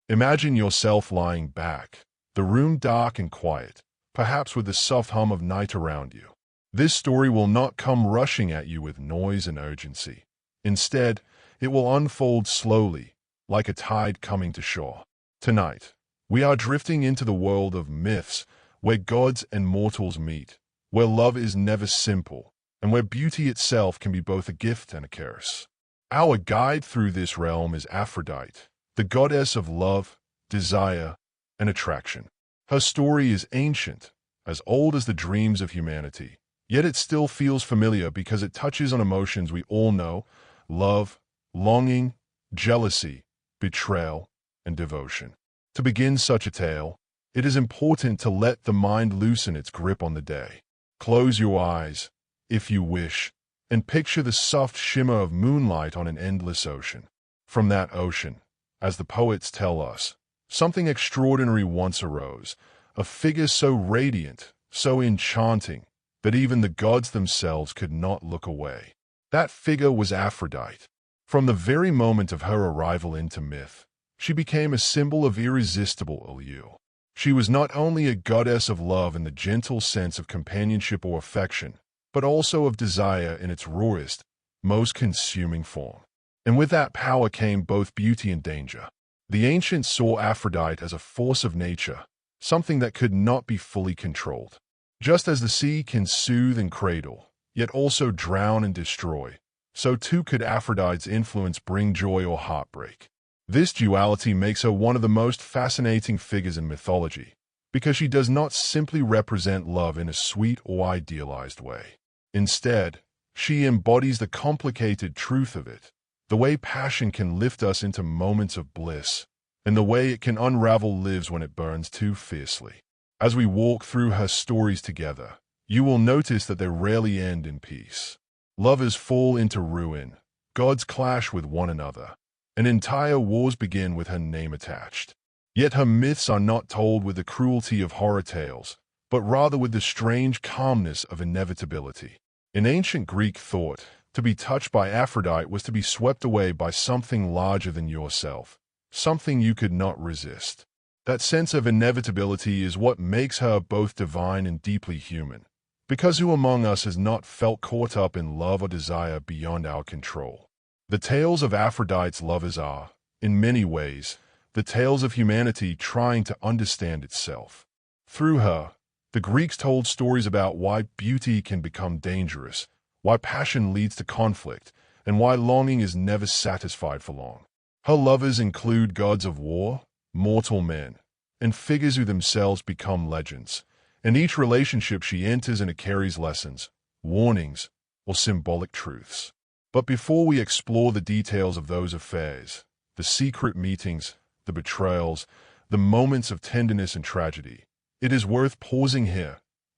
Imagine yourself lying back, the room dark and quiet, perhaps with the soft hum of night around you. This story will not come rushing at you with noise and urgency. Instead, it will unfold slowly, like a tide coming to shore. Tonight, we are drifting into the world of myths, where gods and mortals meet, where love is never simple, and where beauty itself can be both a gift and a curse. Our guide through this realm is Aphrodite, the goddess of love, desire, and attraction. Her story is ancient, as old as the dreams of humanity, yet it still feels familiar because it touches on emotions we all know: love, longing, jealousy, betrayal, and devotion. To begin such a tale, it is important to let the mind loosen its grip on the day. Close your eyes, if you wish, and picture the soft shimmer of moonlight on an endless ocean. From that ocean, as the poets tell us, something extraordinary once arose, a figure so radiant, so enchanting, that even the gods themselves could not look away. That figure was Aphrodite. From the very moment of her arrival into myth, she became a symbol of irresistible allure. She was not only a goddess of love in the gentle sense of companionship or affection, but also of desire in its rawest, most consuming form. And with that power came both beauty and danger. The ancients saw Aphrodite as a force of nature, something that could not be fully controlled. Just as the sea can soothe and cradle, yet also drown and destroy, so too could Aphrodite's influence bring joy or heartbreak. This duality makes her one of the most fascinating figures in mythology, because she does not simply represent love in a sweet or idealized way. Instead, she embodies the complicated truth of it, the way passion can lift us into moments of bliss, and the way it can unravel lives when it burns too fiercely. As we walk through her stories together, you will notice that they rarely end in peace. Lovers fall into ruin, gods clash with one another, and entire wars begin with her name attached. Yet her myths are not told with the cruelty of horror tales, but rather with the strange calmness of inevitability. In ancient Greek thought, to be touched by Aphrodite was to be swept away by something larger than yourself, something you could not resist. That sense of inevitability is what makes her both divine and deeply human, because who among us has not felt caught up in love or desire beyond our control? The tales of Aphrodite's lovers are, in many ways, the tales of humanity trying to understand itself. Through her, the Greeks told stories about why beauty can become dangerous, why passion leads to conflict, and why longing is never satisfied for long. Her lovers include gods of war, mortal men, and figures who themselves become legends. In each relationship she enters and it carries lessons, warnings, or symbolic truths. But before we explore the details of those affairs, the secret meetings, the betrayals, the moments of tenderness and tragedy, it is worth pausing here,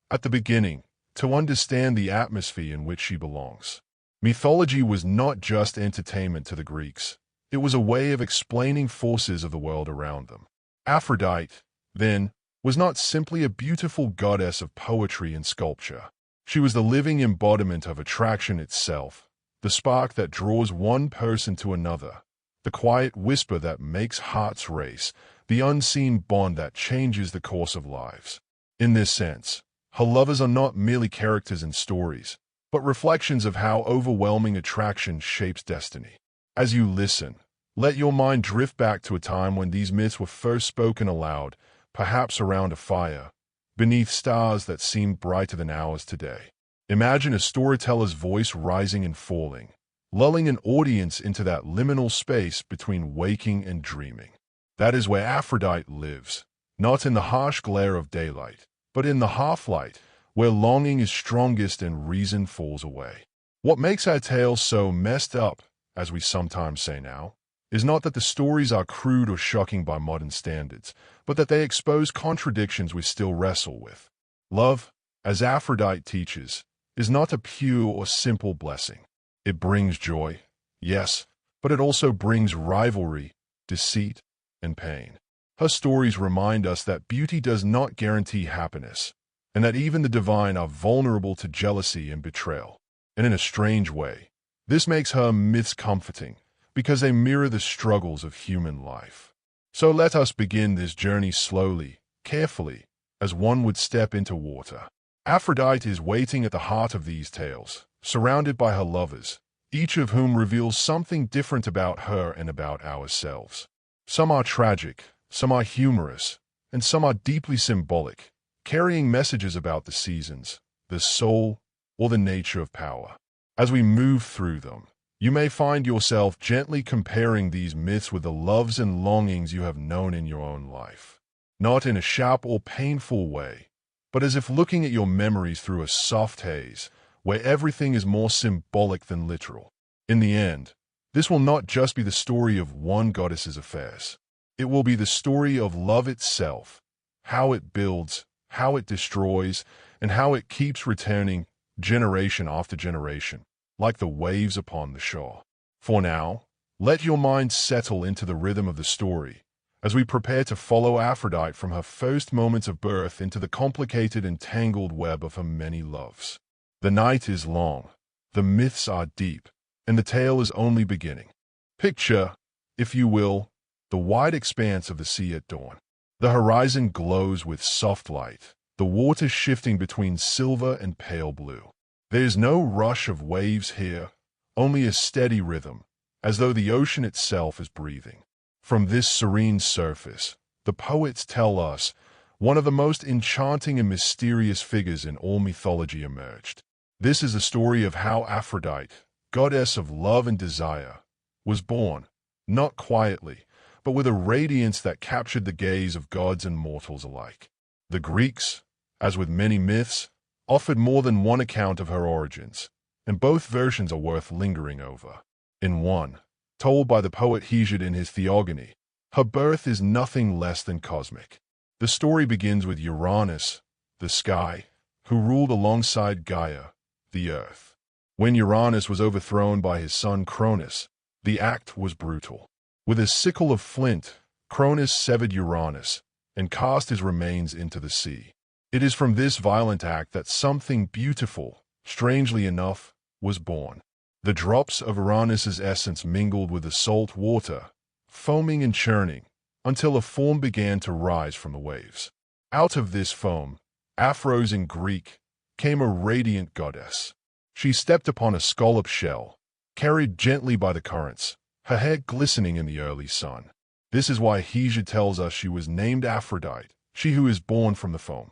at the beginning, to understand the atmosphere in which she belongs. Mythology was not just entertainment to the Greeks. It was a way of explaining forces of the world around them. Aphrodite, then, was not simply a beautiful goddess of poetry and sculpture. She was the living embodiment of attraction itself, the spark that draws one person to another, the quiet whisper that makes hearts race, the unseen bond that changes the course of lives. In this sense, her lovers are not merely characters in stories, but reflections of how overwhelming attraction shapes destiny. As you listen, let your mind drift back to a time when these myths were first spoken aloud, perhaps around a fire, beneath stars that seem brighter than ours today. Imagine a storyteller's voice rising and falling, lulling an audience into that liminal space between waking and dreaming. That is where Aphrodite lives, not in the harsh glare of daylight, but in the half-light, where longing is strongest and reason falls away. What makes our tale so messed up, as we sometimes say now, is not that the stories are crude or shocking by modern standards, but that they expose contradictions we still wrestle with. Love, as Aphrodite teaches, is not a pure or simple blessing. It brings joy, yes, but it also brings rivalry, deceit, and pain. Her stories remind us that beauty does not guarantee happiness, and that even the divine are vulnerable to jealousy and betrayal. And in a strange way, this makes her myths comforting, because they mirror the struggles of human life. So let us begin this journey slowly, carefully, as one would step into water. Aphrodite is waiting at the heart of these tales, surrounded by her lovers, each of whom reveals something different about her and about ourselves. Some are tragic, some are humorous, and some are deeply symbolic, carrying messages about the seasons, the soul, or the nature of power. As we move through them, you may find yourself gently comparing these myths with the loves and longings you have known in your own life. Not in a sharp or painful way, but as if looking at your memories through a soft haze, where everything is more symbolic than literal. In the end, this will not just be the story of one goddess's affairs. It will be the story of love itself, how it builds, how it destroys, and how it keeps returning generation after generation, like the waves upon the shore. For now, let your mind settle into the rhythm of the story, as we prepare to follow Aphrodite from her first moments of birth into the complicated and tangled web of her many loves. The night is long, the myths are deep, and the tale is only beginning. Picture, if you will, the wide expanse of the sea at dawn. The horizon glows with soft light, the water shifting between silver and pale blue. There is no rush of waves here, only a steady rhythm, as though the ocean itself is breathing. From this serene surface, the poets tell us, one of the most enchanting and mysterious figures in all mythology emerged. This is the story of how Aphrodite, goddess of love and desire, was born, not quietly, but with a radiance that captured the gaze of gods and mortals alike. The Greeks, as with many myths, offered more than one account of her origins, and both versions are worth lingering over. In one, told by the poet Hesiod in his Theogony, her birth is nothing less than cosmic. The story begins with Uranus, the sky, who ruled alongside Gaia, the earth. When Uranus was overthrown by his son Cronus, the act was brutal. With a sickle of flint, Cronus severed Uranus and cast his remains into the sea. It is from this violent act that something beautiful, strangely enough, was born. The drops of Uranus's essence mingled with the salt water, foaming and churning, until a form began to rise from the waves. Out of this foam, Aphros in Greek, came a radiant goddess. She stepped upon a scallop shell, carried gently by the currents, her hair glistening in the early sun. This is why Hesiod tells us she was named Aphrodite, she who is born from the foam.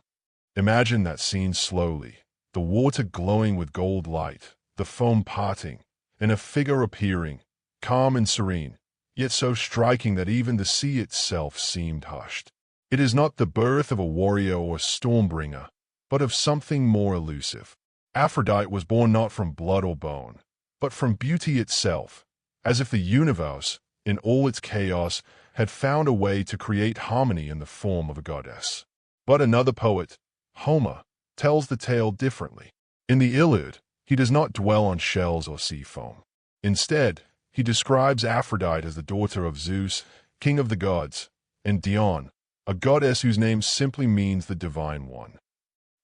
Imagine that scene slowly, the water glowing with gold light, the foam parting, and a figure appearing, calm and serene, yet so striking that even the sea itself seemed hushed. It is not the birth of a warrior or stormbringer, but of something more elusive. Aphrodite was born not from blood or bone, but from beauty itself, as if the universe, in all its chaos, had found a way to create harmony in the form of a goddess. But another poet, Homer, tells the tale differently. In the Iliad, he does not dwell on shells or sea foam. Instead, he describes Aphrodite as the daughter of Zeus, king of the gods, and Dione, a goddess whose name simply means the divine one.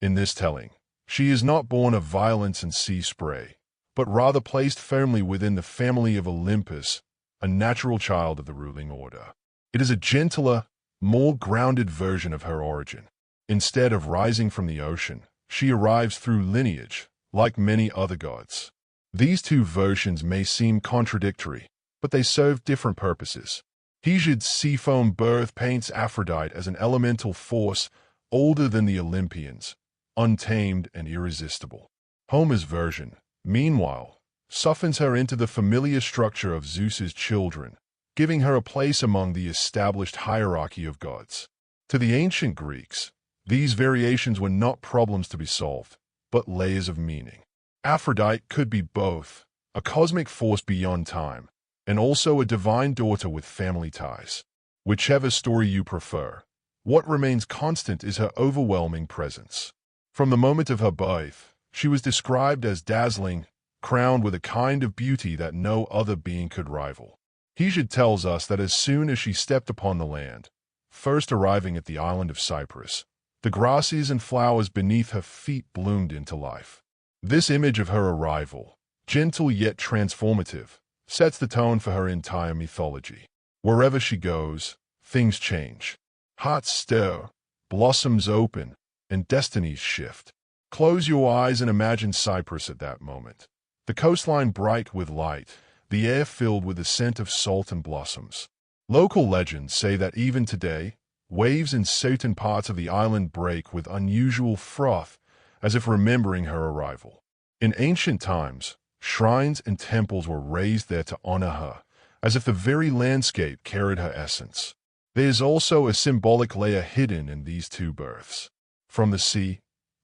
In this telling, she is not born of violence and sea spray, but rather placed firmly within the family of Olympus, a natural child of the ruling order. It is a gentler, more grounded version of her origin. Instead of rising from the ocean, she arrives through lineage, like many other gods. These two versions may seem contradictory, but they serve different purposes. Hesiod's seafoam birth paints Aphrodite as an elemental force older than the Olympians, untamed and irresistible. Homer's version, meanwhile, softens her into the familiar structure of Zeus's children, giving her a place among the established hierarchy of gods. To the ancient Greeks, these variations were not problems to be solved, but layers of meaning. Aphrodite could be both, a cosmic force beyond time, and also a divine daughter with family ties. Whichever story you prefer, what remains constant is her overwhelming presence. From the moment of her birth, she was described as dazzling, crowned with a kind of beauty that no other being could rival. Hesiod tells us that as soon as she stepped upon the land, first arriving at the island of Cyprus, the grasses and flowers beneath her feet bloomed into life. This image of her arrival, gentle yet transformative, sets the tone for her entire mythology. Wherever she goes, things change. Hearts stir, blossoms open, and destinies shift. Close your eyes and imagine Cyprus at that moment. The coastline bright with light, the air filled with the scent of salt and blossoms. Local legends say that even today, waves in certain parts of the island break with unusual froth, as if remembering her arrival. In ancient times, shrines and temples were raised there to honor her, as if the very landscape carried her essence. There is also a symbolic layer hidden in these two births. From the sea,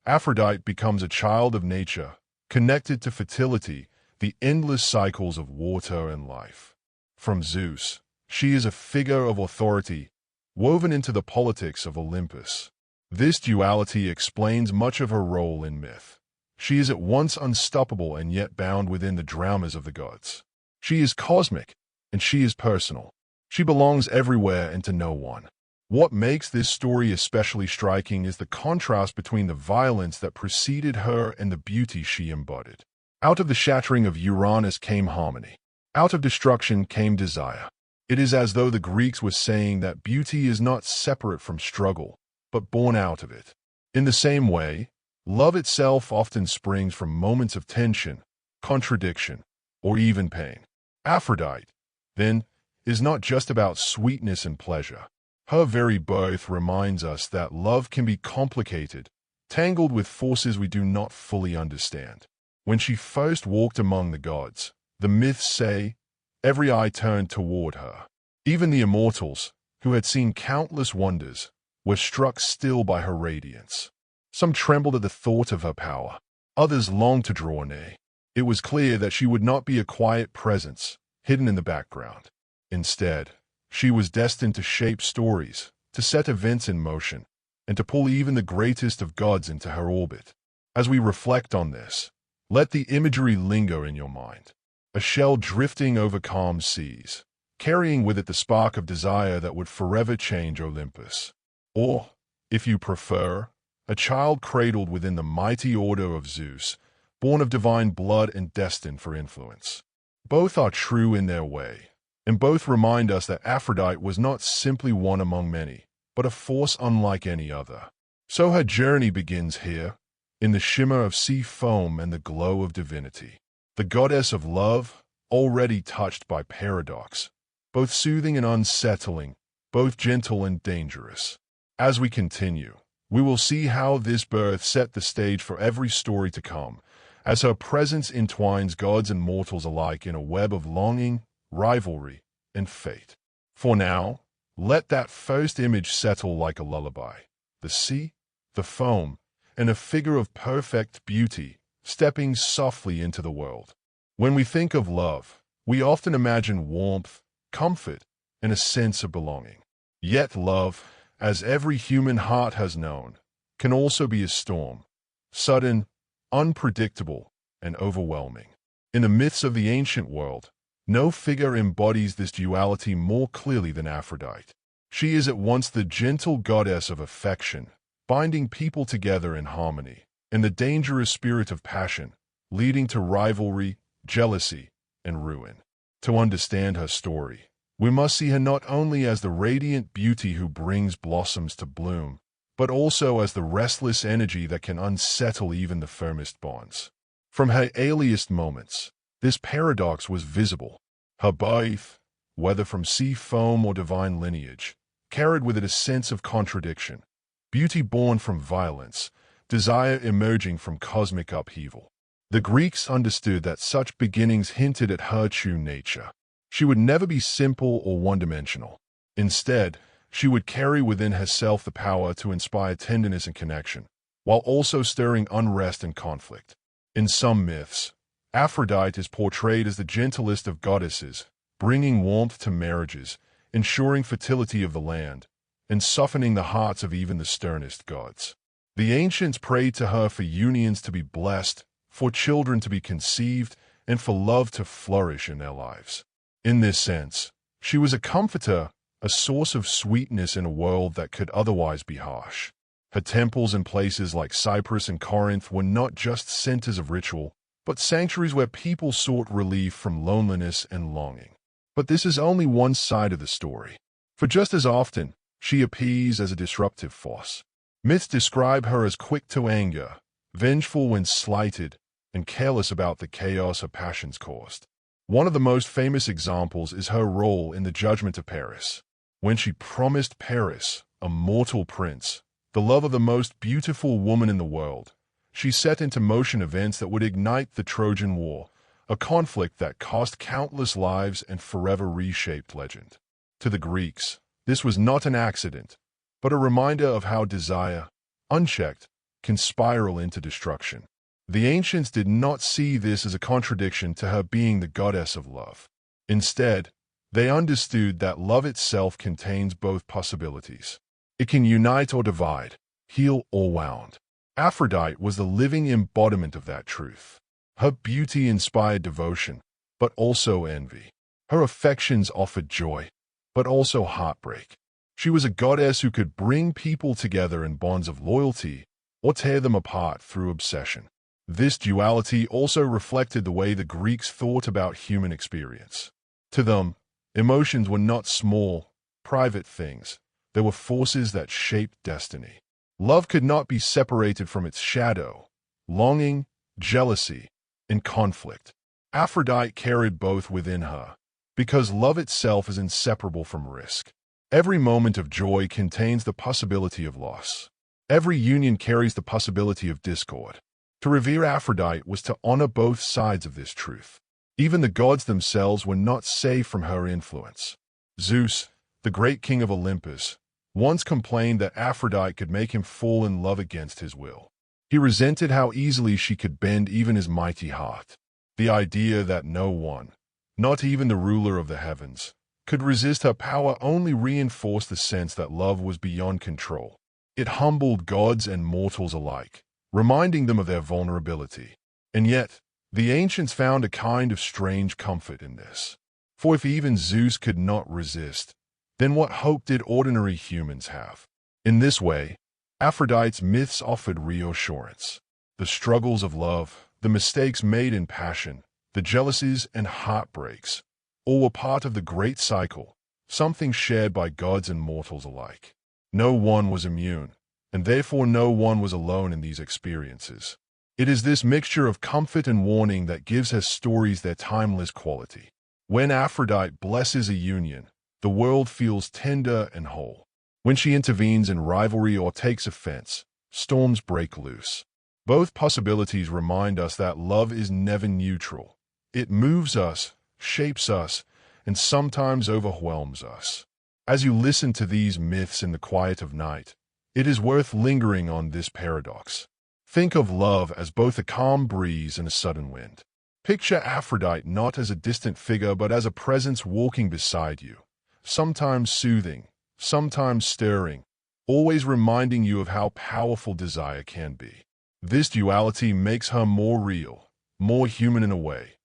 Aphrodite becomes a child of nature, connected to fertility, the endless cycles of water and life. From Zeus, she is a figure of authority, woven into the politics of Olympus. This duality explains much of her role in myth. She is at once unstoppable and yet bound within the dramas of the gods. She is cosmic, and she is personal. She belongs everywhere and to no one. What makes this story especially striking is the contrast between the violence that preceded her and the beauty she embodied. Out of the shattering of Uranus came harmony. Out of destruction came desire. It is as though the Greeks were saying that beauty is not separate from struggle, but born out of it. In the same way, love itself often springs from moments of tension, contradiction, or even pain. Aphrodite, then, is not just about sweetness and pleasure. Her very birth reminds us that love can be complicated, tangled with forces we do not fully understand. When she first walked among the gods, the myths say, every eye turned toward her. Even the immortals, who had seen countless wonders, were struck still by her radiance. Some trembled at the thought of her power. Others longed to draw near. It was clear that she would not be a quiet presence, hidden in the background. Instead, she was destined to shape stories, to set events in motion, and to pull even the greatest of gods into her orbit. As we reflect on this, let the imagery linger in your mind. A shell drifting over calm seas, carrying with it the spark of desire that would forever change Olympus. Or, if you prefer, a child cradled within the mighty order of Zeus, born of divine blood and destined for influence. Both are true in their way, and both remind us that Aphrodite was not simply one among many, but a force unlike any other. So her journey begins here, in the shimmer of sea foam and the glow of divinity. The goddess of love, already touched by paradox, both soothing and unsettling, both gentle and dangerous. As we continue, we will see how this birth set the stage for every story to come, as her presence entwines gods and mortals alike in a web of longing, rivalry, and fate. For now, let that first image settle like a lullaby. The sea, the foam, and a figure of perfect beauty stepping softly into the world. When we think of love, we often imagine warmth, comfort, and a sense of belonging. Yet love, as every human heart has known, can also be a storm, sudden, unpredictable, and overwhelming. In the myths of the ancient world, no figure embodies this duality more clearly than Aphrodite. She is at once the gentle goddess of affection, binding people together in harmony, and the dangerous spirit of passion, leading to rivalry, jealousy, and ruin. To understand her story, we must see her not only as the radiant beauty who brings blossoms to bloom, but also as the restless energy that can unsettle even the firmest bonds. From her earliest moments, this paradox was visible. Her birth, whether from sea foam or divine lineage, carried with it a sense of contradiction, beauty born from violence, desire emerging from cosmic upheaval. The Greeks understood that such beginnings hinted at her true nature. She would never be simple or one-dimensional. Instead, she would carry within herself the power to inspire tenderness and connection, while also stirring unrest and conflict. In some myths, Aphrodite is portrayed as the gentlest of goddesses, bringing warmth to marriages, ensuring fertility of the land, and softening the hearts of even the sternest gods. The ancients prayed to her for unions to be blessed, for children to be conceived, and for love to flourish in their lives. In this sense, she was a comforter, a source of sweetness in a world that could otherwise be harsh. Her temples in places like Cyprus and Corinth were not just centers of ritual, but sanctuaries where people sought relief from loneliness and longing. But this is only one side of the story. For just as often, she appears as a disruptive force. Myths describe her as quick to anger, vengeful when slighted, and careless about the chaos her passions caused. One of the most famous examples is her role in the Judgment of Paris. When she promised Paris, a mortal prince, the love of the most beautiful woman in the world, she set into motion events that would ignite the Trojan War, a conflict that cost countless lives and forever reshaped legend. To the Greeks, this was not an accident, but a reminder of how desire, unchecked, can spiral into destruction. The ancients did not see this as a contradiction to her being the goddess of love. Instead, they understood that love itself contains both possibilities. It can unite or divide, heal or wound. Aphrodite was the living embodiment of that truth. Her beauty inspired devotion, but also envy. Her affections offered joy, but also heartbreak. She was a goddess who could bring people together in bonds of loyalty or tear them apart through obsession. This duality also reflected the way the Greeks thought about human experience. To them, emotions were not small, private things. They were forces that shaped destiny. Love could not be separated from its shadow, longing, jealousy, and conflict. Aphrodite carried both within her, because love itself is inseparable from risk. Every moment of joy contains the possibility of loss. Every union carries the possibility of discord. To revere Aphrodite was to honor both sides of this truth. Even the gods themselves were not safe from her influence. Zeus, the great king of Olympus, once complained that Aphrodite could make him fall in love against his will. He resented how easily she could bend even his mighty heart. The idea that no one, not even the ruler of the heavens, could resist her power only reinforced the sense that love was beyond control. It humbled gods and mortals alike, reminding them of their vulnerability. And yet, the ancients found a kind of strange comfort in this. For if even Zeus could not resist, then what hope did ordinary humans have? In this way, Aphrodite's myths offered reassurance. The struggles of love, the mistakes made in passion, the jealousies and heartbreaks, all were part of the great cycle, something shared by gods and mortals alike. No one was immune, and therefore no one was alone in these experiences. It is this mixture of comfort and warning that gives her stories their timeless quality. When Aphrodite blesses a union, the world feels tender and whole. When she intervenes in rivalry or takes offense, storms break loose. Both possibilities remind us that love is never neutral. It moves us, shapes us, and sometimes overwhelms us. As you listen to these myths in the quiet of night, it is worth lingering on this paradox. Think of love as both a calm breeze and a sudden wind. Picture Aphrodite not as a distant figure but as a presence walking beside you, sometimes soothing, sometimes stirring, always reminding you of how powerful desire can be. This duality makes her more real, more human in a way,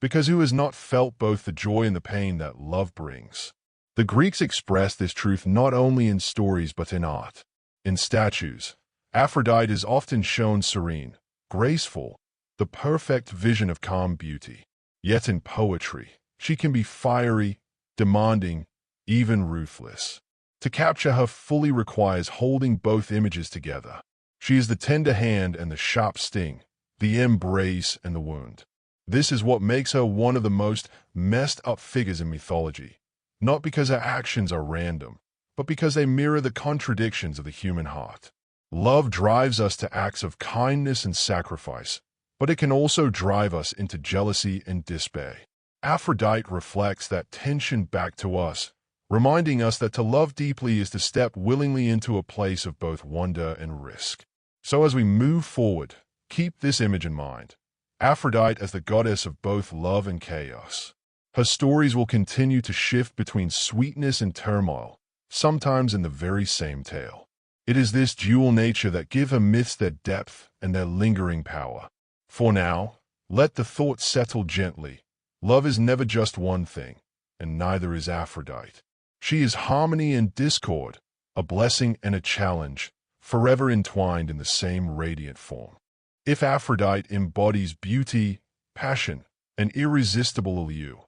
because who has not felt both the joy and the pain that love brings? The Greeks expressed this truth not only in stories but in art. In statues, Aphrodite is often shown serene, graceful, the perfect vision of calm beauty. Yet in poetry, she can be fiery, demanding, even ruthless. To capture her fully requires holding both images together. She is the tender hand and the sharp sting, the embrace and the wound. This is what makes her one of the most messed up figures in mythology, not because her actions are random, but because they mirror the contradictions of the human heart. Love drives us to acts of kindness and sacrifice, but it can also drive us into jealousy and despair. Aphrodite reflects that tension back to us, reminding us that to love deeply is to step willingly into a place of both wonder and risk. So as we move forward, keep this image in mind. Aphrodite as the goddess of both love and chaos. Her stories will continue to shift between sweetness and turmoil, sometimes in the very same tale. It is this dual nature that gives her myths their depth and their lingering power. For now, let the thought settle gently. Love is never just one thing, and neither is Aphrodite. She is harmony and discord, a blessing and a challenge, forever entwined in the same radiant form. If Aphrodite embodies beauty, passion, and irresistible allure,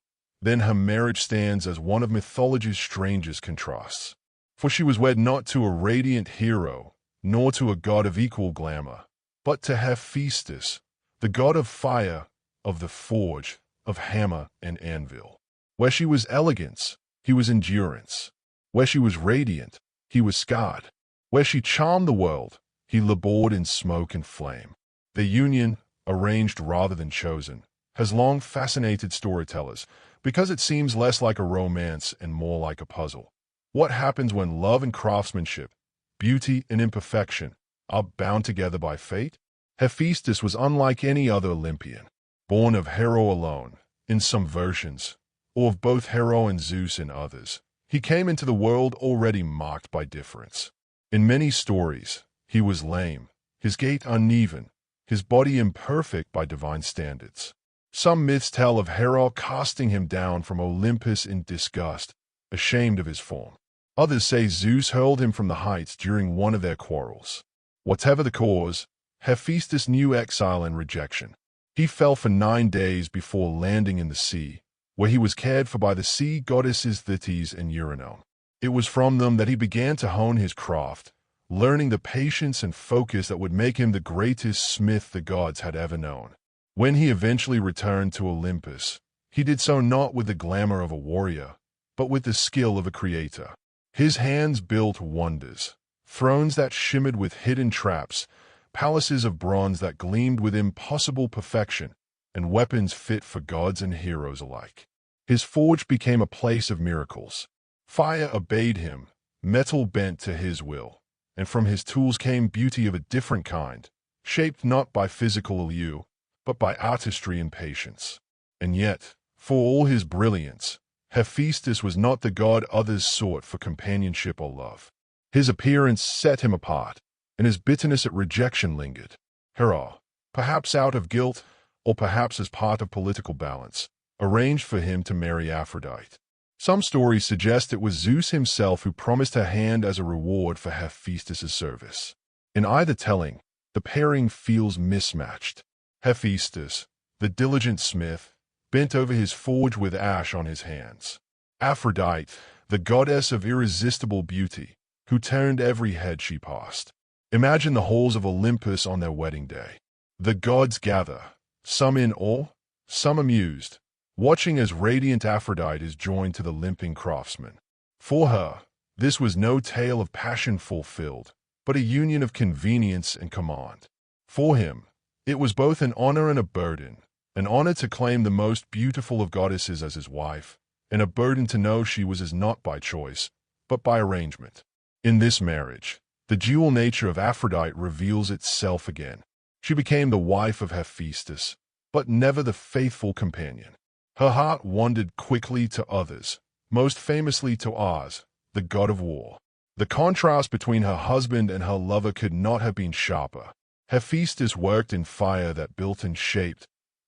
then her marriage stands as one of mythology's strangest contrasts. For she was wed not to a radiant hero, nor to a god of equal glamour, but to Hephaestus, the god of fire, of the forge, of hammer and anvil. Where she was elegance, he was endurance. Where she was radiant, he was scarred. Where she charmed the world, he labored in smoke and flame. The union, arranged rather than chosen, has long fascinated storytellers because it seems less like a romance and more like a puzzle. What happens when love and craftsmanship, beauty and imperfection, are bound together by fate? Hephaestus was unlike any other Olympian, born of Hero alone, in some versions, or of both Hero and Zeus in others. He came into the world already marked by difference. In many stories, he was lame, his gait uneven, his body imperfect by divine standards. Some myths tell of Hera casting him down from Olympus in disgust, ashamed of his form. Others say Zeus hurled him from the heights during one of their quarrels. Whatever the cause, Hephaestus knew exile and rejection. He fell for 9 days before landing in the sea, where he was cared for by the sea goddesses Thetis and Eurynome. It was from them that he began to hone his craft, learning the patience and focus that would make him the greatest smith the gods had ever known. When he eventually returned to Olympus, he did so not with the glamour of a warrior, but with the skill of a creator. His hands built wonders, thrones that shimmered with hidden traps, palaces of bronze that gleamed with impossible perfection, and weapons fit for gods and heroes alike. His forge became a place of miracles. Fire obeyed him, metal bent to his will, and from his tools came beauty of a different kind, shaped not by physical allure, but by artistry and patience. And yet, for all his brilliance, Hephaestus was not the god others sought for companionship or love. His appearance set him apart, and his bitterness at rejection lingered. Hera, perhaps out of guilt, or perhaps as part of political balance, arranged for him to marry Aphrodite. Some stories suggest it was Zeus himself who promised her hand as a reward for Hephaestus' service. In either telling, the pairing feels mismatched. Hephaestus, the diligent smith, bent over his forge with ash on his hands. Aphrodite, the goddess of irresistible beauty, who turned every head she passed. Imagine the halls of Olympus on their wedding day. The gods gather, some in awe, some amused, watching as radiant Aphrodite is joined to the limping craftsman. For her, this was no tale of passion fulfilled, but a union of convenience and command. For him, it was both an honor and a burden, an honor to claim the most beautiful of goddesses as his wife, and a burden to know she was his not by choice, but by arrangement. In this marriage, the dual nature of Aphrodite reveals itself again. She became the wife of Hephaestus, but never the faithful companion. Her heart wandered quickly to others, most famously to Mars, the god of war. The contrast between her husband and her lover could not have been sharper. Hephaestus worked in fire that built and shaped.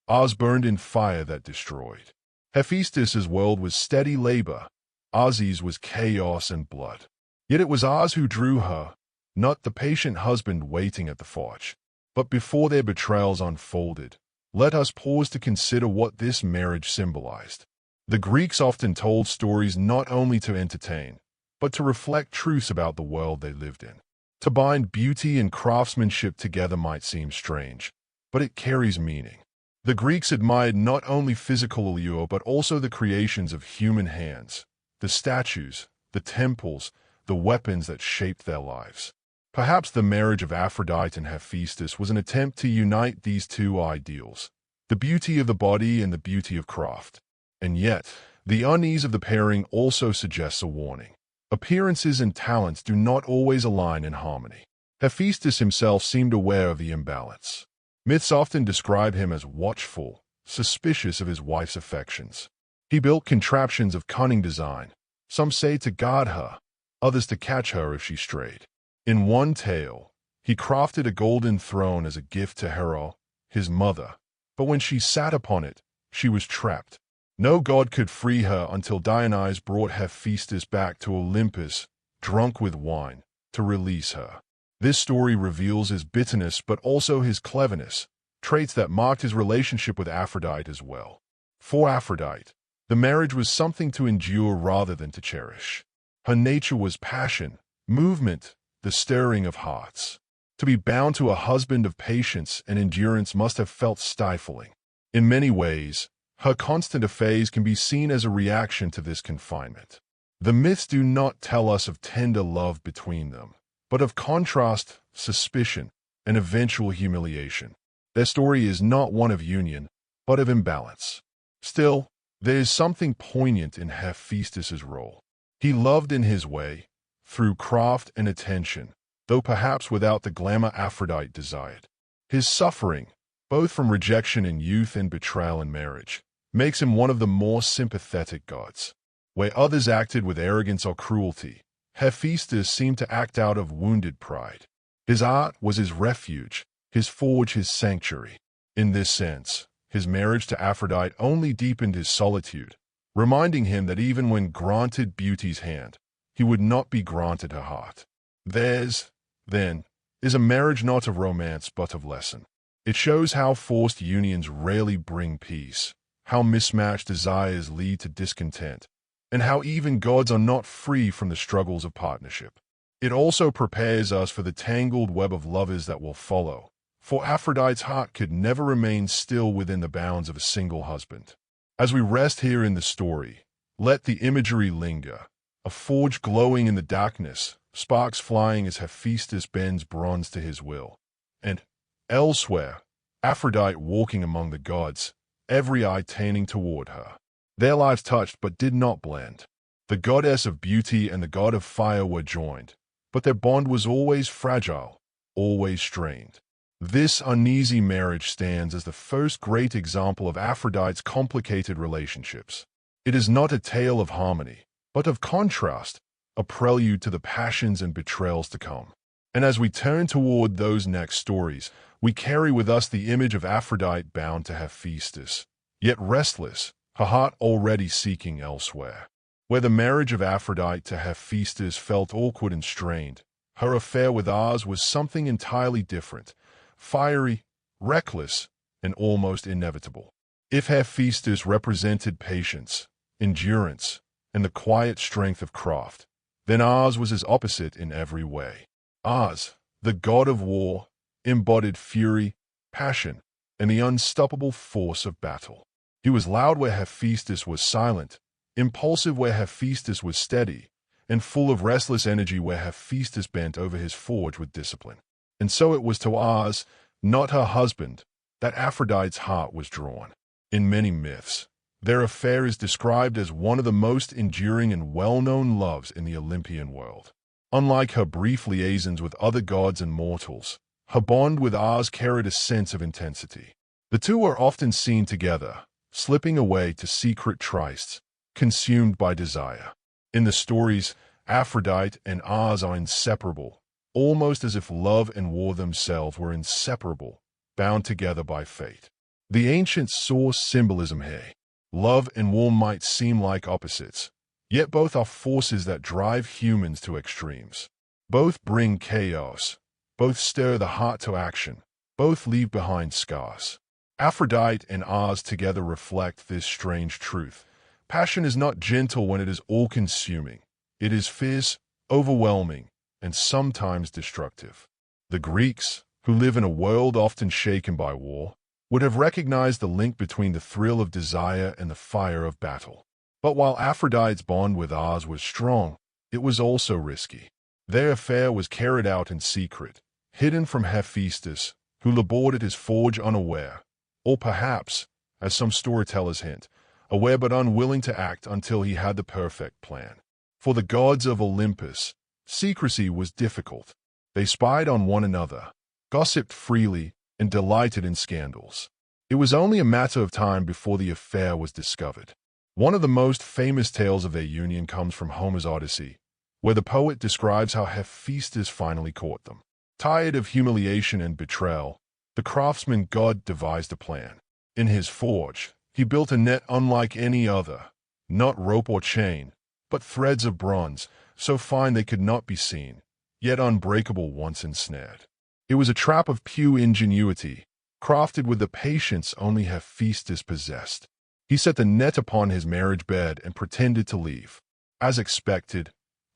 Mars burned in fire that destroyed. Hephaestus's world was steady labor. Mars's was chaos and blood. Yet it was Mars who drew her, not the patient husband waiting at the forge. But before their betrayals unfolded, let us pause to consider what this marriage symbolized. The Greeks often told stories not only to entertain, but to reflect truths about the world they lived in. To bind beauty and craftsmanship together might seem strange, but it carries meaning. The Greeks admired not only physical allure but also the creations of human hands, the statues, the temples, the weapons that shaped their lives. Perhaps the marriage of Aphrodite and Hephaestus was an attempt to unite these two ideals, the beauty of the body and the beauty of craft. And yet, the unease of the pairing also suggests a warning. Appearances and talents do not always align in harmony. Hephaestus himself seemed aware of the imbalance. Myths often describe him as watchful, suspicious of his wife's affections. He built contraptions of cunning design, some say to guard her, others to catch her if she strayed. In one tale, he crafted a golden throne as a gift to Hera, his mother, but when she sat upon it, she was trapped. No god could free her until Dionysus brought Hephaestus back to Olympus, drunk with wine, to release her. This story reveals his bitterness but also his cleverness, traits that marked his relationship with Aphrodite as well. For Aphrodite, The marriage was something to endure rather than to cherish. Her nature was passion, movement, the stirring of hearts. To be bound to a husband of patience and endurance must have felt stifling. In many ways, her constant affairs can be seen as a reaction to this confinement. The myths do not tell us of tender love between them, but of contrast, suspicion, and eventual humiliation. Their story is not one of union, but of imbalance. Still, there is something poignant in Hephaestus' role. He loved in his way, through craft and attention, though perhaps without the glamour Aphrodite desired. His suffering, both from rejection in youth and betrayal in marriage, makes him one of the more sympathetic gods. Where others acted with arrogance or cruelty, Hephaestus seemed to act out of wounded pride. His art was his refuge, his forge his sanctuary. In this sense, his marriage to Aphrodite only deepened his solitude, reminding him that even when granted beauty's hand, he would not be granted her heart. Theirs, then, is a marriage not of romance but of lesson. It shows how forced unions rarely bring peace, how mismatched desires lead to discontent, and how even gods are not free from the struggles of partnership. It also prepares us for the tangled web of lovers that will follow, for Aphrodite's heart could never remain still within the bounds of a single husband. As we rest here in the story, let the imagery linger, a forge glowing in the darkness, sparks flying as Hephaestus bends bronze to his will, and, elsewhere, Aphrodite walking among the gods, every eye turning toward her. Their lives touched but did not blend. The goddess of beauty and the god of fire were joined, but their bond was always fragile, always strained. This uneasy marriage stands as the first great example of Aphrodite's complicated relationships. It is not a tale of harmony, but of contrast, a prelude to the passions and betrayals to come. And as we turn toward those next stories, we carry with us the image of Aphrodite bound to Hephaestus, yet restless, her heart already seeking elsewhere. Where the marriage of Aphrodite to Hephaestus felt awkward and strained, her affair with Mars was something entirely different, fiery, reckless, and almost inevitable. If Hephaestus represented patience, endurance, and the quiet strength of craft, then Mars was his opposite in every way. Mars, the god of war, embodied fury, passion, and the unstoppable force of battle. He was loud where Hephaestus was silent, impulsive where Hephaestus was steady, and full of restless energy where Hephaestus bent over his forge with discipline. And so it was to Mars, not her husband, that Aphrodite's heart was drawn. In many myths, their affair is described as one of the most enduring and well-known loves in the Olympian world. Unlike her brief liaisons with other gods and mortals, her bond with Mars carried a sense of intensity. The two are often seen together, slipping away to secret trysts, consumed by desire. In the stories, Aphrodite and Mars are inseparable, almost as if love and war themselves were inseparable, bound together by fate. The ancients saw symbolism here. Love and war might seem like opposites, yet both are forces that drive humans to extremes. Both bring chaos, both stir the heart to action, both leave behind scars. Aphrodite and Mars together reflect this strange truth. Passion is not gentle when it is all-consuming. It is fierce, overwhelming, and sometimes destructive. The Greeks, who live in a world often shaken by war, would have recognized the link between the thrill of desire and the fire of battle. But while Aphrodite's bond with Mars was strong, it was also risky. Their affair was carried out in secret, hidden from Hephaestus, who labored at his forge unaware, or perhaps, as some storytellers hint, aware but unwilling to act until he had the perfect plan. For the gods of Olympus, secrecy was difficult. They spied on one another, gossiped freely, and delighted in scandals. It was only a matter of time before the affair was discovered. One of the most famous tales of their union comes from Homer's Odyssey, where the poet describes how Hephaestus finally caught them. Tired of humiliation and betrayal, the craftsman god devised a plan. In his forge, he built a net unlike any other, not rope or chain, but threads of bronze, so fine they could not be seen, yet unbreakable once ensnared. It was a trap of pure ingenuity, crafted with the patience only Hephaestus possessed. He set the net upon his marriage bed and pretended to leave. As expected,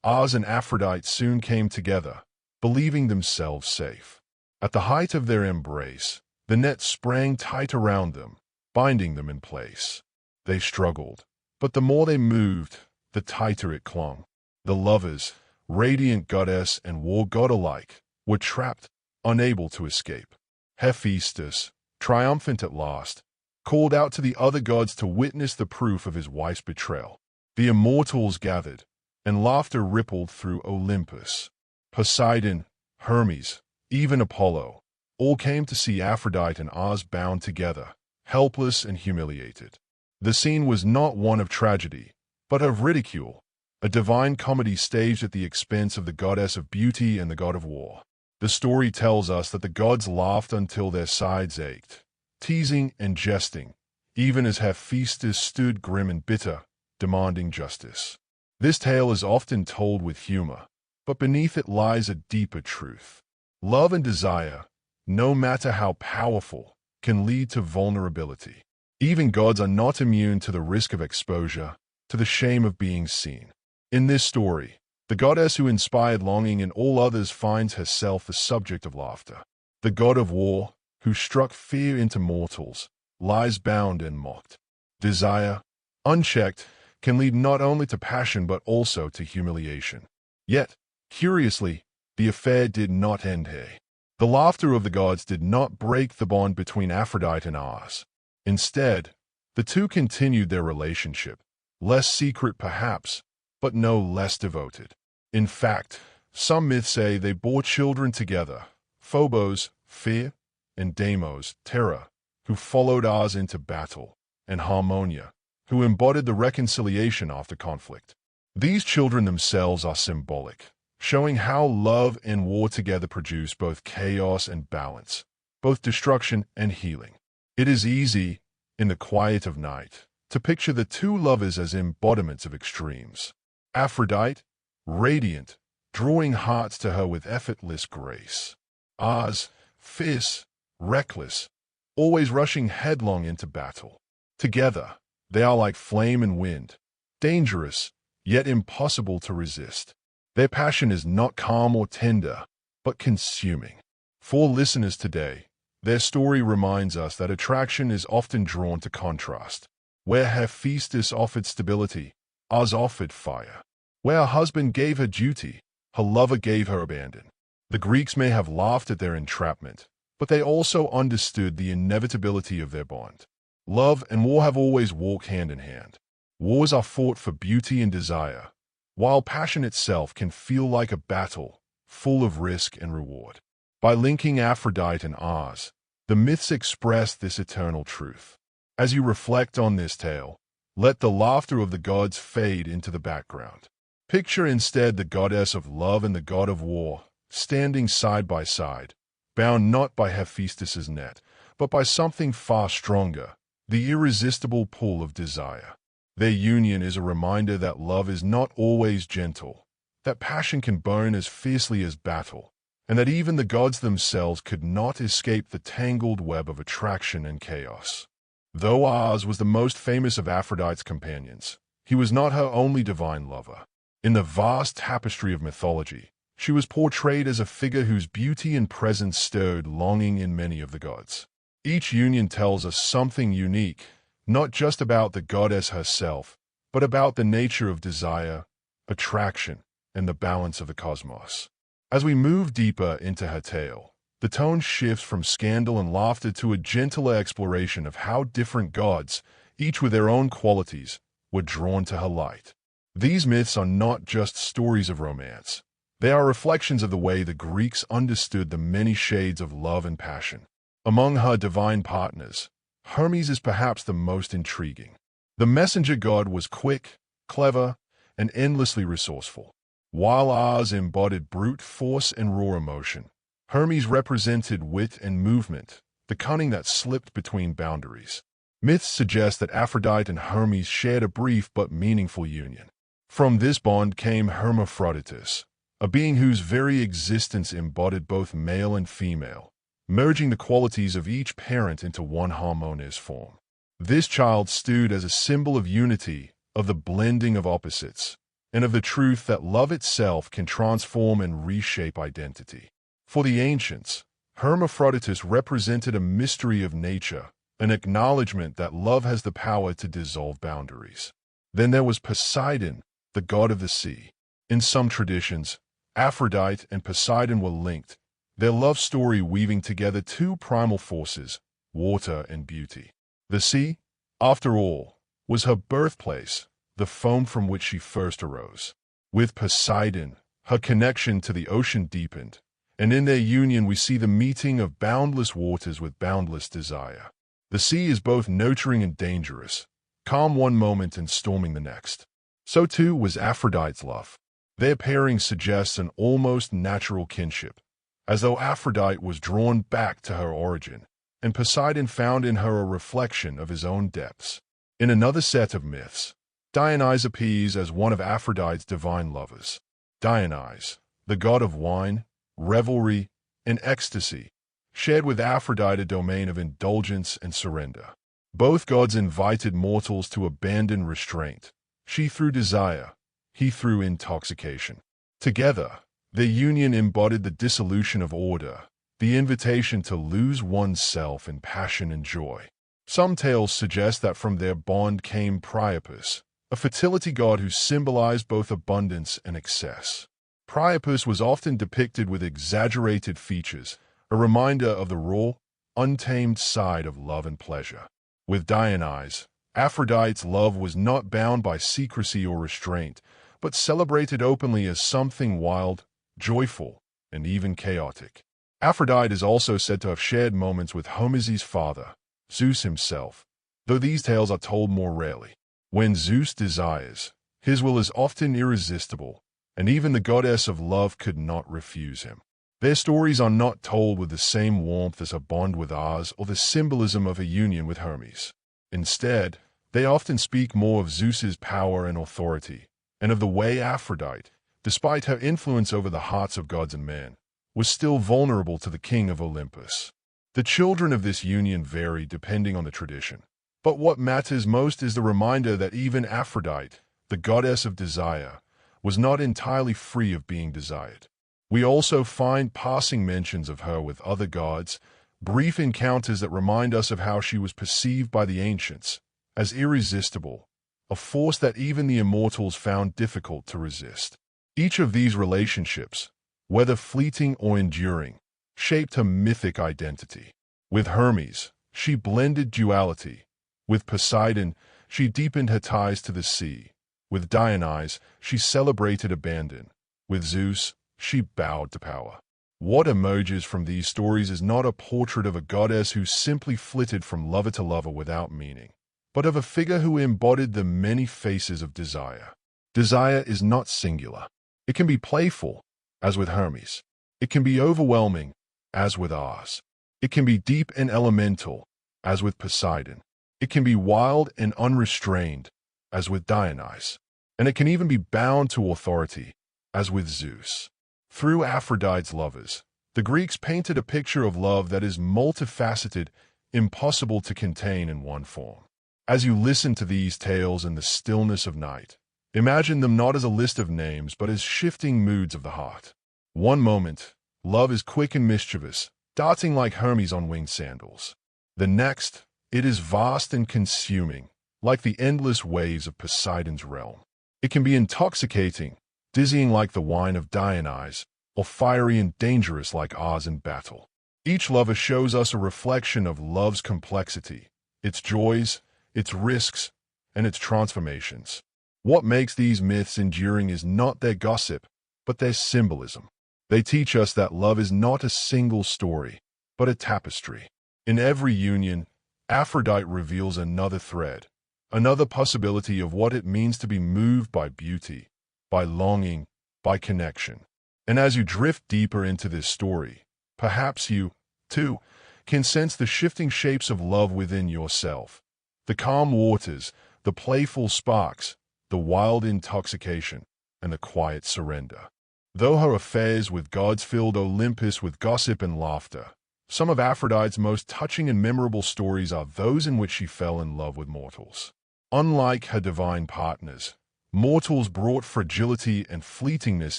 Oz and Aphrodite soon came together, believing themselves safe. At the height of their embrace, the net sprang tight around them, binding them in place. They struggled, but the more they moved, the tighter it clung. The lovers, radiant goddess and war god alike, were trapped, unable to escape. Hephaestus, triumphant at last, called out to the other gods to witness the proof of his wife's betrayal. The immortals gathered, and laughter rippled through Olympus. Poseidon, Hermes, even Apollo, all came to see Aphrodite and Oz bound together, helpless and humiliated. The scene was not one of tragedy, but of ridicule, a divine comedy staged at the expense of the goddess of beauty and the god of war. The story tells us that the gods laughed until their sides ached, teasing and jesting, even as Hephaestus stood grim and bitter, demanding justice. This tale is often told with humor, but beneath it lies a deeper truth. Love and desire, no matter how powerful, can lead to vulnerability. Even gods are not immune to the risk of exposure, to the shame of being seen. In this story, the goddess who inspired longing in all others finds herself the subject of laughter. The god of war, who struck fear into mortals, lies bound and mocked. Desire, unchecked, can lead not only to passion but also to humiliation. Yet, curiously, the affair did not end here. The laughter of the gods did not break the bond between Aphrodite and Oz. Instead, the two continued their relationship, less secret perhaps, but no less devoted. In fact, some myths say they bore children together, Phobos, fear, and Deimos, terror, who followed Oz into battle, and Harmonia, who embodied the reconciliation after conflict. These children themselves are symbolic, showing how love and war together produce both chaos and balance, both destruction and healing. It is easy, in the quiet of night, to picture the two lovers as embodiments of extremes. Aphrodite, radiant, drawing hearts to her with effortless grace. Oz, fierce, reckless, always rushing headlong into battle. Together, they are like flame and wind, dangerous, yet impossible to resist. Their passion is not calm or tender, but consuming. For listeners today, their story reminds us that attraction is often drawn to contrast. Where Hephaestus offered stability, Oz offered fire. Where a husband gave her duty, her lover gave her abandon. The Greeks may have laughed at their entrapment, but they also understood the inevitability of their bond. Love and war have always walked hand in hand. Wars are fought for beauty and desire, while passion itself can feel like a battle, full of risk and reward. By linking Aphrodite and Oz, the myths express this eternal truth. As you reflect on this tale, let the laughter of the gods fade into the background. Picture instead the goddess of love and the god of war, standing side by side, bound not by Hephaestus's net, but by something far stronger, the irresistible pull of desire. Their union is a reminder that love is not always gentle, that passion can burn as fiercely as battle, and that even the gods themselves could not escape the tangled web of attraction and chaos. Though Oz was the most famous of Aphrodite's companions, he was not her only divine lover. In the vast tapestry of mythology, she was portrayed as a figure whose beauty and presence stirred longing in many of the gods. Each union tells us something unique, not just about the goddess herself, but about the nature of desire, attraction, and the balance of the cosmos. As we move deeper into her tale, the tone shifts from scandal and laughter to a gentler exploration of how different gods, each with their own qualities, were drawn to her light. These myths are not just stories of romance. They are reflections of the way the Greeks understood the many shades of love and passion. Among her divine partners, Hermes is perhaps the most intriguing. The messenger god was quick, clever, and endlessly resourceful. While Oz embodied brute force and raw emotion, Hermes represented wit and movement, the cunning that slipped between boundaries. Myths suggest that Aphrodite and Hermes shared a brief but meaningful union. From this bond came Hermaphroditus, a being whose very existence embodied both male and female, merging the qualities of each parent into one harmonious form. This child stood as a symbol of unity, of the blending of opposites, and of the truth that love itself can transform and reshape identity. For the ancients, Hermaphroditus represented a mystery of nature, an acknowledgement that love has the power to dissolve boundaries. Then there was Poseidon, the god of the sea. In some traditions, Aphrodite and Poseidon were linked, their love story weaving together two primal forces, water and beauty. The sea, after all, was her birthplace, the foam from which she first arose. With Poseidon, her connection to the ocean deepened, and in their union we see the meeting of boundless waters with boundless desire. The sea is both nurturing and dangerous, calm one moment and storming the next. So too was Aphrodite's love. Their pairing suggests an almost natural kinship, as though Aphrodite was drawn back to her origin, and Poseidon found in her a reflection of his own depths. In another set of myths, Dionysus appears as one of Aphrodite's divine lovers. Dionysus, the god of wine, revelry, and ecstasy, shared with Aphrodite a domain of indulgence and surrender. Both gods invited mortals to abandon restraint, she through desire, he through intoxication. Together, their union embodied the dissolution of order, the invitation to lose oneself in passion and joy. Some tales suggest that from their bond came Priapus, a fertility god who symbolized both abundance and excess. Priapus was often depicted with exaggerated features, a reminder of the raw, untamed side of love and pleasure. With Dionysus, Aphrodite's love was not bound by secrecy or restraint, but celebrated openly as something wild, joyful, and even chaotic. Aphrodite is also said to have shared moments with Hermes' father, Zeus himself, though these tales are told more rarely. When Zeus desires, his will is often irresistible, and even the goddess of love could not refuse him. Their stories are not told with the same warmth as a bond with ours or the symbolism of a union with Hermes. Instead, they often speak more of Zeus's power and authority, and of the way Aphrodite, despite her influence over the hearts of gods and men, was still vulnerable to the king of Olympus. The children of this union vary depending on the tradition, but what matters most is the reminder that even Aphrodite, the goddess of desire, was not entirely free of being desired. We also find passing mentions of her with other gods, brief encounters that remind us of how she was perceived by the ancients, as irresistible, a force that even the immortals found difficult to resist. Each of these relationships, whether fleeting or enduring, shaped her mythic identity. With Hermes, she blended duality. With Poseidon, she deepened her ties to the sea. With Dionysus, she celebrated abandon. With Zeus, she bowed to power. What emerges from these stories is not a portrait of a goddess who simply flitted from lover to lover without meaning, but of a figure who embodied the many faces of desire. Desire is not singular. It can be playful, as with Hermes. It can be overwhelming, as with ours. It can be deep and elemental, as with Poseidon. It can be wild and unrestrained, as with Dionysus. And it can even be bound to authority, as with Zeus. Through Aphrodite's lovers, the Greeks painted a picture of love that is multifaceted, impossible to contain in one form. As you listen to these tales in the stillness of night, imagine them not as a list of names, but as shifting moods of the heart. One moment, love is quick and mischievous, darting like Hermes on winged sandals. The next, it is vast and consuming, like the endless waves of Poseidon's realm. It can be intoxicating, dizzying like the wine of Dionysus, or fiery and dangerous like ours in battle. Each lover shows us a reflection of love's complexity, its joys, its risks, and its transformations. What makes these myths enduring is not their gossip, but their symbolism. They teach us that love is not a single story, but a tapestry. In every union, Aphrodite reveals another thread, another possibility of what it means to be moved by beauty, by longing, by connection. And as you drift deeper into this story, perhaps you, too, can sense the shifting shapes of love within yourself. The calm waters, the playful sparks, the wild intoxication, and the quiet surrender. Though her affairs with gods filled Olympus with gossip and laughter, Some of Aphrodite's most touching and memorable stories are those in which she fell in love with mortals. Unlike her divine partners, mortals brought fragility and fleetingness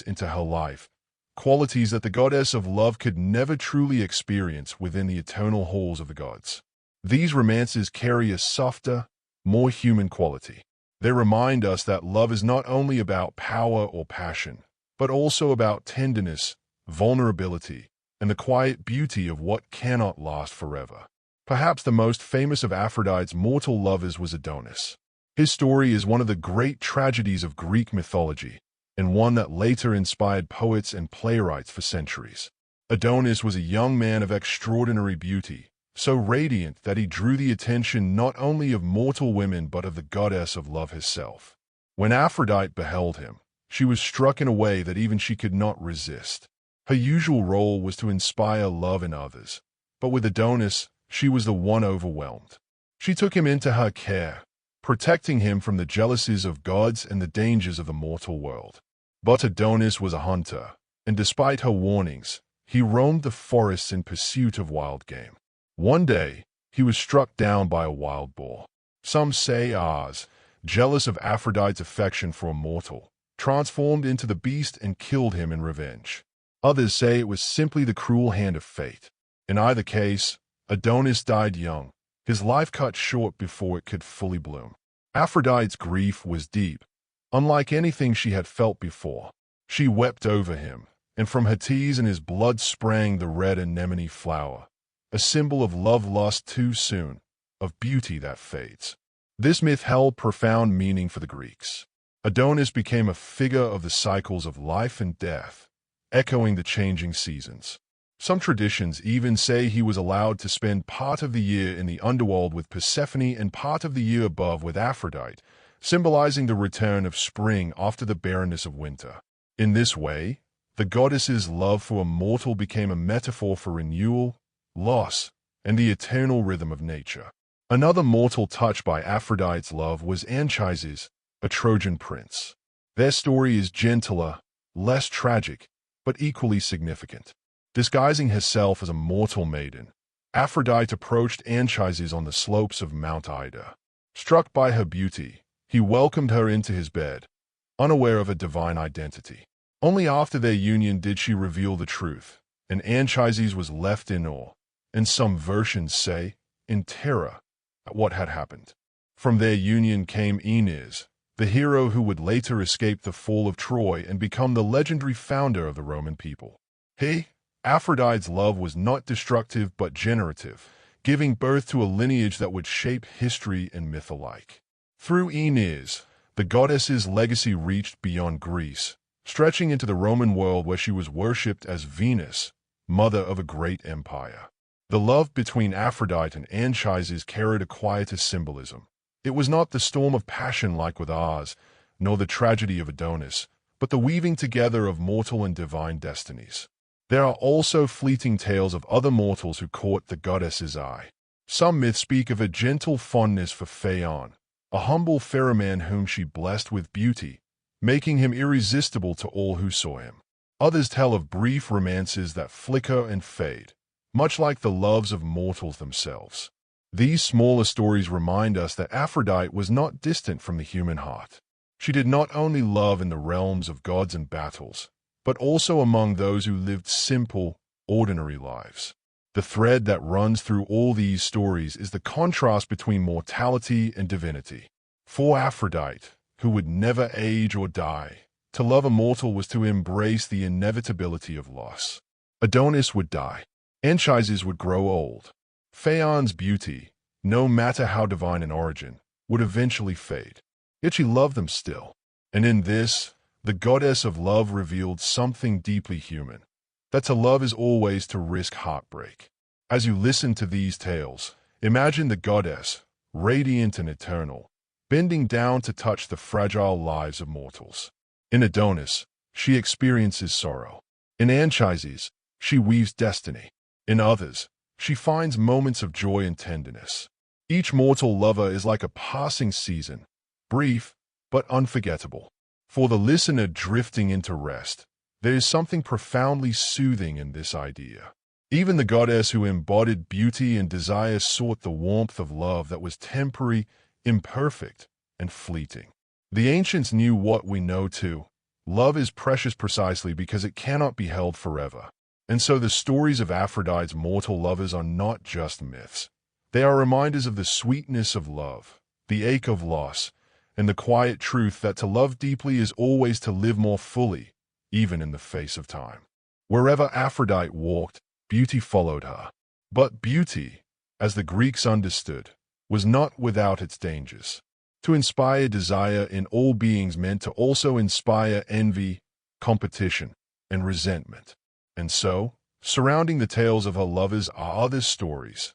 into her life, qualities that the goddess of love could never truly experience within the eternal halls of the gods. These romances carry a softer, more human quality. They remind us that love is not only about power or passion, but also about tenderness, vulnerability, and the quiet beauty of what cannot last forever. Perhaps the most famous of Aphrodite's mortal lovers was Adonis. His story is one of the great tragedies of Greek mythology, and one that later inspired poets and playwrights for centuries. Adonis was a young man of extraordinary beauty, so radiant that he drew the attention not only of mortal women but of the goddess of love herself. When Aphrodite beheld him, she was struck in a way that even she could not resist. Her usual role was to inspire love in others, but with Adonis, she was the one overwhelmed. She took him into her care, protecting him from the jealousies of gods and the dangers of the mortal world. But Adonis was a hunter, and despite her warnings, he roamed the forests in pursuit of wild game. One day, he was struck down by a wild boar. Some say Ars, jealous of Aphrodite's affection for a mortal, transformed into the beast and killed him in revenge. Others say it was simply the cruel hand of fate. In either case, Adonis died young, his life cut short before it could fully bloom. Aphrodite's grief was deep, unlike anything she had felt before. She wept over him, and from her tears and his blood sprang the red anemone flower, a symbol of love lost too soon, of beauty that fades. This myth held profound meaning for the Greeks. Adonis became a figure of the cycles of life and death, echoing the changing seasons. Some traditions even say he was allowed to spend part of the year in the underworld with Persephone and part of the year above with Aphrodite, symbolizing the return of spring after the barrenness of winter. In this way, the goddess's love for a mortal became a metaphor for renewal, loss, and the eternal rhythm of nature. Another mortal touched by Aphrodite's love was Anchises, a Trojan prince. Their story is gentler, less tragic, but equally significant. Disguising herself as a mortal maiden, Aphrodite approached Anchises on the slopes of Mount Ida. Struck by her beauty, he welcomed her into his bed, unaware of a divine identity. Only after their union did she reveal the truth, and Anchises was left in awe, and some versions say, in terror, at what had happened. From their union came Aeneas, the hero who would later escape the fall of Troy and become the legendary founder of the Roman people. Aphrodite's love was not destructive but generative, giving birth to a lineage that would shape history and myth alike. Through Aeneas, the goddess's legacy reached beyond Greece, stretching into the Roman world where she was worshipped as Venus, mother of a great empire. The love between Aphrodite and Anchises carried a quieter symbolism. It was not the storm of passion like with Ars, nor the tragedy of Adonis, but the weaving together of mortal and divine destinies. There are also fleeting tales of other mortals who caught the goddess's eye. Some myths speak of a gentle fondness for Phaon, a humble ferryman whom she blessed with beauty, making him irresistible to all who saw him. Others tell of brief romances that flicker and fade, much like the loves of mortals themselves. These smaller stories remind us that Aphrodite was not distant from the human heart. She did not only love in the realms of gods and battles, but also among those who lived simple, ordinary lives. The thread that runs through all these stories is the contrast between mortality and divinity. For Aphrodite, who would never age or die, to love a mortal was to embrace the inevitability of loss. Adonis would die. Anchises would grow old. Phaon's beauty, no matter how divine in origin, would eventually fade. Yet she loved them still. And in this, the goddess of love revealed something deeply human, that to love is always to risk heartbreak. As you listen to these tales, imagine the goddess, radiant and eternal, bending down to touch the fragile lives of mortals. In Adonis, she experiences sorrow. In Anchises, she weaves destiny. In others, she finds moments of joy and tenderness. Each mortal lover is like a passing season, brief but unforgettable. For the listener drifting into rest, there is something profoundly soothing in this idea. Even the goddess who embodied beauty and desire sought the warmth of love that was temporary, imperfect, and fleeting. The ancients knew what we know too. Love is precious precisely because it cannot be held forever. And so the stories of Aphrodite's mortal lovers are not just myths. They are reminders of the sweetness of love, the ache of loss, and the quiet truth that to love deeply is always to live more fully, even in the face of time. Wherever Aphrodite walked, beauty followed her. But beauty, as the Greeks understood, was not without its dangers. To inspire desire in all beings meant to also inspire envy, competition, and resentment. And so, surrounding the tales of her lovers are other stories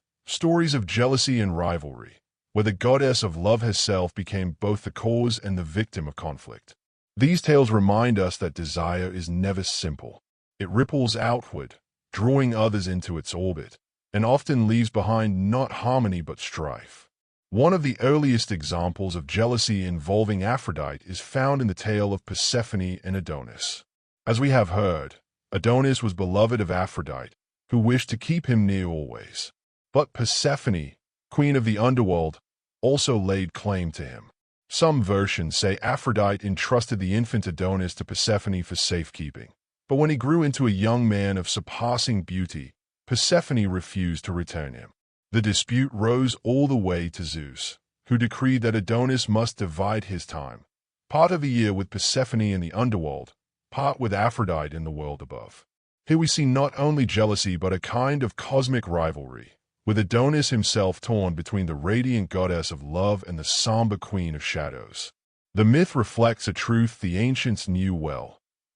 of jealousy and rivalry, where the goddess of love herself became both the cause and the victim of conflict. These tales remind us that desire is never simple. It ripples outward, drawing others into its orbit, and often leaves behind not harmony but strife. One of the earliest examples of jealousy involving Aphrodite is found in the tale of Persephone and Adonis. As we have heard, Adonis was beloved of Aphrodite, who wished to keep him near always. But Persephone, queen of the underworld, also laid claim to him. Some versions say Aphrodite entrusted the infant Adonis to Persephone for safekeeping. But when he grew into a young man of surpassing beauty, Persephone refused to return him. The dispute rose all the way to Zeus, who decreed that Adonis must divide his time, part of a year with Persephone in the underworld, part with Aphrodite in the world above. Here we see not only jealousy but a kind of cosmic rivalry, with Adonis himself torn between the radiant goddess of love and the somber queen of shadows. The myth reflects a truth the ancients knew well.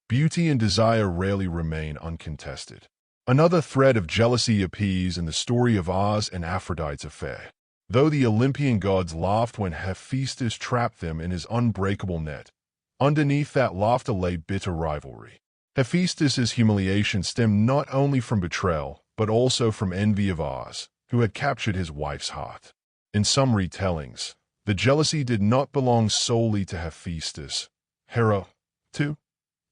Beauty and desire rarely remain uncontested. Another thread of jealousy appears in the story of Mars and Aphrodite's affair. Though the Olympian gods laughed when Hephaestus trapped them in his unbreakable net, underneath that laughter lay bitter rivalry. Hephaestus's humiliation stemmed not only from betrayal, but also from envy of Mars, who had captured his wife's heart. In some retellings, the jealousy did not belong solely to Hephaestus. Hera, too,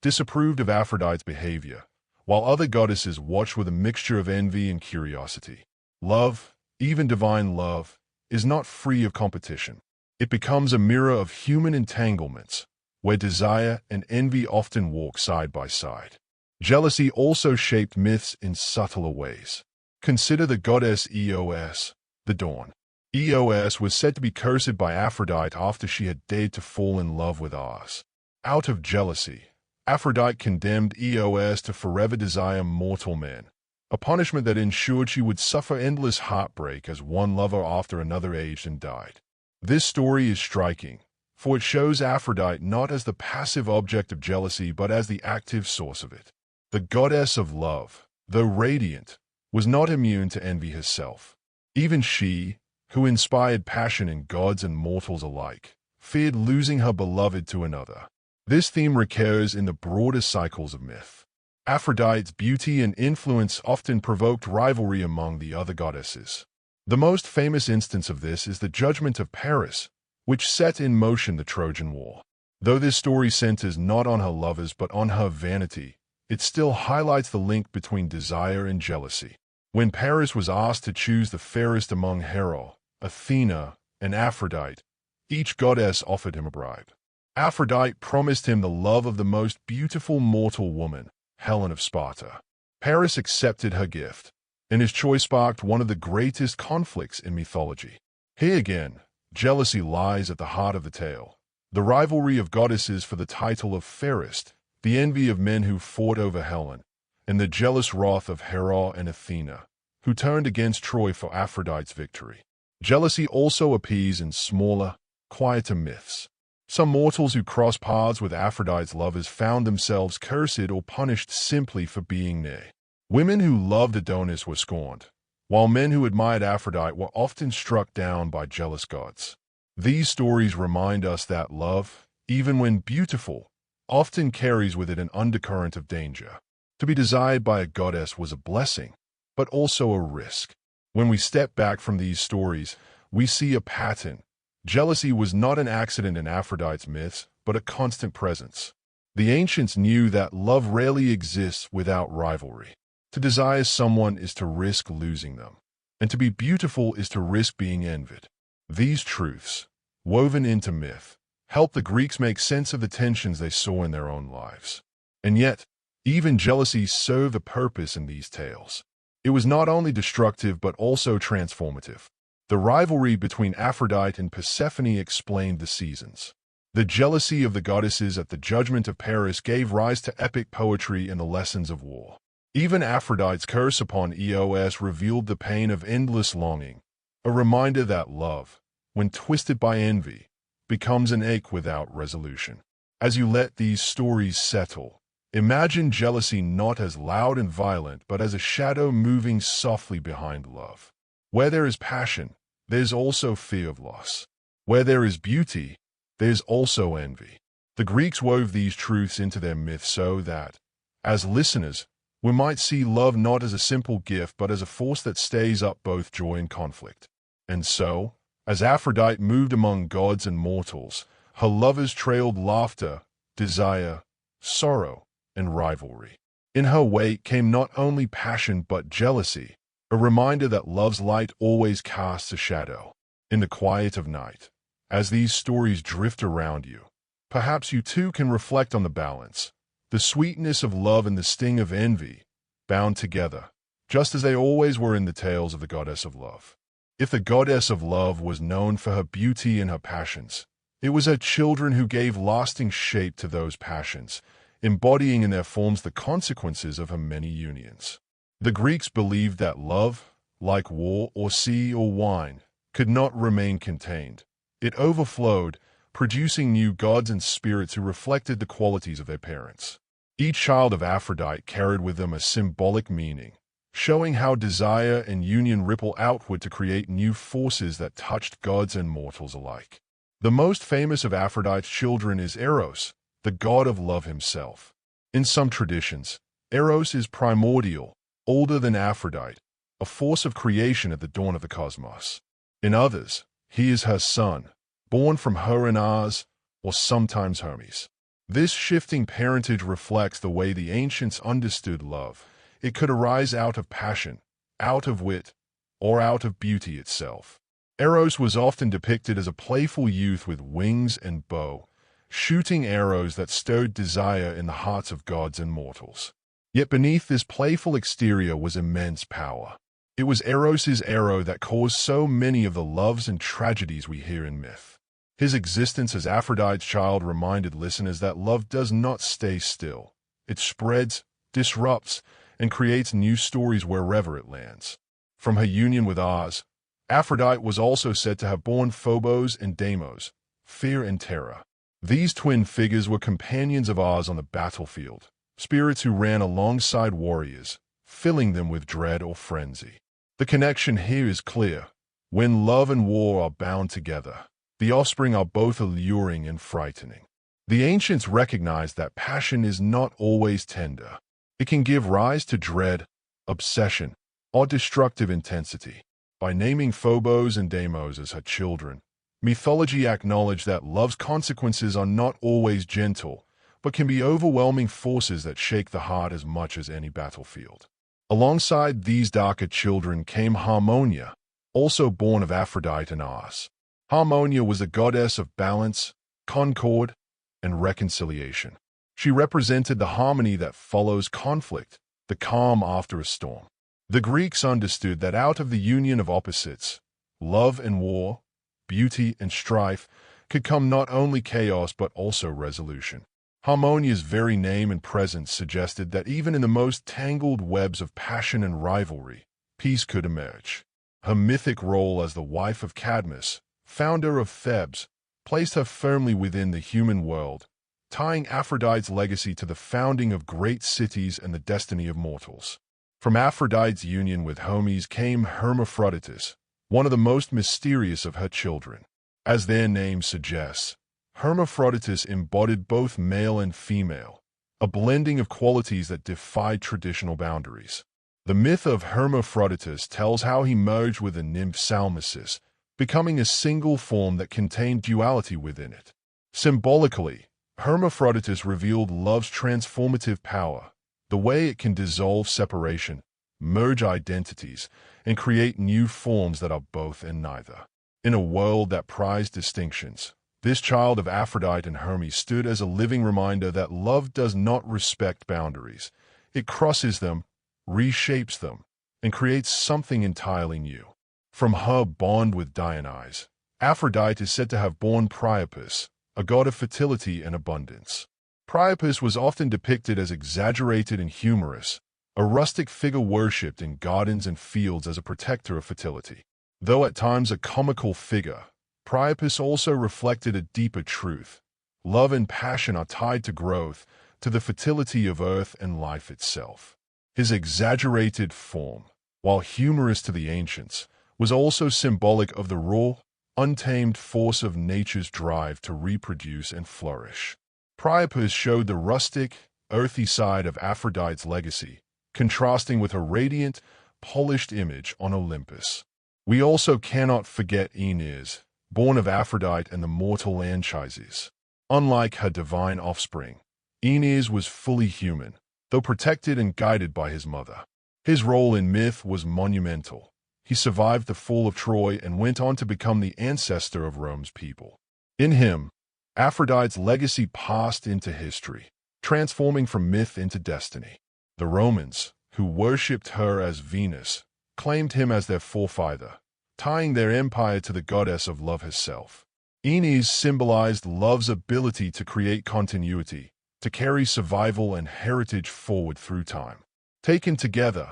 disapproved of Aphrodite's behavior, while other goddesses watched with a mixture of envy and curiosity. Love, even divine love, is not free of competition. It becomes a mirror of human entanglements, where desire and envy often walk side by side. Jealousy also shaped myths in subtler ways. Consider the goddess Eos, the dawn. Eos was said to be cursed by Aphrodite after she had dared to fall in love with Mars. Out of jealousy, Aphrodite condemned Eos to forever desire mortal men, a punishment that ensured she would suffer endless heartbreak as one lover after another aged and died. This story is striking, for it shows Aphrodite not as the passive object of jealousy but as the active source of it. The goddess of love, though radiant, was not immune to envy herself. Even she, who inspired passion in gods and mortals alike, feared losing her beloved to another. This theme recurs in the broader cycles of myth. Aphrodite's beauty and influence often provoked rivalry among the other goddesses. The most famous instance of this is the judgment of Paris, which set in motion the Trojan War. Though this story centers not on her lovers but on her vanity, it still highlights the link between desire and jealousy. When Paris was asked to choose the fairest among Hera, Athena, and Aphrodite, each goddess offered him a bribe. Aphrodite promised him the love of the most beautiful mortal woman, Helen of Sparta. Paris accepted her gift, and his choice sparked one of the greatest conflicts in mythology. Here again, jealousy lies at the heart of the tale. The rivalry of goddesses for the title of fairest, the envy of men who fought over Helen, and the jealous wrath of Hera and Athena, who turned against Troy for Aphrodite's victory. Jealousy also appears in smaller, quieter myths. Some mortals who crossed paths with Aphrodite's lovers found themselves cursed or punished simply for being near. Women who loved Adonis were scorned, while men who admired Aphrodite were often struck down by jealous gods. These stories remind us that love, even when beautiful, often carries with it an undercurrent of danger. To be desired by a goddess was a blessing, but also a risk. When we step back from these stories, we see a pattern. Jealousy was not an accident in Aphrodite's myths, but a constant presence. The ancients knew that love rarely exists without rivalry. To desire someone is to risk losing them, and to be beautiful is to risk being envied. These truths, woven into myth, help the Greeks make sense of the tensions they saw in their own lives. And yet, even jealousy served a purpose in these tales. It was not only destructive but also transformative. The rivalry between Aphrodite and Persephone explained the seasons. The jealousy of the goddesses at the judgment of Paris gave rise to epic poetry and the lessons of war. Even Aphrodite's curse upon Eos revealed the pain of endless longing, a reminder that love, when twisted by envy, becomes an ache without resolution. As you let these stories settle, imagine jealousy not as loud and violent but as a shadow moving softly behind love. Where there is passion, there's also fear of loss. Where there is beauty, there's also envy. The Greeks wove these truths into their myths so that, as listeners, we might see love not as a simple gift but as a force that stays up both joy and conflict. And so, as Aphrodite moved among gods and mortals, her lovers trailed laughter, desire, sorrow, and rivalry. In her wake came not only passion but jealousy, a reminder that love's light always casts a shadow. In the quiet of night, as these stories drift around you, perhaps you too can reflect on the balance, the sweetness of love and the sting of envy, bound together, just as they always were in the tales of the goddess of love. If the goddess of love was known for her beauty and her passions, it was her children who gave lasting shape to those passions, embodying in their forms the consequences of her many unions. The Greeks believed that love, like war or sea or wine, could not remain contained. It overflowed, producing new gods and spirits who reflected the qualities of their parents. Each child of Aphrodite carried with them a symbolic meaning, showing how desire and union ripple outward to create new forces that touched gods and mortals alike. The most famous of Aphrodite's children is Eros, the god of love himself. In some traditions, Eros is primordial, older than Aphrodite, a force of creation at the dawn of the cosmos. In others, he is her son, born from her and Ars, or sometimes Hermes. This shifting parentage reflects the way the ancients understood love. It could arise out of passion, out of wit, or out of beauty itself. Eros was often depicted as a playful youth with wings and bow, shooting arrows that stirred desire in the hearts of gods and mortals. Yet beneath this playful exterior was immense power. It was Eros's arrow that caused so many of the loves and tragedies we hear in myth. His existence as Aphrodite's child reminded listeners that love does not stay still. It spreads, disrupts, and creates new stories wherever it lands. From her union with Ars, Aphrodite was also said to have borne Phobos and Deimos, fear and terror. These twin figures were companions of Ars on the battlefield, spirits who ran alongside warriors, filling them with dread or frenzy. The connection here is clear. When love and war are bound together, the offspring are both alluring and frightening. The ancients recognized that passion is not always tender. It can give rise to dread, obsession, or destructive intensity. By naming Phobos and Deimos as her children, mythology acknowledged that love's consequences are not always gentle, but can be overwhelming forces that shake the heart as much as any battlefield. Alongside these darker children came Harmonia, also born of Aphrodite and Ars. Harmonia was a goddess of balance, concord, and reconciliation. She represented the harmony that follows conflict, the calm after a storm. The Greeks understood that out of the union of opposites, love and war, beauty and strife, could come not only chaos but also resolution. Harmonia's very name and presence suggested that even in the most tangled webs of passion and rivalry, peace could emerge. Her mythic role as the wife of Cadmus, founder of Thebes, placed her firmly within the human world, tying Aphrodite's legacy to the founding of great cities and the destiny of mortals. From Aphrodite's union with Hermes came Hermaphroditus, one of the most mysterious of her children. As their name suggests, Hermaphroditus embodied both male and female, a blending of qualities that defied traditional boundaries. The myth of Hermaphroditus tells how he merged with the nymph Salmacis, becoming a single form that contained duality within it. Symbolically, Hermaphroditus revealed love's transformative power, the way it can dissolve separation, merge identities, and create new forms that are both and neither. In a world that prized distinctions, this child of Aphrodite and Hermes stood as a living reminder that love does not respect boundaries. It crosses them, reshapes them, and creates something entirely new. From her bond with Adonis, Aphrodite is said to have borne Priapus, a god of fertility and abundance. Priapus was often depicted as exaggerated and humorous, a rustic figure worshipped in gardens and fields as a protector of fertility. Though at times a comical figure, Priapus also reflected a deeper truth. Love and passion are tied to growth, to the fertility of earth and life itself. His exaggerated form, while humorous to the ancients, was also symbolic of the raw, untamed force of nature's drive to reproduce and flourish. Priapus showed the rustic, earthy side of Aphrodite's legacy, contrasting with her radiant, polished image on Olympus. We also cannot forget Aeneas, born of Aphrodite and the mortal Anchises. Unlike her divine offspring, Aeneas was fully human, though protected and guided by his mother. His role in myth was monumental. He survived the fall of Troy and went on to become the ancestor of Rome's people. In him, Aphrodite's legacy passed into history, transforming from myth into destiny. The Romans, who worshipped her as Venus, claimed him as their forefather, tying their empire to the goddess of love herself. Aeneas symbolized love's ability to create continuity, to carry survival and heritage forward through time. Taken together,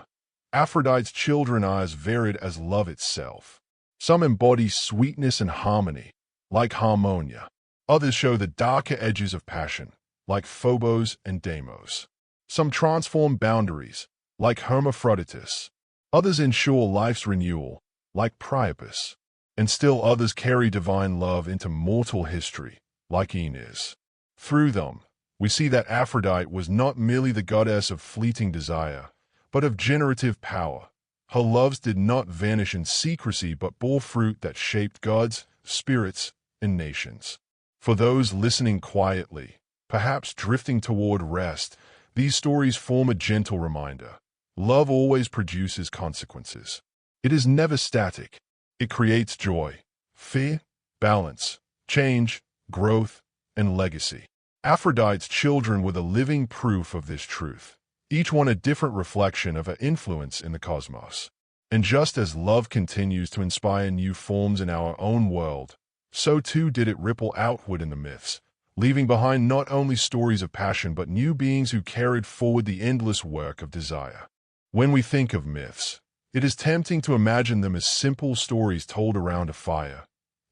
Aphrodite's children are as varied as love itself. Some embody sweetness and harmony, like Harmonia. Others show the darker edges of passion, like Phobos and Deimos. Some transform boundaries, like Hermaphroditus. Others ensure life's renewal, like Priapus. And still others carry divine love into mortal history, like Aeneas. Through them, we see that Aphrodite was not merely the goddess of fleeting desire, but of generative power. Her loves did not vanish in secrecy but bore fruit that shaped gods, spirits, and nations. For those listening quietly, perhaps drifting toward rest, these stories form a gentle reminder. Love always produces consequences. It is never static. It creates joy, fear, balance, change, growth, and legacy. Aphrodite's children were the living proof of this truth, each one a different reflection of her influence in the cosmos. And just as love continues to inspire new forms in our own world, so too did it ripple outward in the myths, leaving behind not only stories of passion but new beings who carried forward the endless work of desire. When we think of myths, it is tempting to imagine them as simple stories told around a fire,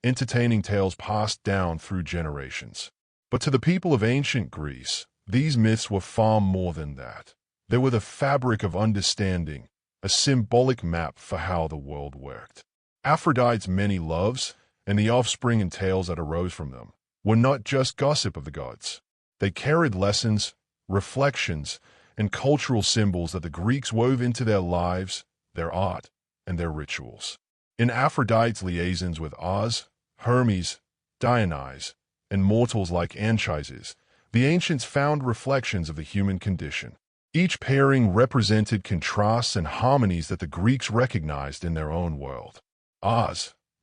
entertaining tales passed down through generations. But to the people of ancient Greece, these myths were far more than that. They were the fabric of understanding, a symbolic map for how the world worked. Aphrodite's many loves, and the offspring and tales that arose from them, were not just gossip of the gods. They carried lessons, reflections, and cultural symbols that the Greeks wove into their lives, their art, and their rituals. In Aphrodite's liaisons with Hermes, Adonis, and mortals like Anchises, the ancients found reflections of the human condition. Each pairing represented contrasts and harmonies that the Greeks recognized in their own world.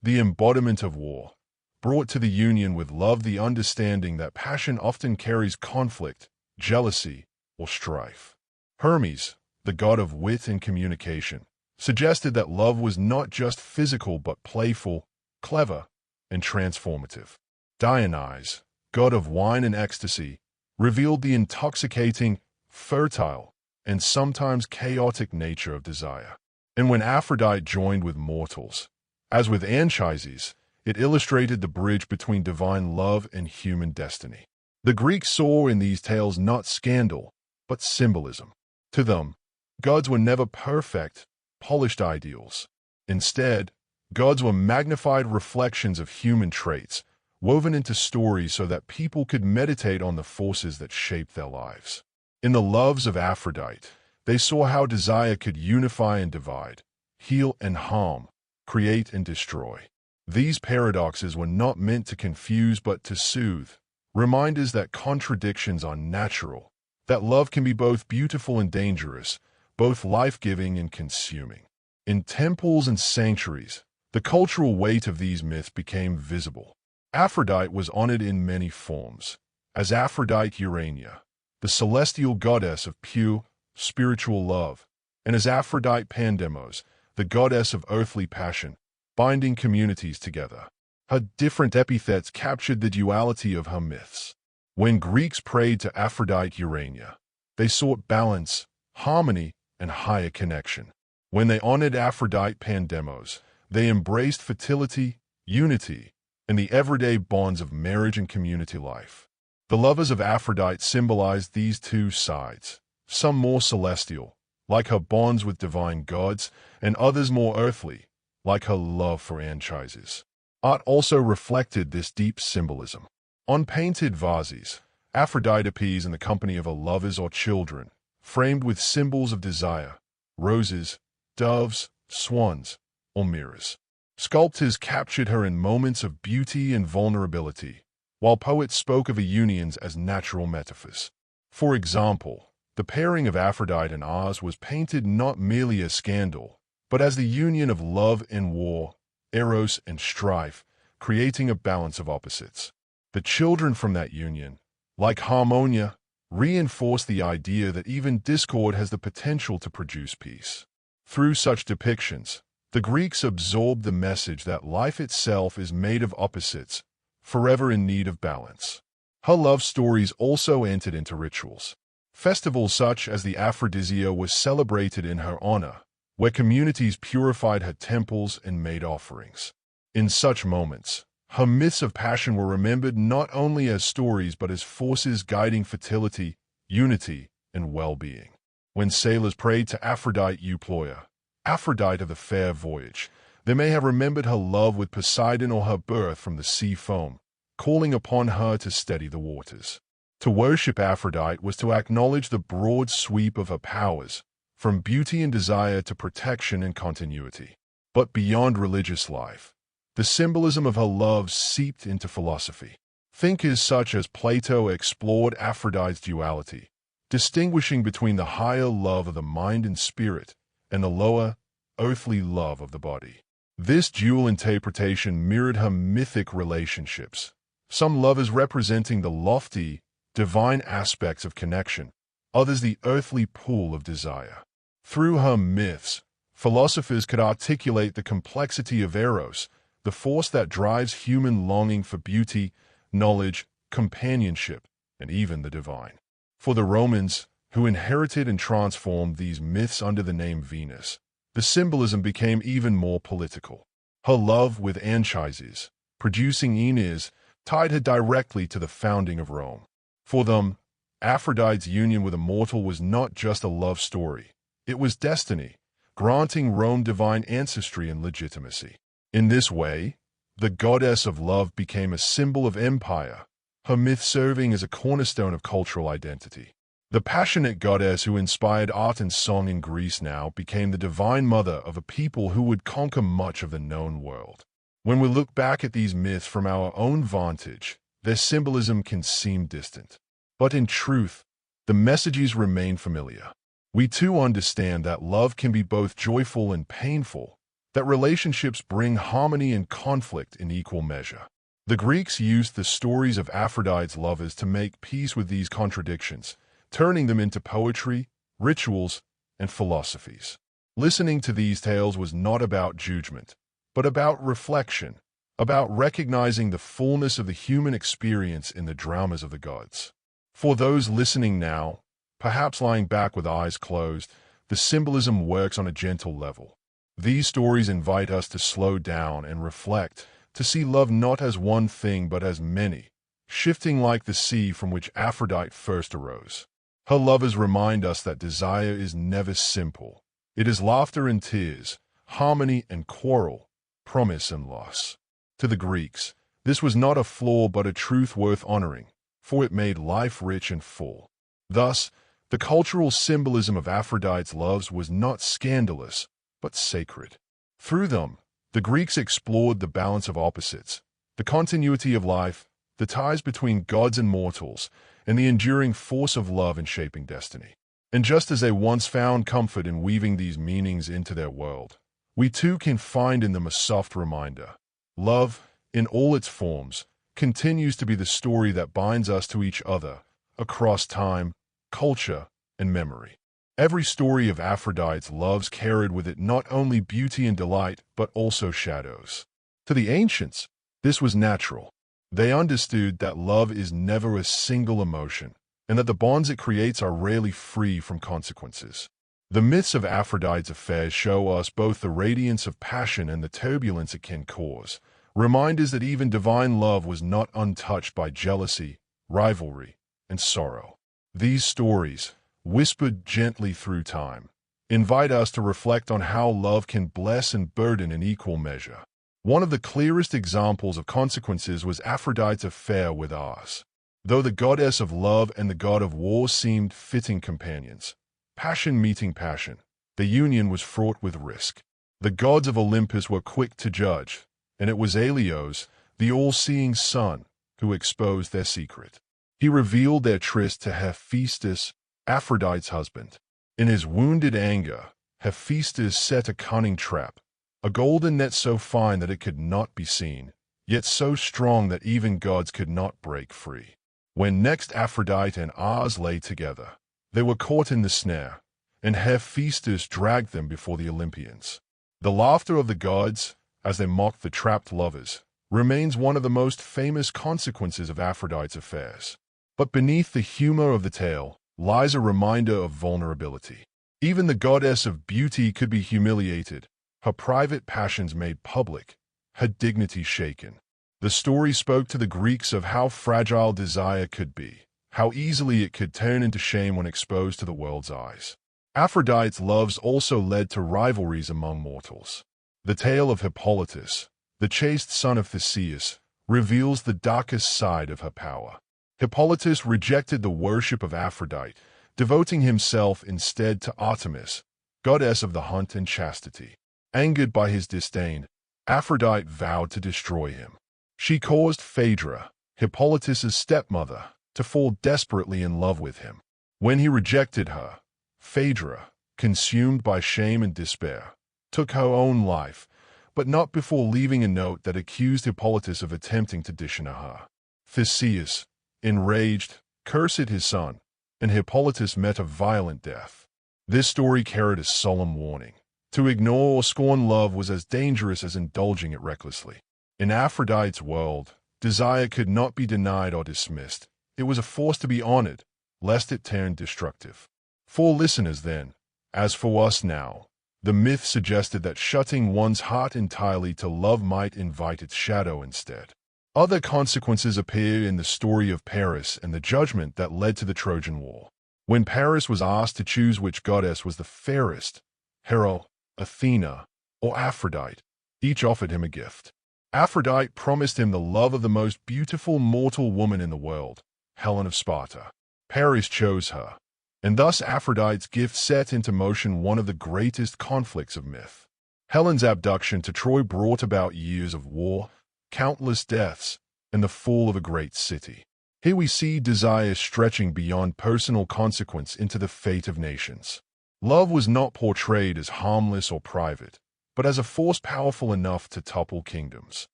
The embodiment of war, brought to the union with love the understanding that passion often carries conflict, jealousy, or strife. Hermes, the god of wit and communication, suggested that love was not just physical but playful, clever, and transformative. Adonis, god of wine and ecstasy, revealed the intoxicating, fertile, and sometimes chaotic nature of desire. And when Aphrodite joined with mortals, as with Anchises, it illustrated the bridge between divine love and human destiny. The Greeks saw in these tales not scandal, but symbolism. To them, gods were never perfect, polished ideals. Instead, gods were magnified reflections of human traits, woven into stories so that people could meditate on the forces that shaped their lives. In the loves of Aphrodite, they saw how desire could unify and divide, heal and harm, create and destroy. These paradoxes were not meant to confuse but to soothe, reminders that contradictions are natural, that love can be both beautiful and dangerous, both life-giving and consuming. In temples and sanctuaries, the cultural weight of these myths became visible. Aphrodite was honored in many forms, as Aphrodite Urania, the celestial goddess of pure, spiritual love, and as Aphrodite Pandemos, the goddess of earthly passion, binding communities together. Her different epithets captured the duality of her myths. When Greeks prayed to Aphrodite Urania, they sought balance, harmony, and higher connection. When they honored Aphrodite Pandemos, they embraced fertility, unity, and the everyday bonds of marriage and community life. The lovers of Aphrodite symbolized these two sides, some more celestial, like her bonds with divine gods, and others more earthly, like her love for Anchises. Art also reflected this deep symbolism. On painted vases, Aphrodite appears in the company of her lovers or children, framed with symbols of desire, roses, doves, swans, or mirrors. Sculptors captured her in moments of beauty and vulnerability, while poets spoke of her unions as natural metaphors. For example, the pairing of Aphrodite and Mars was painted not merely as scandal, but as the union of love and war, eros and strife, creating a balance of opposites. The children from that union, like Harmonia, reinforce the idea that even discord has the potential to produce peace. Through such depictions, the Greeks absorbed the message that life itself is made of opposites, forever in need of balance. Her love stories also entered into rituals. Festivals such as the Aphrodisia were celebrated in her honor, where communities purified her temples and made offerings. In such moments, her myths of passion were remembered not only as stories but as forces guiding fertility, unity, and well-being. When sailors prayed to Aphrodite Euploia, Aphrodite of the fair voyage, they may have remembered her love with Poseidon or her birth from the sea foam, calling upon her to steady the waters. To worship Aphrodite was to acknowledge the broad sweep of her powers, from beauty and desire to protection and continuity. But beyond religious life, the symbolism of her love seeped into philosophy. Thinkers such as Plato explored Aphrodite's duality, distinguishing between the higher love of the mind and spirit and the lower, earthly love of the body. This dual interpretation mirrored her mythic relationships, some lovers representing the lofty, divine aspects of connection, others the earthly pool of desire. Through her myths, philosophers could articulate the complexity of eros, the force that drives human longing for beauty, knowledge, companionship, and even the divine. For the Romans, who inherited and transformed these myths under the name Venus, the symbolism became even more political. Her love with Anchises, producing Aeneas, tied her directly to the founding of Rome. For them, Aphrodite's union with a mortal was not just a love story. It was destiny, granting Rome divine ancestry and legitimacy. In this way, the goddess of love became a symbol of empire, her myth serving as a cornerstone of cultural identity. The passionate goddess who inspired art and song in Greece now became the divine mother of a people who would conquer much of the known world. When we look back at these myths from our own vantage, their symbolism can seem distant. But in truth, the messages remain familiar. We too understand that love can be both joyful and painful, that relationships bring harmony and conflict in equal measure. The Greeks used the stories of Aphrodite's lovers to make peace with these contradictions, turning them into poetry, rituals, and philosophies. Listening to these tales was not about judgment, but about reflection, about recognizing the fullness of the human experience in the dramas of the gods. For those listening now, perhaps lying back with eyes closed, the symbolism works on a gentle level. These stories invite us to slow down and reflect, to see love not as one thing but as many, shifting like the sea from which Aphrodite first arose. Her lovers remind us that desire is never simple. It is laughter and tears, harmony and quarrel, promise and loss. To the Greeks, this was not a flaw but a truth worth honoring, for it made life rich and full. Thus, the cultural symbolism of Aphrodite's loves was not scandalous, but sacred. Through them, the Greeks explored the balance of opposites, the continuity of life, the ties between gods and mortals, and the enduring force of love in shaping destiny. And just as they once found comfort in weaving these meanings into their world, we too can find in them a soft reminder. Love, in all its forms, continues to be the story that binds us to each other across time, culture, and memory. Every story of Aphrodite's loves carried with it not only beauty and delight, but also shadows. To the ancients, this was natural. They understood that love is never a single emotion, and that the bonds it creates are rarely free from consequences. The myths of Aphrodite's affairs show us both the radiance of passion and the turbulence it can cause, reminders that even divine love was not untouched by jealousy, rivalry, and sorrow. These stories, whispered gently through time, invite us to reflect on how love can bless and burden in equal measure. One of the clearest examples of consequences was Aphrodite's affair with Ares. Though the goddess of love and the god of war seemed fitting companions, passion meeting passion, the union was fraught with risk. The gods of Olympus were quick to judge, and it was Helios, the all-seeing sun, who exposed their secret. He revealed their tryst to Hephaestus, Aphrodite's husband. In his wounded anger, Hephaestus set a cunning trap, a golden net so fine that it could not be seen, yet so strong that even gods could not break free. When next Aphrodite and Ares lay together, they were caught in the snare, and Hephaestus dragged them before the Olympians. The laughter of the gods, as they mocked the trapped lovers, remains one of the most famous consequences of Aphrodite's affairs. But beneath the humor of the tale lies a reminder of vulnerability. Even the goddess of beauty could be humiliated, her private passions made public, her dignity shaken. The story spoke to the Greeks of how fragile desire could be, how easily it could turn into shame when exposed to the world's eyes. Aphrodite's loves also led to rivalries among mortals. The tale of Hippolytus, the chaste son of Theseus, reveals the darkest side of her power. Hippolytus rejected the worship of Aphrodite, devoting himself instead to Artemis, goddess of the hunt and chastity. Angered by his disdain, Aphrodite vowed to destroy him. She caused Phaedra, Hippolytus's stepmother, to fall desperately in love with him. When he rejected her, Phaedra, consumed by shame and despair, took her own life, but not before leaving a note that accused Hippolytus of attempting to dishonor her. Theseus, enraged, cursed his son, and Hippolytus met a violent death. This story carried a solemn warning. To ignore or scorn love was as dangerous as indulging it recklessly. In Aphrodite's world, desire could not be denied or dismissed. It was a force to be honored, lest it turn destructive. For listeners then, as for us now, the myth suggested that shutting one's heart entirely to love might invite its shadow instead. Other consequences appear in the story of Paris and the judgment that led to the Trojan War. When Paris was asked to choose which goddess was the fairest, Hera, Athena, or Aphrodite, each offered him a gift. Aphrodite promised him the love of the most beautiful mortal woman in the world, Helen of Sparta. Paris chose her, and thus Aphrodite's gift set into motion one of the greatest conflicts of myth. Helen's abduction to Troy brought about years of war, countless deaths, and the fall of a great city. Here we see desire stretching beyond personal consequence into the fate of nations. Love was not portrayed as harmless or private, but as a force powerful enough to topple kingdoms.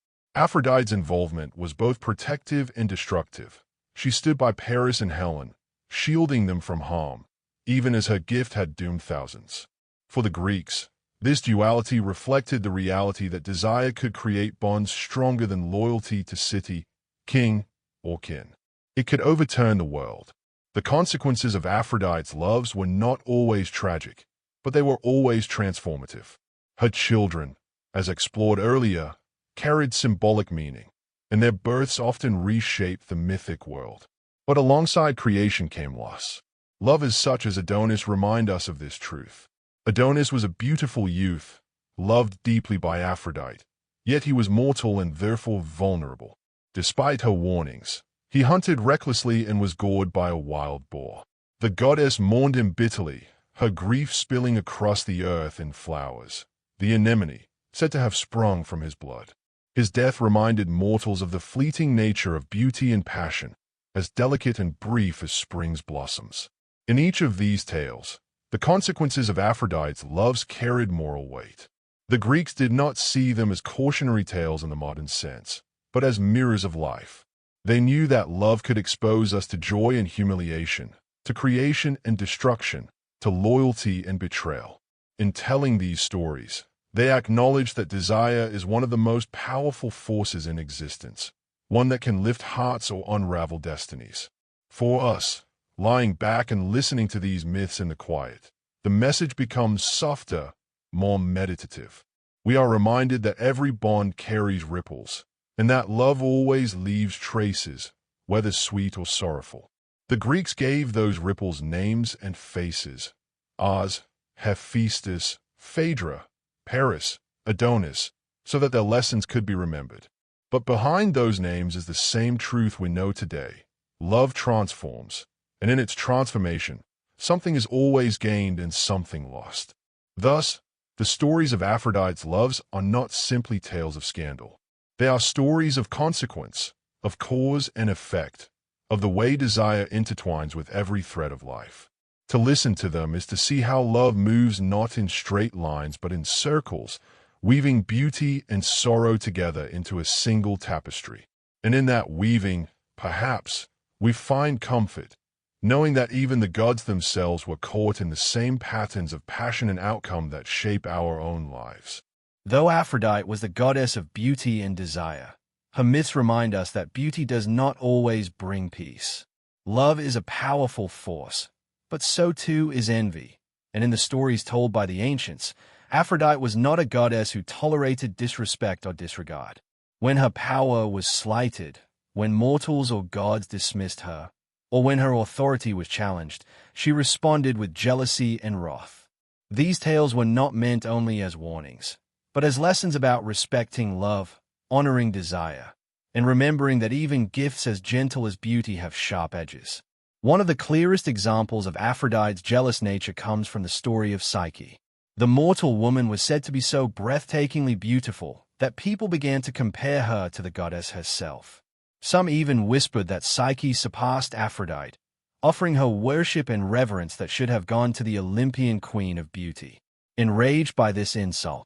Aphrodite's involvement was both protective and destructive. She stood by Paris and Helen, shielding them from harm, even as her gift had doomed thousands. For the Greeks, this duality reflected the reality that desire could create bonds stronger than loyalty to city, king, or kin. It could overturn the world. The consequences of Aphrodite's loves were not always tragic, but they were always transformative. Her children, as explored earlier, carried symbolic meaning, and their births often reshaped the mythic world. But alongside creation came loss. Lovers such as Adonis remind us of this truth. Adonis was a beautiful youth, loved deeply by Aphrodite, yet he was mortal and therefore vulnerable. Despite her warnings, he hunted recklessly and was gored by a wild boar. The goddess mourned him bitterly, her grief spilling across the earth in flowers, the anemone, said to have sprung from his blood. His death reminded mortals of the fleeting nature of beauty and passion, as delicate and brief as spring's blossoms. In each of these tales, the consequences of Aphrodite's loves carried moral weight. The Greeks did not see them as cautionary tales in the modern sense, but as mirrors of life. They knew that love could expose us to joy and humiliation, to creation and destruction, to loyalty and betrayal. In telling these stories, they acknowledged that desire is one of the most powerful forces in existence, one that can lift hearts or unravel destinies. For us, lying back and listening to these myths in the quiet, the message becomes softer, more meditative. We are reminded that every bond carries ripples, and that love always leaves traces, whether sweet or sorrowful. The Greeks gave those ripples names and faces: Ars, Hephaestus, Phaedra, Paris, Adonis, so that their lessons could be remembered. But behind those names is the same truth we know today. Love transforms, and in its transformation, something is always gained and something lost. Thus, the stories of Aphrodite's loves are not simply tales of scandal. They are stories of consequence, of cause and effect, of the way desire intertwines with every thread of life. To listen to them is to see how love moves not in straight lines but in circles, weaving beauty and sorrow together into a single tapestry. And in that weaving, perhaps, we find comfort, knowing that even the gods themselves were caught in the same patterns of passion and outcome that shape our own lives. Though Aphrodite was the goddess of beauty and desire, her myths remind us that beauty does not always bring peace. Love is a powerful force, but so too is envy. And in the stories told by the ancients, Aphrodite was not a goddess who tolerated disrespect or disregard. When her power was slighted, when mortals or gods dismissed her, or when her authority was challenged, she responded with jealousy and wrath. These tales were not meant only as warnings, but as lessons about respecting love, honoring desire, and remembering that even gifts as gentle as beauty have sharp edges. One of the clearest examples of Aphrodite's jealous nature comes from the story of Psyche. The mortal woman was said to be so breathtakingly beautiful that people began to compare her to the goddess herself. Some even whispered that Psyche surpassed Aphrodite, offering her worship and reverence that should have gone to the Olympian queen of beauty. Enraged by this insult,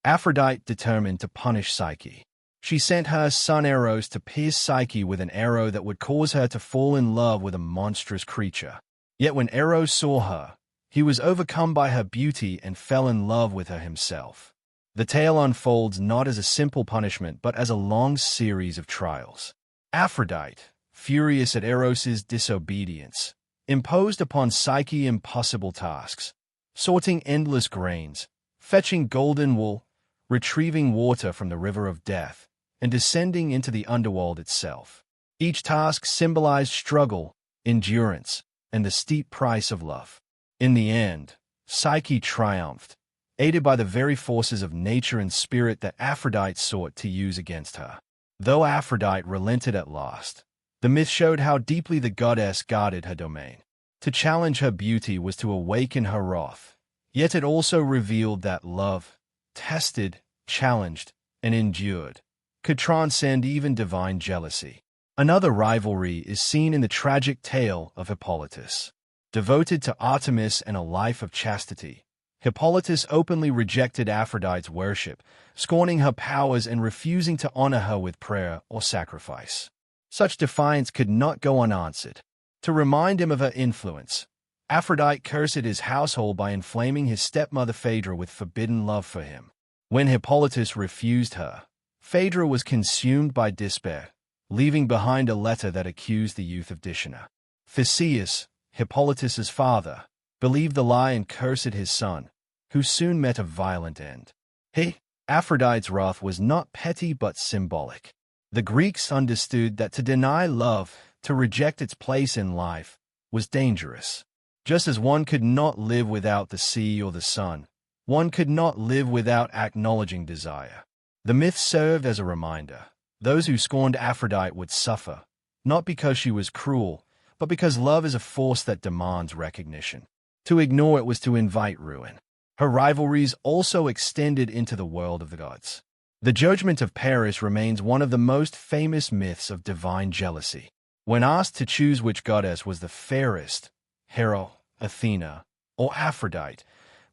Aphrodite determined to punish Psyche. She sent her son Eros to pierce Psyche with an arrow that would cause her to fall in love with a monstrous creature. Yet when Eros saw her, he was overcome by her beauty and fell in love with her himself. The tale unfolds not as a simple punishment but as a long series of trials. Aphrodite, furious at Eros's disobedience, imposed upon Psyche impossible tasks: sorting endless grains, fetching golden wool, retrieving water from the river of death, and descending into the underworld itself. Each task symbolized struggle, endurance, and the steep price of love. In the end, Psyche triumphed, aided by the very forces of nature and spirit that Aphrodite sought to use against her. Though Aphrodite relented at last, the myth showed how deeply the goddess guarded her domain. To challenge her beauty was to awaken her wrath, yet it also revealed that love, tested, challenged, and endured, could transcend even divine jealousy. Another rivalry is seen in the tragic tale of Hippolytus. Devoted to Artemis and a life of chastity, Hippolytus openly rejected Aphrodite's worship, scorning her powers and refusing to honor her with prayer or sacrifice. Such defiance could not go unanswered. To remind him of her influence, Aphrodite cursed his household by inflaming his stepmother Phaedra with forbidden love for him. When Hippolytus refused her, Phaedra was consumed by despair, leaving behind a letter that accused the youth of dishonor. Theseus, Hippolytus's father, believed the lie and cursed his son, who soon met a violent end. Aphrodite's wrath was not petty but symbolic. The Greeks understood that to deny love, to reject its place in life, was dangerous. Just as one could not live without the sea or the sun, one could not live without acknowledging desire. The myth served as a reminder. Those who scorned Aphrodite would suffer, not because she was cruel, but because love is a force that demands recognition. To ignore it was to invite ruin. Her rivalries also extended into the world of the gods. The judgment of Paris remains one of the most famous myths of divine jealousy. When asked to choose which goddess was the fairest, Hera, Athena, or Aphrodite,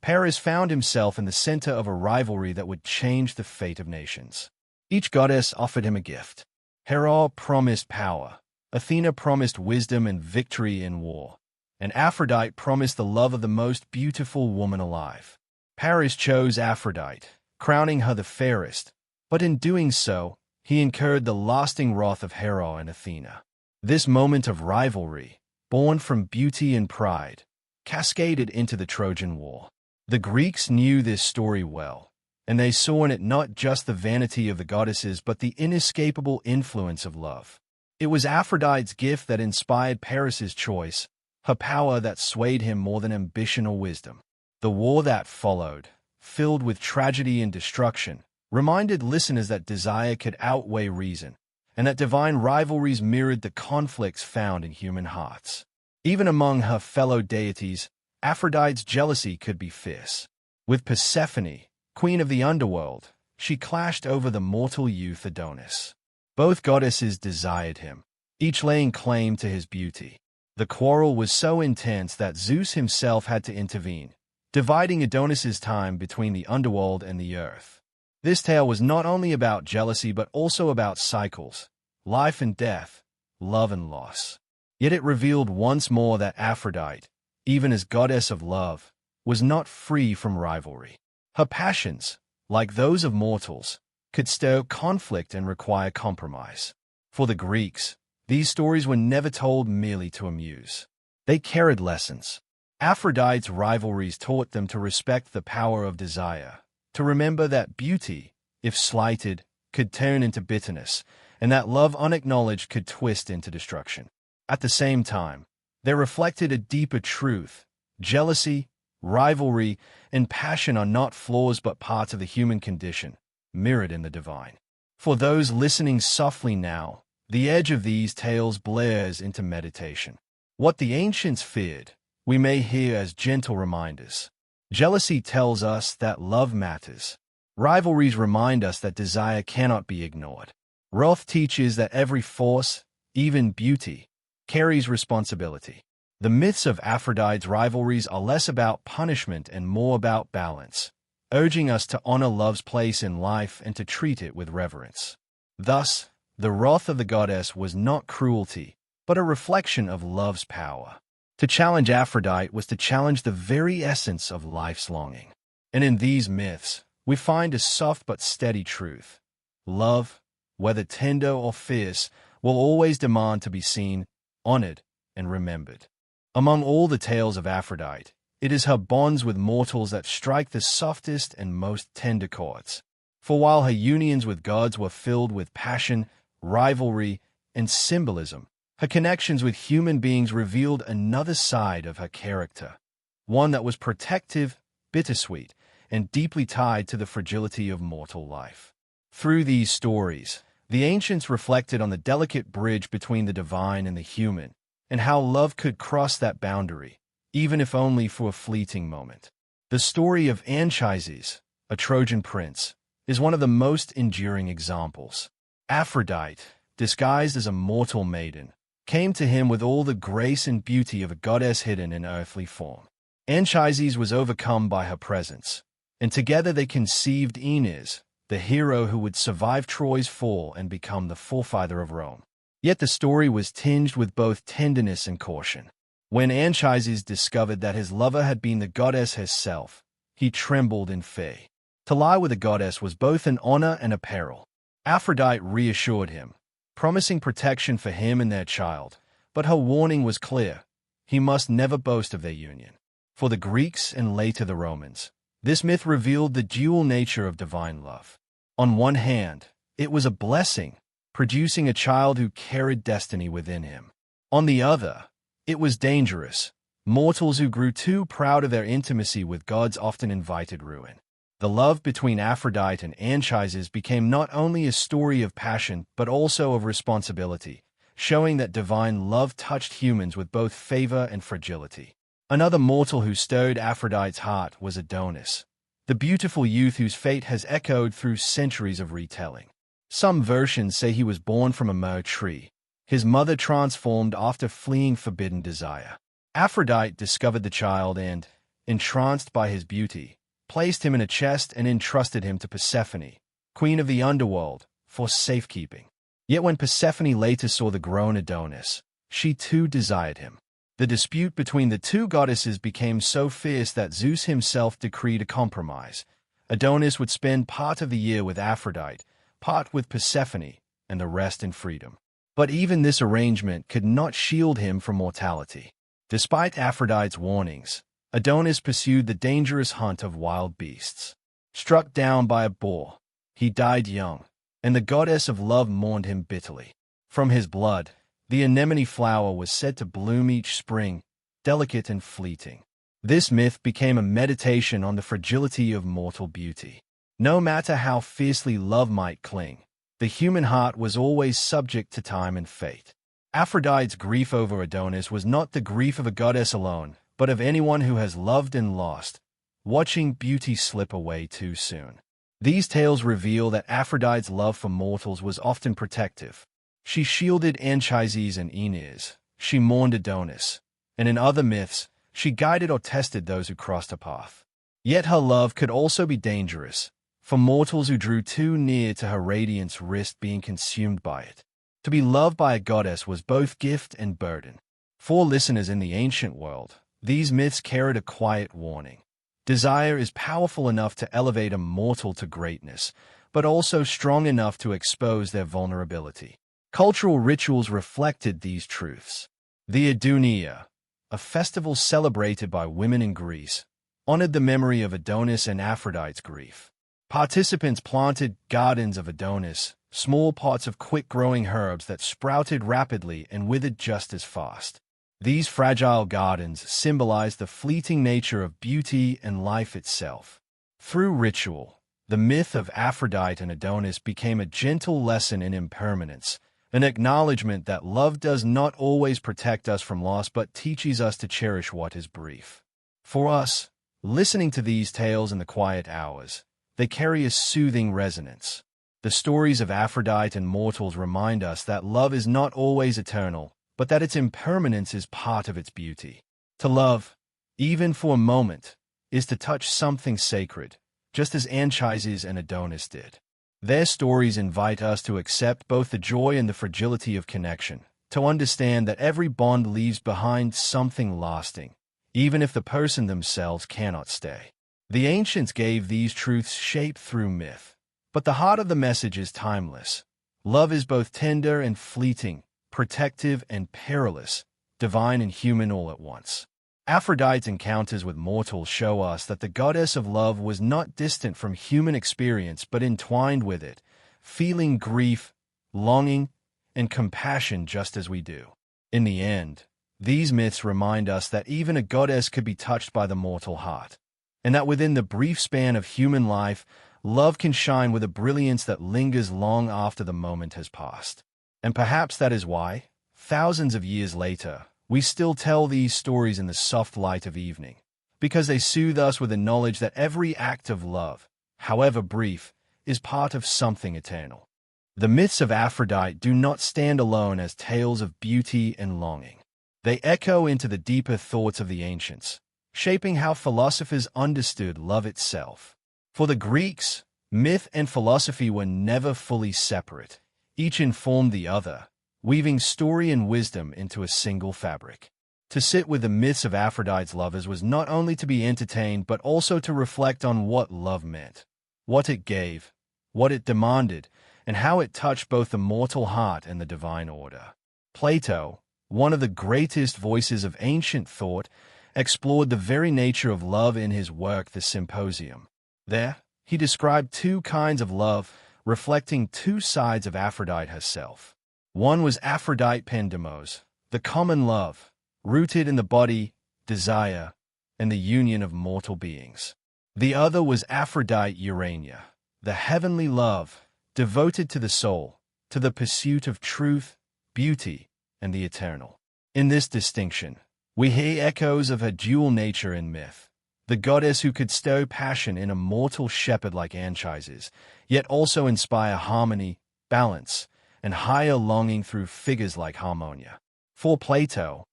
Paris found himself in the center of a rivalry that would change the fate of nations. Each goddess offered him a gift. Hera promised power, Athena promised wisdom and victory in war, and Aphrodite promised the love of the most beautiful woman alive. Paris chose Aphrodite, crowning her the fairest, but in doing so, he incurred the lasting wrath of Hera and Athena. This moment of rivalry, born from beauty and pride, cascaded into the Trojan War. The Greeks knew this story well, and they saw in it not just the vanity of the goddesses but the inescapable influence of love. It was Aphrodite's gift that inspired Paris's choice, her power that swayed him more than ambition or wisdom. The war that followed, filled with tragedy and destruction, reminded listeners that desire could outweigh reason, and that divine rivalries mirrored the conflicts found in human hearts. Even among her fellow deities, Aphrodite's jealousy could be fierce. With Persephone, queen of the underworld, she clashed over the mortal youth Adonis. Both goddesses desired him, each laying claim to his beauty. The quarrel was so intense that Zeus himself had to intervene, dividing Adonis's time between the underworld and the earth. This tale was not only about jealousy but also about cycles, life and death, love and loss. Yet it revealed once more that Aphrodite, even as goddess of love, was not free from rivalry. Her passions, like those of mortals, could stir conflict and require compromise. For the Greeks, these stories were never told merely to amuse. They carried lessons. Aphrodite's rivalries taught them to respect the power of desire, to remember that beauty, if slighted, could turn into bitterness, and that love unacknowledged could twist into destruction. At the same time, they reflected a deeper truth. Jealousy, rivalry, and passion are not flaws but parts of the human condition, mirrored in the divine. For those listening softly now, the edge of these tales blares into meditation. What the ancients feared, we may hear as gentle reminders. Jealousy tells us that love matters. Rivalries remind us that desire cannot be ignored. Wrath teaches that every force, even beauty, carries responsibility. The myths of Aphrodite's rivalries are less about punishment and more about balance, urging us to honor love's place in life and to treat it with reverence. Thus, the wrath of the goddess was not cruelty, but a reflection of love's power. To challenge Aphrodite was to challenge the very essence of life's longing. And in these myths, we find a soft but steady truth. Love, whether tender or fierce, will always demand to be seen, honored, and remembered. Among all the tales of Aphrodite, it is her bonds with mortals that strike the softest and most tender chords. For while her unions with gods were filled with passion, rivalry, and symbolism, her connections with human beings revealed another side of her character, one that was protective, bittersweet, and deeply tied to the fragility of mortal life. Through these stories, the ancients reflected on the delicate bridge between the divine and the human, and how love could cross that boundary, even if only for a fleeting moment. The story of Anchises, a Trojan prince, is one of the most enduring examples. Aphrodite, disguised as a mortal maiden, came to him with all the grace and beauty of a goddess hidden in earthly form. Anchises was overcome by her presence, and together they conceived Aeneas, the hero who would survive Troy's fall and become the forefather of Rome. Yet the story was tinged with both tenderness and caution. When Anchises discovered that his lover had been the goddess herself, he trembled in fear. To lie with a goddess was both an honor and a peril. Aphrodite reassured him, promising protection for him and their child, but her warning was clear: he must never boast of their union. For the Greeks and later the Romans, this myth revealed the dual nature of divine love. On one hand, it was a blessing, producing a child who carried destiny within him. On the other, it was dangerous. Mortals who grew too proud of their intimacy with gods often invited ruin. The love between Aphrodite and Anchises became not only a story of passion but also of responsibility, showing that divine love touched humans with both favor and fragility. Another mortal who stirred Aphrodite's heart was Adonis, the beautiful youth whose fate has echoed through centuries of retelling. Some versions say he was born from a myrrh tree, his mother transformed after fleeing forbidden desire. Aphrodite discovered the child and, entranced by his beauty, placed him in a chest and entrusted him to Persephone, queen of the underworld, for safekeeping. Yet when Persephone later saw the grown Adonis, she too desired him. The dispute between the two goddesses became so fierce that Zeus himself decreed a compromise. Adonis would spend part of the year with Aphrodite, part with Persephone, and the rest in freedom. But even this arrangement could not shield him from mortality. Despite Aphrodite's warnings, Adonis pursued the dangerous hunt of wild beasts. Struck down by a boar, he died young, and the goddess of love mourned him bitterly. From his blood, the anemone flower was said to bloom each spring, delicate and fleeting. This myth became a meditation on the fragility of mortal beauty. No matter how fiercely love might cling, the human heart was always subject to time and fate. Aphrodite's grief over Adonis was not the grief of a goddess alone, but of anyone who has loved and lost, watching beauty slip away too soon. These tales reveal that Aphrodite's love for mortals was often protective. She shielded Anchises and Aeneas, she mourned Adonis, and in other myths, she guided or tested those who crossed her path. Yet her love could also be dangerous, for mortals who drew too near to her radiance risked being consumed by it. To be loved by a goddess was both gift and burden. For listeners in the ancient world, these myths carried a quiet warning. Desire is powerful enough to elevate a mortal to greatness, but also strong enough to expose their vulnerability. Cultural rituals reflected these truths. The Adonia, a festival celebrated by women in Greece, honored the memory of Adonis and Aphrodite's grief. Participants planted gardens of Adonis, small pots of quick-growing herbs that sprouted rapidly and withered just as fast. These fragile gardens symbolized the fleeting nature of beauty and life itself. Through ritual, the myth of Aphrodite and Adonis became a gentle lesson in impermanence, an acknowledgement that love does not always protect us from loss but teaches us to cherish what is brief. For us, listening to these tales in the quiet hours, they carry a soothing resonance. The stories of Aphrodite and mortals remind us that love is not always eternal, but that its impermanence is part of its beauty. To love, even for a moment, is to touch something sacred, just as Anchises and Adonis did. Their stories invite us to accept both the joy and the fragility of connection, to understand that every bond leaves behind something lasting, even if the person themselves cannot stay. The ancients gave these truths shape through myth, but the heart of the message is timeless. Love is both tender and fleeting, protective and perilous, divine and human all at once. Aphrodite's encounters with mortals show us that the goddess of love was not distant from human experience but entwined with it, feeling grief, longing, and compassion just as we do. In the end, these myths remind us that even a goddess could be touched by the mortal heart, and that within the brief span of human life, love can shine with a brilliance that lingers long after the moment has passed. And perhaps that is why, thousands of years later, we still tell these stories in the soft light of evening, because they soothe us with the knowledge that every act of love, however brief, is part of something eternal. The myths of Aphrodite do not stand alone as tales of beauty and longing. They echo into the deeper thoughts of the ancients, shaping how philosophers understood love itself. For the Greeks, myth and philosophy were never fully separate. Each informed the other, weaving story and wisdom into a single fabric. To sit with the myths of Aphrodite's lovers was not only to be entertained but also to reflect on what love meant, what it gave, what it demanded, and how it touched both the mortal heart and the divine order. Plato, one of the greatest voices of ancient thought, explored the very nature of love in his work The Symposium. There, he described two kinds of love, reflecting two sides of Aphrodite herself. One was Aphrodite Pandemos, the common love, rooted in the body, desire, and the union of mortal beings. The other was Aphrodite Urania, the heavenly love, devoted to the soul, to the pursuit of truth, beauty, and the eternal. In this distinction, we hear echoes of her dual nature in myth. the goddess who could stow passion in a mortal shepherd like Anchises, yet also inspire harmony, balance, and higher longing through figures like Harmonia. For Plato,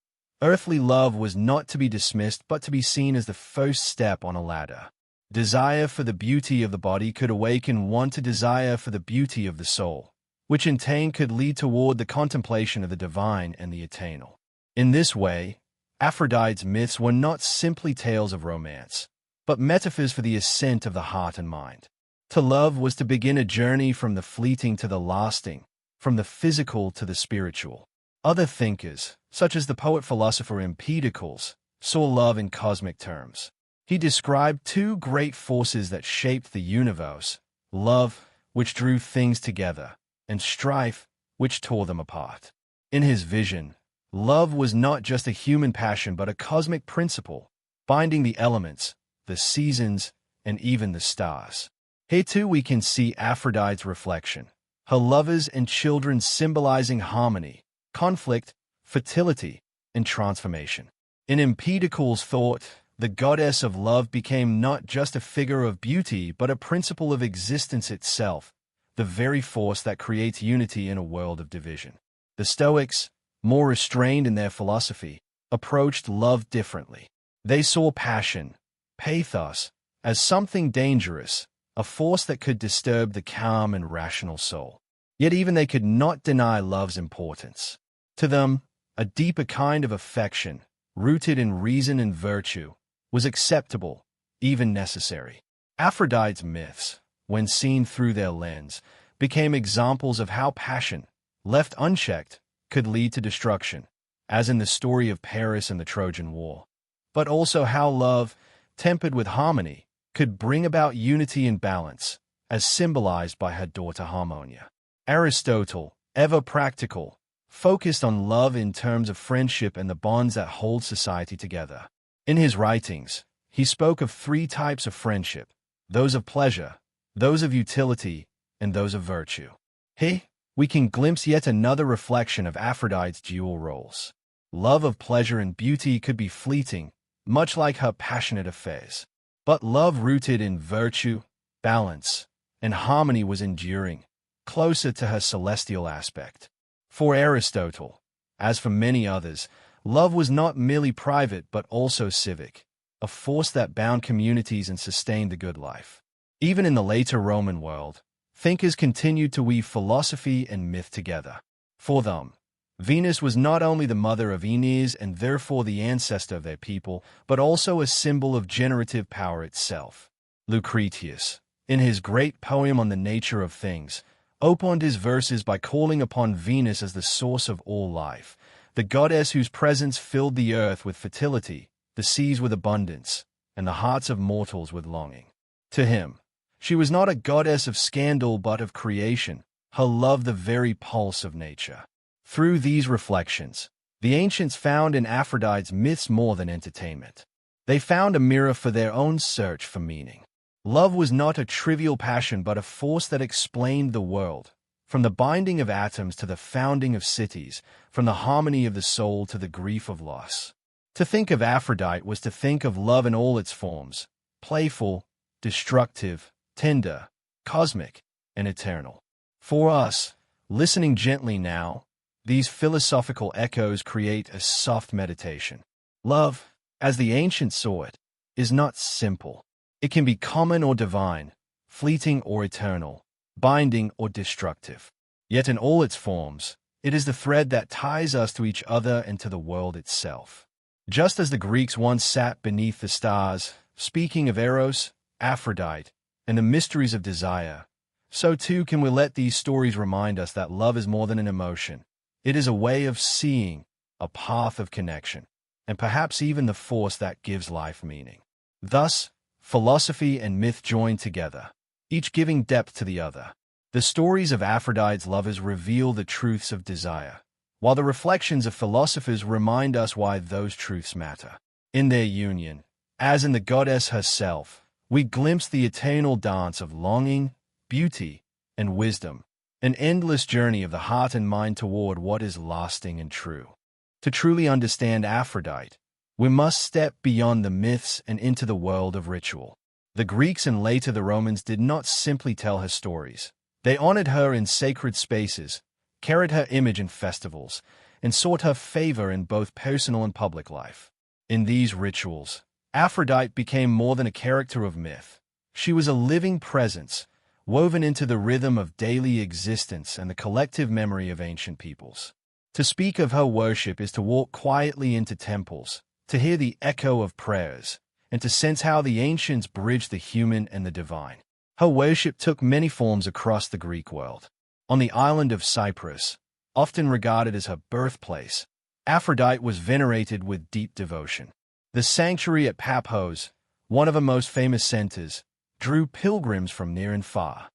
earthly love was not to be dismissed but to be seen as the first step on a ladder. Desire for the beauty of the body could awaken one to desire for the beauty of the soul, which in turn could lead toward the contemplation of the divine and the eternal. In this way, Aphrodite's myths were not simply tales of romance, but metaphors for the ascent of the heart and mind. To love was to begin a journey from the fleeting to the lasting, from the physical to the spiritual. Other thinkers, such as the poet-philosopher Empedocles, saw love in cosmic terms. He described two great forces that shaped the universe: love, which drew things together, and strife, which tore them apart. In his vision, love was not just a human passion but a cosmic principle, binding the elements, the seasons, and even the stars. Here too we can see Aphrodite's reflection, her lovers and children symbolizing harmony, conflict, fertility, and transformation. In Empedocles' thought, the goddess of love became not just a figure of beauty but a principle of existence itself, the very force that creates unity in a world of division. The Stoics, more restrained in their philosophy, approached love differently. They saw passion, pathos, as something dangerous, a force that could disturb the calm and rational soul. Yet even they could not deny love's importance. To them, a deeper kind of affection, rooted in reason and virtue, was acceptable, even necessary. Aphrodite's myths, when seen through their lens, became examples of how passion, left unchecked, could lead to destruction, as in the story of Paris and the Trojan War, but also how love, tempered with harmony, could bring about unity and balance, as symbolized by her daughter Harmonia. Aristotle, ever practical, focused on love in terms of friendship and the bonds that hold society together. In his writings, he spoke of three types of friendship: those of pleasure, those of utility, and those of virtue. Here, we can glimpse yet another reflection of Aphrodite's dual roles. Love of pleasure and beauty could be fleeting, much like her passionate affairs. But love rooted in virtue, balance, and harmony was enduring, closer to her celestial aspect. For Aristotle, as for many others, love was not merely private but also civic, a force that bound communities and sustained the good life. Even in the later Roman world, thinkers continued to weave philosophy and myth together. For them, Venus was not only the mother of Aeneas and therefore the ancestor of their people, but also a symbol of generative power itself. Lucretius, in his great poem on the nature of things, opened his verses by calling upon Venus as the source of all life, the goddess whose presence filled the earth with fertility, the seas with abundance, and the hearts of mortals with longing. To him, she was not a goddess of scandal but of creation, her love the very pulse of nature. Through these reflections, the ancients found in Aphrodite's myths more than entertainment. They found a mirror for their own search for meaning. Love was not a trivial passion but a force that explained the world, from the binding of atoms to the founding of cities, from the harmony of the soul to the grief of loss. To think of Aphrodite was to think of love in all its forms: playful, destructive, tender, cosmic, and eternal. For us, listening gently now, these philosophical echoes create a soft meditation. Love, as the ancients saw it, is not simple. It can be common or divine, fleeting or eternal, binding or destructive. Yet in all its forms, it is the thread that ties us to each other and to the world itself. Just as the Greeks once sat beneath the stars, speaking of Eros, Aphrodite, and the mysteries of desire, so too can we let these stories remind us that love is more than an emotion. It is a way of seeing, a path of connection, and perhaps even the force that gives life meaning. Thus, philosophy and myth join together, each giving depth to the other. The stories of Aphrodite's lovers reveal the truths of desire, while the reflections of philosophers remind us why those truths matter. In their union, as in the goddess herself, we glimpse the eternal dance of longing, beauty, and wisdom, an endless journey of the heart and mind toward what is lasting and true. To truly understand Aphrodite, we must step beyond the myths and into the world of ritual. The Greeks and later the Romans did not simply tell her stories. They honored her in sacred spaces, carried her image in festivals, and sought her favor in both personal and public life. In these rituals, Aphrodite became more than a character of myth. She was a living presence, woven into the rhythm of daily existence and the collective memory of ancient peoples. To speak of her worship is to walk quietly into temples, to hear the echo of prayers, and to sense how the ancients bridged the human and the divine. Her worship took many forms across the Greek world. On the island of Cyprus, often regarded as her birthplace, Aphrodite was venerated with deep devotion. The sanctuary at Paphos, one of her most famous centers, drew pilgrims from near and far.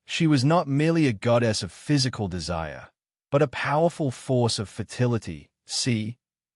She was not merely a goddess of physical desire, but a powerful force of fertility,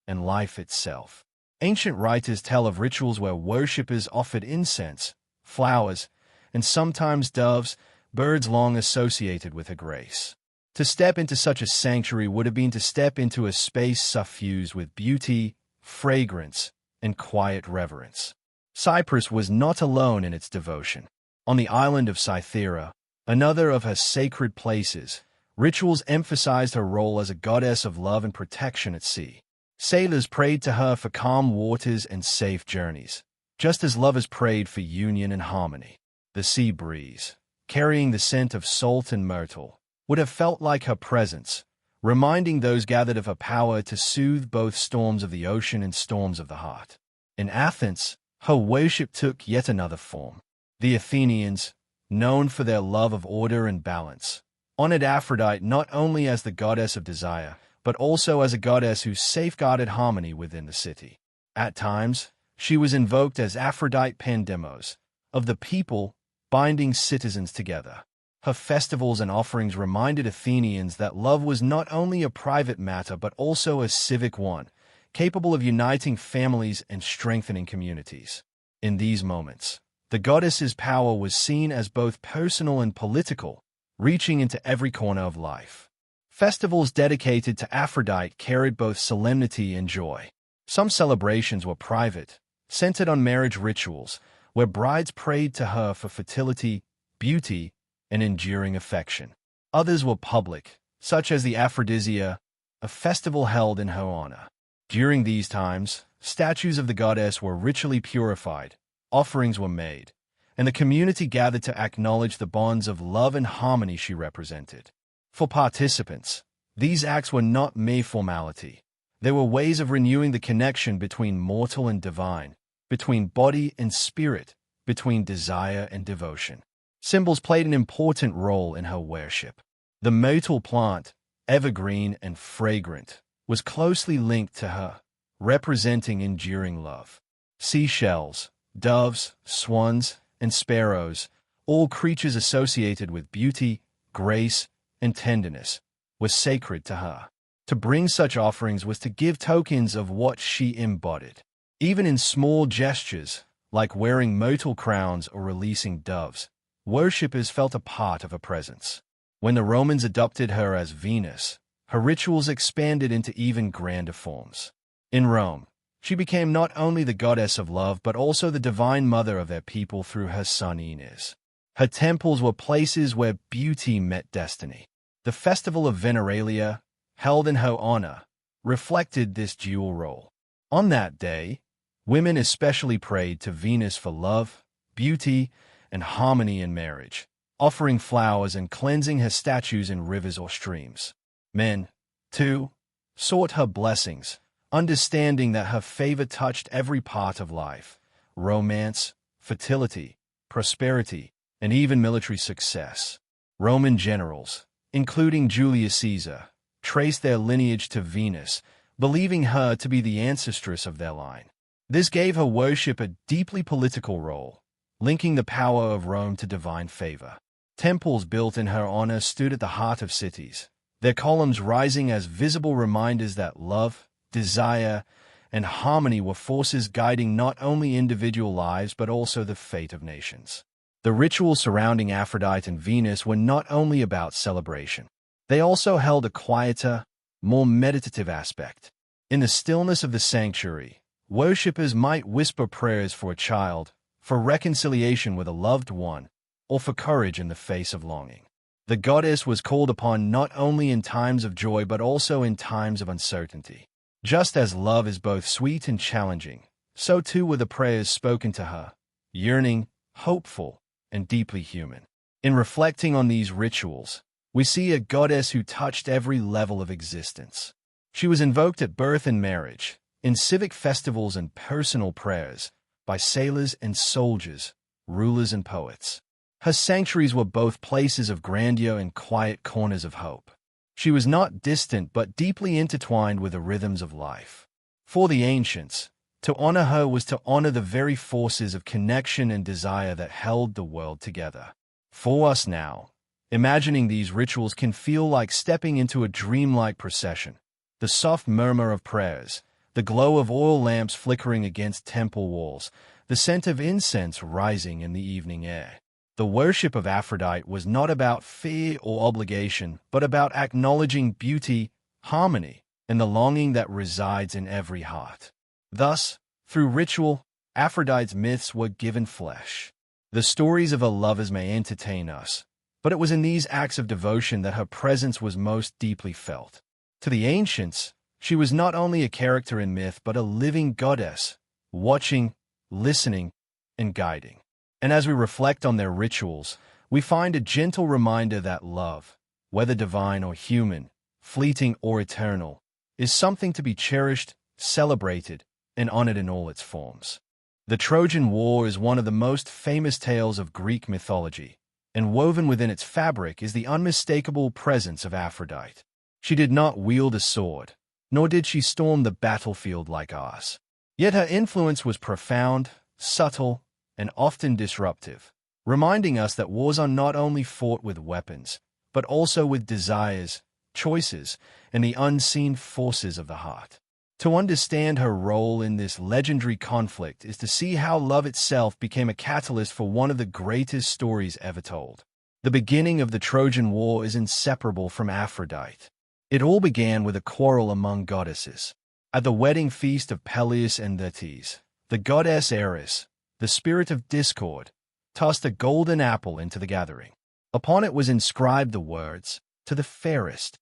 and life itself. Ancient writers tell of rituals where worshippers offered incense, flowers, and sometimes doves, birds long associated with her grace. To step into such a sanctuary would have been to step into a space suffused with beauty, fragrance, and quiet reverence. Cyprus was not alone in its devotion. On the island of Cythera, another of her sacred places, rituals emphasized her role as a goddess of love and protection at sea. Sailors prayed to her for calm waters and safe journeys, just as lovers prayed for union and harmony. The sea breeze, carrying the scent of salt and myrtle, would have felt like her presence, reminding those gathered of her power to soothe both storms of the ocean and storms of the heart. In Athens, her worship took yet another form. The Athenians, known for their love of order and balance, honored Aphrodite not only as the goddess of desire, but also as a goddess who safeguarded harmony within the city. At times, she was invoked as Aphrodite Pandemos, of the people, binding citizens together. Her festivals and offerings reminded Athenians that love was not only a private matter but also a civic one, capable of uniting families and strengthening communities. In these moments, the goddess's power was seen as both personal and political, reaching into every corner of life. Festivals dedicated to Aphrodite carried both solemnity and joy. Some celebrations were private, centered on marriage rituals, where brides prayed to her for fertility, beauty, and enduring affection. Others were public, such as the Aphrodisia, a festival held in her honor. During these times, statues of the goddess were ritually purified, offerings were made, and the community gathered to acknowledge the bonds of love and harmony she represented. For participants, these acts were not mere formality. They were ways of renewing the connection between mortal and divine, between body and spirit, between desire and devotion. Symbols played an important role in her worship. The myrtle plant, evergreen and fragrant, was closely linked to her, representing enduring love. Seashells, doves, swans, and sparrows, all creatures associated with beauty, grace, and tenderness, were sacred to her. To bring such offerings was to give tokens of what she embodied. Even in small gestures, like wearing myrtle crowns or releasing doves, worshippers felt a part of her presence. When the Romans adopted her as Venus, her rituals expanded into even grander forms. In Rome, she became not only the goddess of love but also the divine mother of their people through her son Aeneas. Her temples were places where beauty met destiny. The festival of Veneralia, held in her honor, reflected this dual role. On that day, women especially prayed to Venus for love, beauty, and harmony in marriage, offering flowers and cleansing her statues in rivers or streams. Men, too, sought her blessings, understanding that her favor touched every part of life: romance, fertility, prosperity, and even military success. Roman generals, including Julius Caesar, traced their lineage to Venus, believing her to be the ancestress of their line. This gave her worship a deeply political role, linking the power of Rome to divine favor. Temples built in her honor stood at the heart of cities, their columns rising as visible reminders that love, desire, and harmony were forces guiding not only individual lives but also the fate of nations. The rituals surrounding Aphrodite and Venus were not only about celebration. They also held a quieter, more meditative aspect. In the stillness of the sanctuary, worshippers might whisper prayers for a child, for reconciliation with a loved one, or for courage in the face of longing. The goddess was called upon not only in times of joy but also in times of uncertainty. Just as love is both sweet and challenging, so too were the prayers spoken to her, yearning, hopeful, and deeply human. In reflecting on these rituals, we see a goddess who touched every level of existence. She was invoked at birth and marriage, in civic festivals and personal prayers, by sailors and soldiers, rulers and poets. Her sanctuaries were both places of grandeur and quiet corners of hope. She was not distant but deeply intertwined with the rhythms of life. For the ancients, to honor her was to honor the very forces of connection and desire that held the world together. For us now, imagining these rituals can feel like stepping into a dreamlike procession. The soft murmur of prayers, the glow of oil lamps flickering against temple walls, the scent of incense rising in the evening air. The worship of Aphrodite was not about fear or obligation, but about acknowledging beauty, harmony, and the longing that resides in every heart. Thus, through ritual, Aphrodite's myths were given flesh. The stories of her lovers may entertain us, but it was in these acts of devotion that her presence was most deeply felt. To the ancients, she was not only a character in myth but a living goddess, watching, listening, and guiding. And as we reflect on their rituals, we find a gentle reminder that love, whether divine or human, fleeting or eternal, is something to be cherished, celebrated, and honored in all its forms. The Trojan War is one of the most famous tales of Greek mythology, and woven within its fabric is the unmistakable presence of Aphrodite. She did not wield a sword, nor did she storm the battlefield like ours. Yet her influence was profound, subtle, and often disruptive, reminding us that wars are not only fought with weapons, but also with desires, choices, and the unseen forces of the heart. To understand her role in this legendary conflict is to see how love itself became a catalyst for one of the greatest stories ever told. The beginning of the Trojan War is inseparable from Aphrodite. It all began with a quarrel among goddesses. At the wedding feast of Peleus and Thetis, the goddess Eris, the spirit of discord, tossed a golden apple into the gathering. Upon it was inscribed the words, "To the fairest."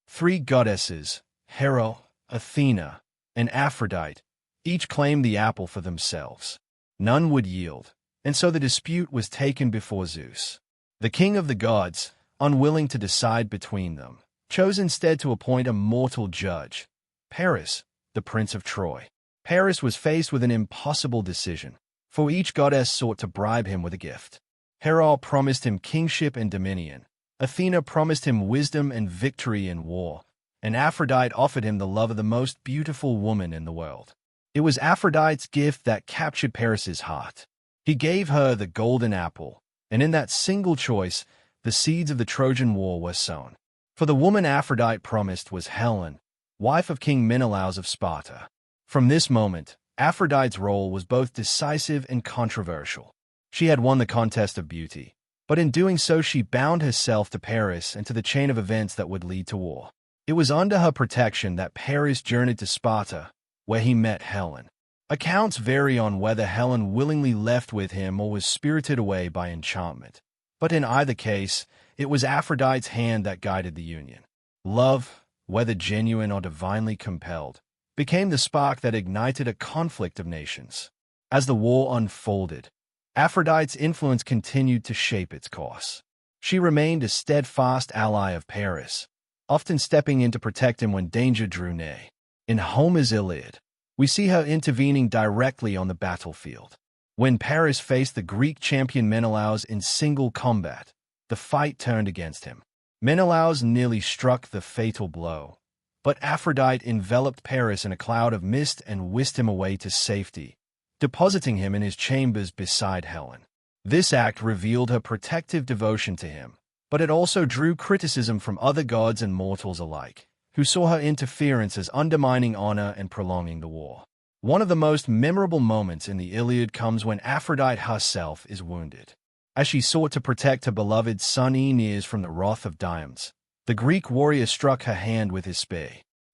3 goddesses, Hera, Athena, and Aphrodite, each claimed the apple for themselves. None would yield, and so the dispute was taken before Zeus. The king of the gods, unwilling to decide between them, chose instead to appoint a mortal judge, Paris, the prince of Troy. Paris was faced with an impossible decision, for each goddess sought to bribe him with a gift. Hera promised him kingship and dominion, Athena promised him wisdom and victory in war, and Aphrodite offered him the love of the most beautiful woman in the world. It was Aphrodite's gift that captured Paris's heart. He gave her the golden apple, and in that single choice, the seeds of the Trojan War were sown. For the woman Aphrodite promised was Helen, wife of King Menelaus of Sparta. From this moment, Aphrodite's role was both decisive and controversial. She had won the contest of beauty, but in doing so she bound herself to Paris and to the chain of events that would lead to war. It was under her protection that Paris journeyed to Sparta, where he met Helen. Accounts vary on whether Helen willingly left with him or was spirited away by enchantment, but in either case, it was Aphrodite's hand that guided the union. Love, whether genuine or divinely compelled, became the spark that ignited a conflict of nations. As the war unfolded, Aphrodite's influence continued to shape its course. She remained a steadfast ally of Paris, often stepping in to protect him when danger drew near. In Homer's Iliad, we see her intervening directly on the battlefield. When Paris faced the Greek champion Menelaus in single combat, the fight turned against him. Menelaus nearly struck the fatal blow, but Aphrodite enveloped Paris in a cloud of mist and whisked him away to safety, depositing him in his chambers beside Helen. This act revealed her protective devotion to him, but it also drew criticism from other gods and mortals alike, who saw her interference as undermining honor and prolonging the war. One of the most memorable moments in the Iliad comes when Aphrodite herself is wounded. As she sought to protect her beloved son Aeneas from the wrath of Diomede, the Greek warrior struck her hand with his spear.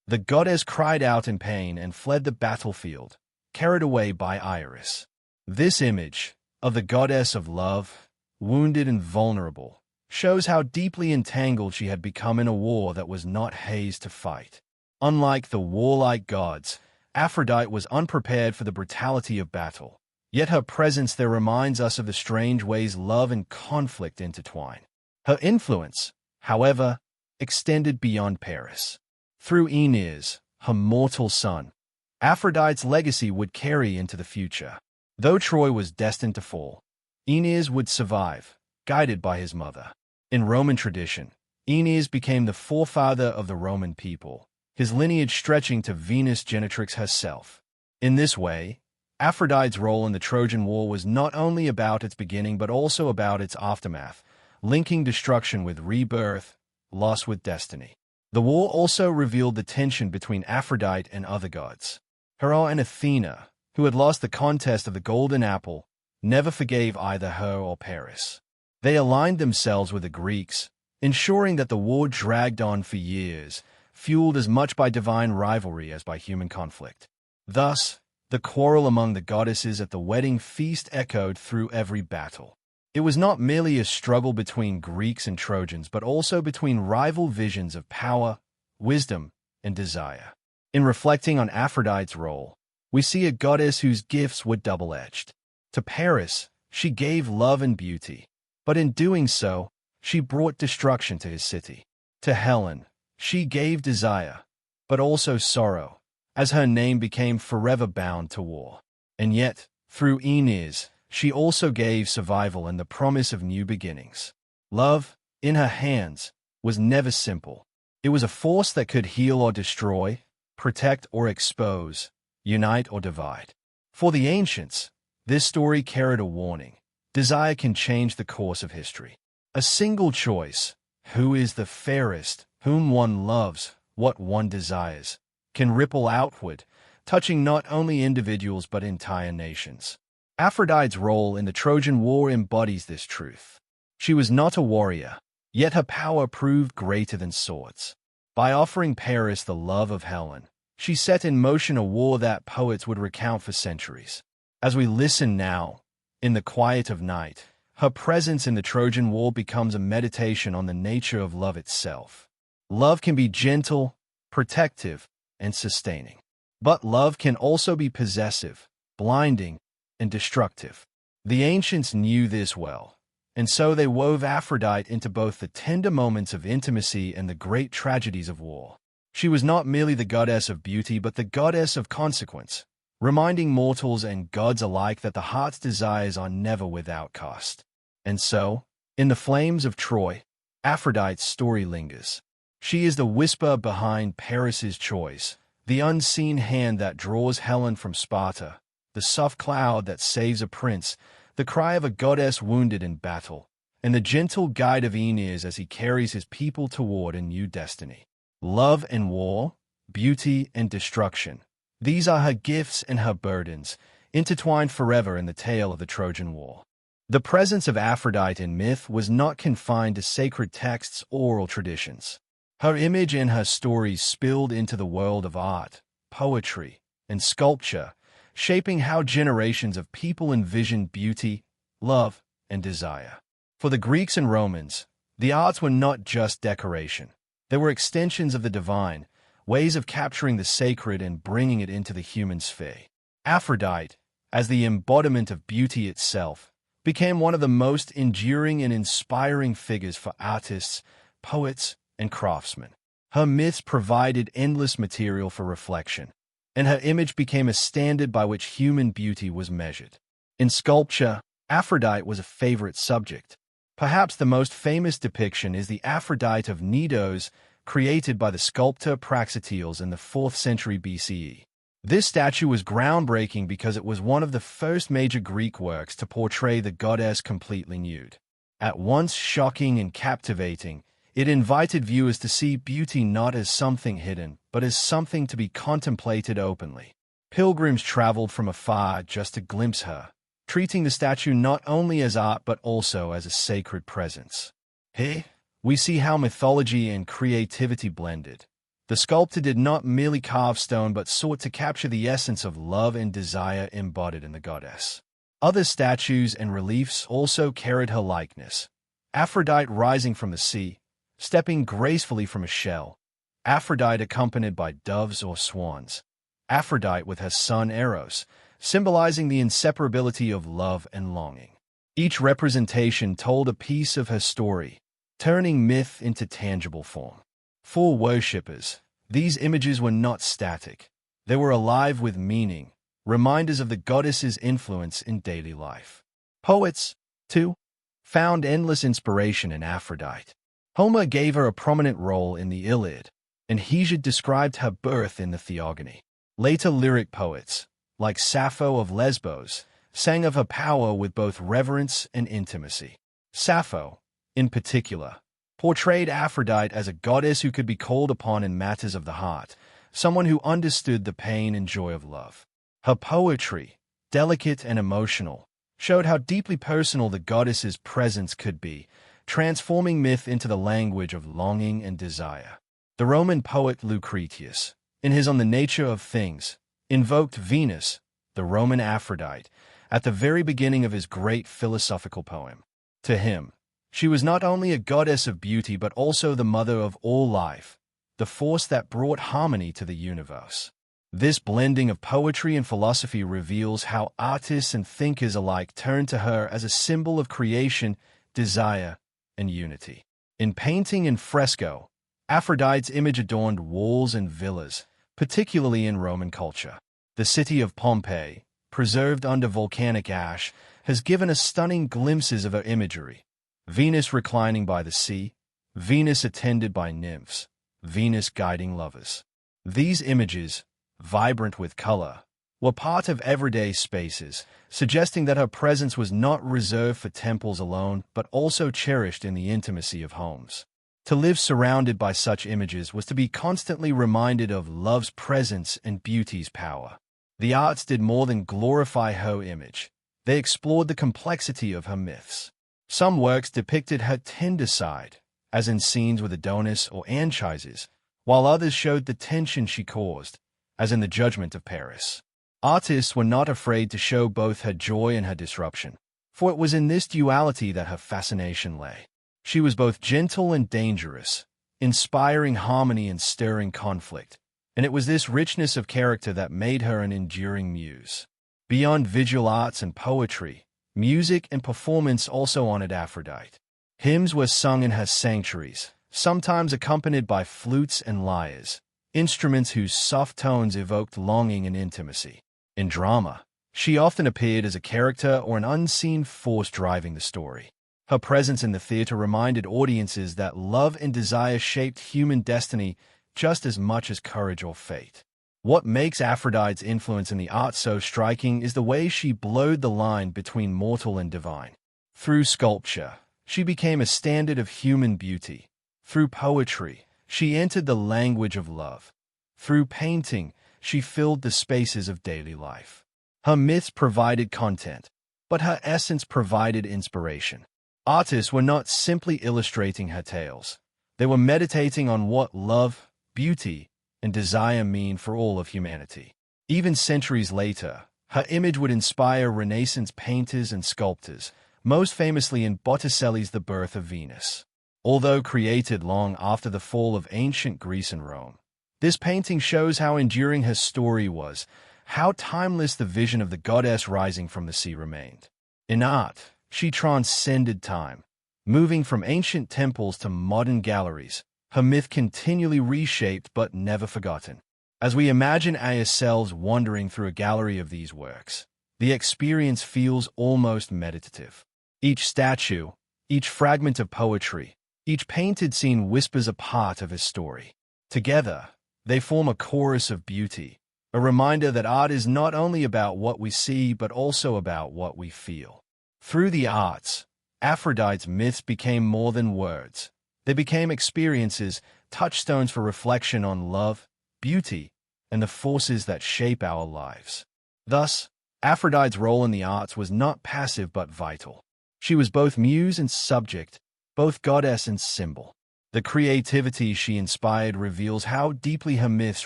The goddess cried out in pain and fled the battlefield, carried away by Iris. This image, of the goddess of love, wounded and vulnerable, shows how deeply entangled she had become in a war that was not hers to fight. Unlike the warlike gods, Aphrodite was unprepared for the brutality of battle. Yet her presence there reminds us of the strange ways love and conflict intertwine. Her influence, however, extended beyond Paris. Through Aeneas, her mortal son, Aphrodite's legacy would carry into the future. Though Troy was destined to fall, Aeneas would survive, guided by his mother. In Roman tradition, Aeneas became the forefather of the Roman people, his lineage stretching to Venus Genetrix herself. In this way, Aphrodite's role in the Trojan War was not only about its beginning but also about its aftermath, linking destruction with rebirth, loss with destiny. The war also revealed the tension between Aphrodite and other gods. Hera and Athena, who had lost the contest of the golden apple, never forgave either her or Paris. They aligned themselves with the Greeks, ensuring that the war dragged on for years, fueled as much by divine rivalry as by human conflict. Thus, the quarrel among the goddesses at the wedding feast echoed through every battle. It was not merely a struggle between Greeks and Trojans, but also between rival visions of power, wisdom, and desire. In reflecting on Aphrodite's role, we see a goddess whose gifts were double-edged. To Paris, she gave love and beauty, but in doing so, she brought destruction to his city. To Helen, she gave desire, but also sorrow, as her name became forever bound to war. And yet, through Aeneas, she also gave survival and the promise of new beginnings. Love, in her hands, was never simple. It was a force that could heal or destroy, protect or expose, unite or divide. For the ancients, this story carried a warning. Desire can change the course of history. A single choice, who is the fairest, whom one loves, what one desires, can ripple outward, touching not only individuals but entire nations. Aphrodite's role in the Trojan War embodies this truth. She was not a warrior, yet her power proved greater than swords. By offering Paris the love of Helen, she set in motion a war that poets would recount for centuries. As we listen now, in the quiet of night, her presence in the Trojan War becomes a meditation on the nature of love itself. Love can be gentle, protective, and sustaining. But love can also be possessive, blinding, and destructive. The ancients knew this well, and so they wove Aphrodite into both the tender moments of intimacy and the great tragedies of war. She was not merely the goddess of beauty but the goddess of consequence, reminding mortals and gods alike that the heart's desires are never without cost. And so, in the flames of Troy, Aphrodite's story lingers. She is the whisper behind Paris's choice, the unseen hand that draws Helen from Sparta, the soft cloud that saves a prince, the cry of a goddess wounded in battle, and the gentle guide of Aeneas as he carries his people toward a new destiny. Love and war, beauty and destruction. These are her gifts and her burdens, intertwined forever in the tale of the Trojan War. The presence of Aphrodite in myth was not confined to sacred texts or oral traditions. Her image and her stories spilled into the world of art, poetry, and sculpture, shaping how generations of people envisioned beauty, love, and desire. For the Greeks and Romans, the arts were not just decoration. They were extensions of the divine, ways of capturing the sacred and bringing it into the human sphere. Aphrodite, as the embodiment of beauty itself, became one of the most enduring and inspiring figures for artists, poets, and craftsmen. Her myths provided endless material for reflection, and her image became a standard by which human beauty was measured. In sculpture, Aphrodite was a favorite subject. Perhaps the most famous depiction is the Aphrodite of Knidos, created by the sculptor Praxiteles in the 4th century BCE. This statue was groundbreaking because it was one of the first major Greek works to portray the goddess completely nude. At once shocking and captivating, it invited viewers to see beauty not as something hidden, but as something to be contemplated openly. Pilgrims traveled from afar just to glimpse her, treating the statue not only as art but also as a sacred presence. Here, we see how mythology and creativity blended, The sculptor did not merely carve stone but sought to capture the essence of love and desire embodied in the goddess. Other statues and reliefs also carried her likeness. Aphrodite rising from the sea, stepping gracefully from a shell. Aphrodite accompanied by doves or swans. Aphrodite with her son Eros, symbolizing the inseparability of love and longing. Each representation told a piece of her story, turning myth into tangible form. For worshippers, these images were not static. They were alive with meaning, reminders of the goddess's influence in daily life. Poets, too, found endless inspiration in Aphrodite. Homer gave her a prominent role in the Iliad, and Hesiod described her birth in the Theogony. Later lyric poets, like Sappho of Lesbos, sang of her power with both reverence and intimacy. Sappho, in particular, portrayed Aphrodite as a goddess who could be called upon in matters of the heart, someone who understood the pain and joy of love. Her poetry, delicate and emotional, showed how deeply personal the goddess's presence could be, transforming myth into the language of longing and desire. The Roman poet Lucretius, in his On the Nature of Things, invoked Venus, the Roman Aphrodite, at the very beginning of his great philosophical poem. To him, she was not only a goddess of beauty but also the mother of all life, the force that brought harmony to the universe. This blending of poetry and philosophy reveals how artists and thinkers alike turned to her as a symbol of creation, desire, and unity. In painting and fresco, Aphrodite's image adorned walls and villas, particularly in Roman culture. The city of Pompeii, preserved under volcanic ash, has given us stunning glimpses of her imagery. Venus reclining by the sea, Venus attended by nymphs, Venus guiding lovers. These images, vibrant with color, were part of everyday spaces, suggesting that her presence was not reserved for temples alone but also cherished in the intimacy of homes. To live surrounded by such images was to be constantly reminded of love's presence and beauty's power. The arts did more than glorify her image. They explored the complexity of her myths. Some works depicted her tender side, as in scenes with Adonis or Anchises, while others showed the tension she caused, as in the Judgment of Paris. Artists were not afraid to show both her joy and her disruption, for it was in this duality that her fascination lay. She was both gentle and dangerous, inspiring harmony and stirring conflict, and it was this richness of character that made her an enduring muse. Beyond visual arts and poetry, music and performance also honored Aphrodite. Hymns were sung in her sanctuaries, sometimes accompanied by flutes and lyres, instruments whose soft tones evoked longing and intimacy. In drama, she often appeared as a character or an unseen force driving the story. Her presence in the theater reminded audiences that love and desire shaped human destiny just as much as courage or fate. What makes Aphrodite's influence in the arts so striking is the way she blurred the line between mortal and divine. Through sculpture, she became a standard of human beauty. Through poetry, she entered the language of love. Through painting, she filled the spaces of daily life. Her myths provided content, but her essence provided inspiration. Artists were not simply illustrating her tales. They were meditating on what love, beauty, and desire mean for all of humanity. Even centuries later, her image would inspire Renaissance painters and sculptors, most famously in Botticelli's The Birth of Venus. Although created long after the fall of ancient Greece and Rome, this painting shows how enduring her story was, how timeless the vision of the goddess rising from the sea remained. In art, she transcended time. Moving from ancient temples to modern galleries, her myth continually reshaped but never forgotten. As we imagine ourselves wandering through a gallery of these works, the experience feels almost meditative. Each statue, each fragment of poetry, each painted scene whispers a part of his story. Together, they form a chorus of beauty, a reminder that art is not only about what we see but also about what we feel. Through the arts, Aphrodite's myths became more than words. They became experiences, touchstones for reflection on love, beauty, and the forces that shape our lives. Thus, Aphrodite's role in the arts was not passive but vital. She was both muse and subject, both goddess and symbol. The creativity she inspired reveals how deeply her myths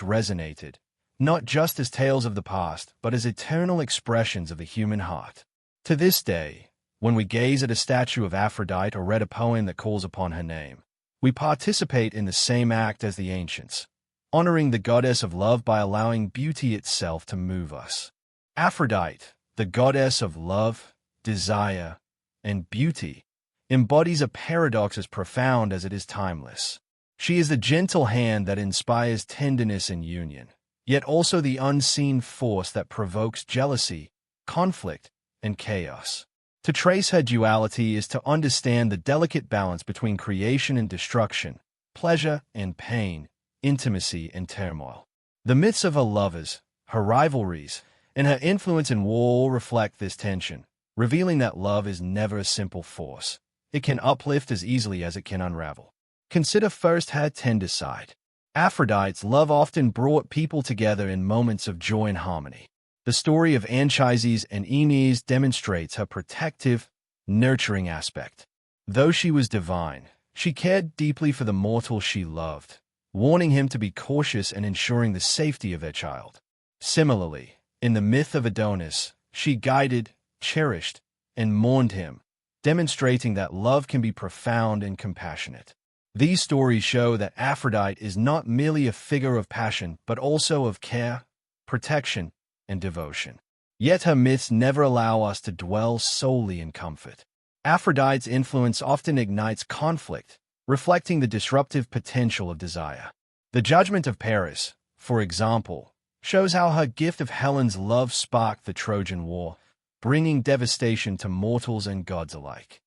resonated, not just as tales of the past, but as eternal expressions of the human heart. To this day, when we gaze at a statue of Aphrodite or read a poem that calls upon her name, we participate in the same act as the ancients, honoring the goddess of love by allowing beauty itself to move us. Aphrodite, the goddess of love, desire, and beauty, embodies a paradox as profound as it is timeless. She is the gentle hand that inspires tenderness and union, yet also the unseen force that provokes jealousy, conflict, and chaos. To trace her duality is to understand the delicate balance between creation and destruction, pleasure and pain, intimacy and turmoil. The myths of her lovers, her rivalries, and her influence in war reflect this tension, revealing that love is never a simple force. It can uplift as easily as it can unravel. Consider first her tender side. Aphrodite's love often brought people together in moments of joy and harmony. The story of Anchises and Aeneas demonstrates her protective, nurturing aspect. Though she was divine, she cared deeply for the mortal she loved, warning him to be cautious and ensuring the safety of their child. Similarly, in the myth of Adonis, she guided, cherished, and mourned him, demonstrating that love can be profound and compassionate. These stories show that Aphrodite is not merely a figure of passion, but also of care, protection, and devotion. Yet her myths never allow us to dwell solely in comfort. Aphrodite's influence often ignites conflict, reflecting the disruptive potential of desire. The Judgment of Paris, for example, shows how her gift of Helen's love sparked the Trojan War, bringing devastation to mortals and gods alike.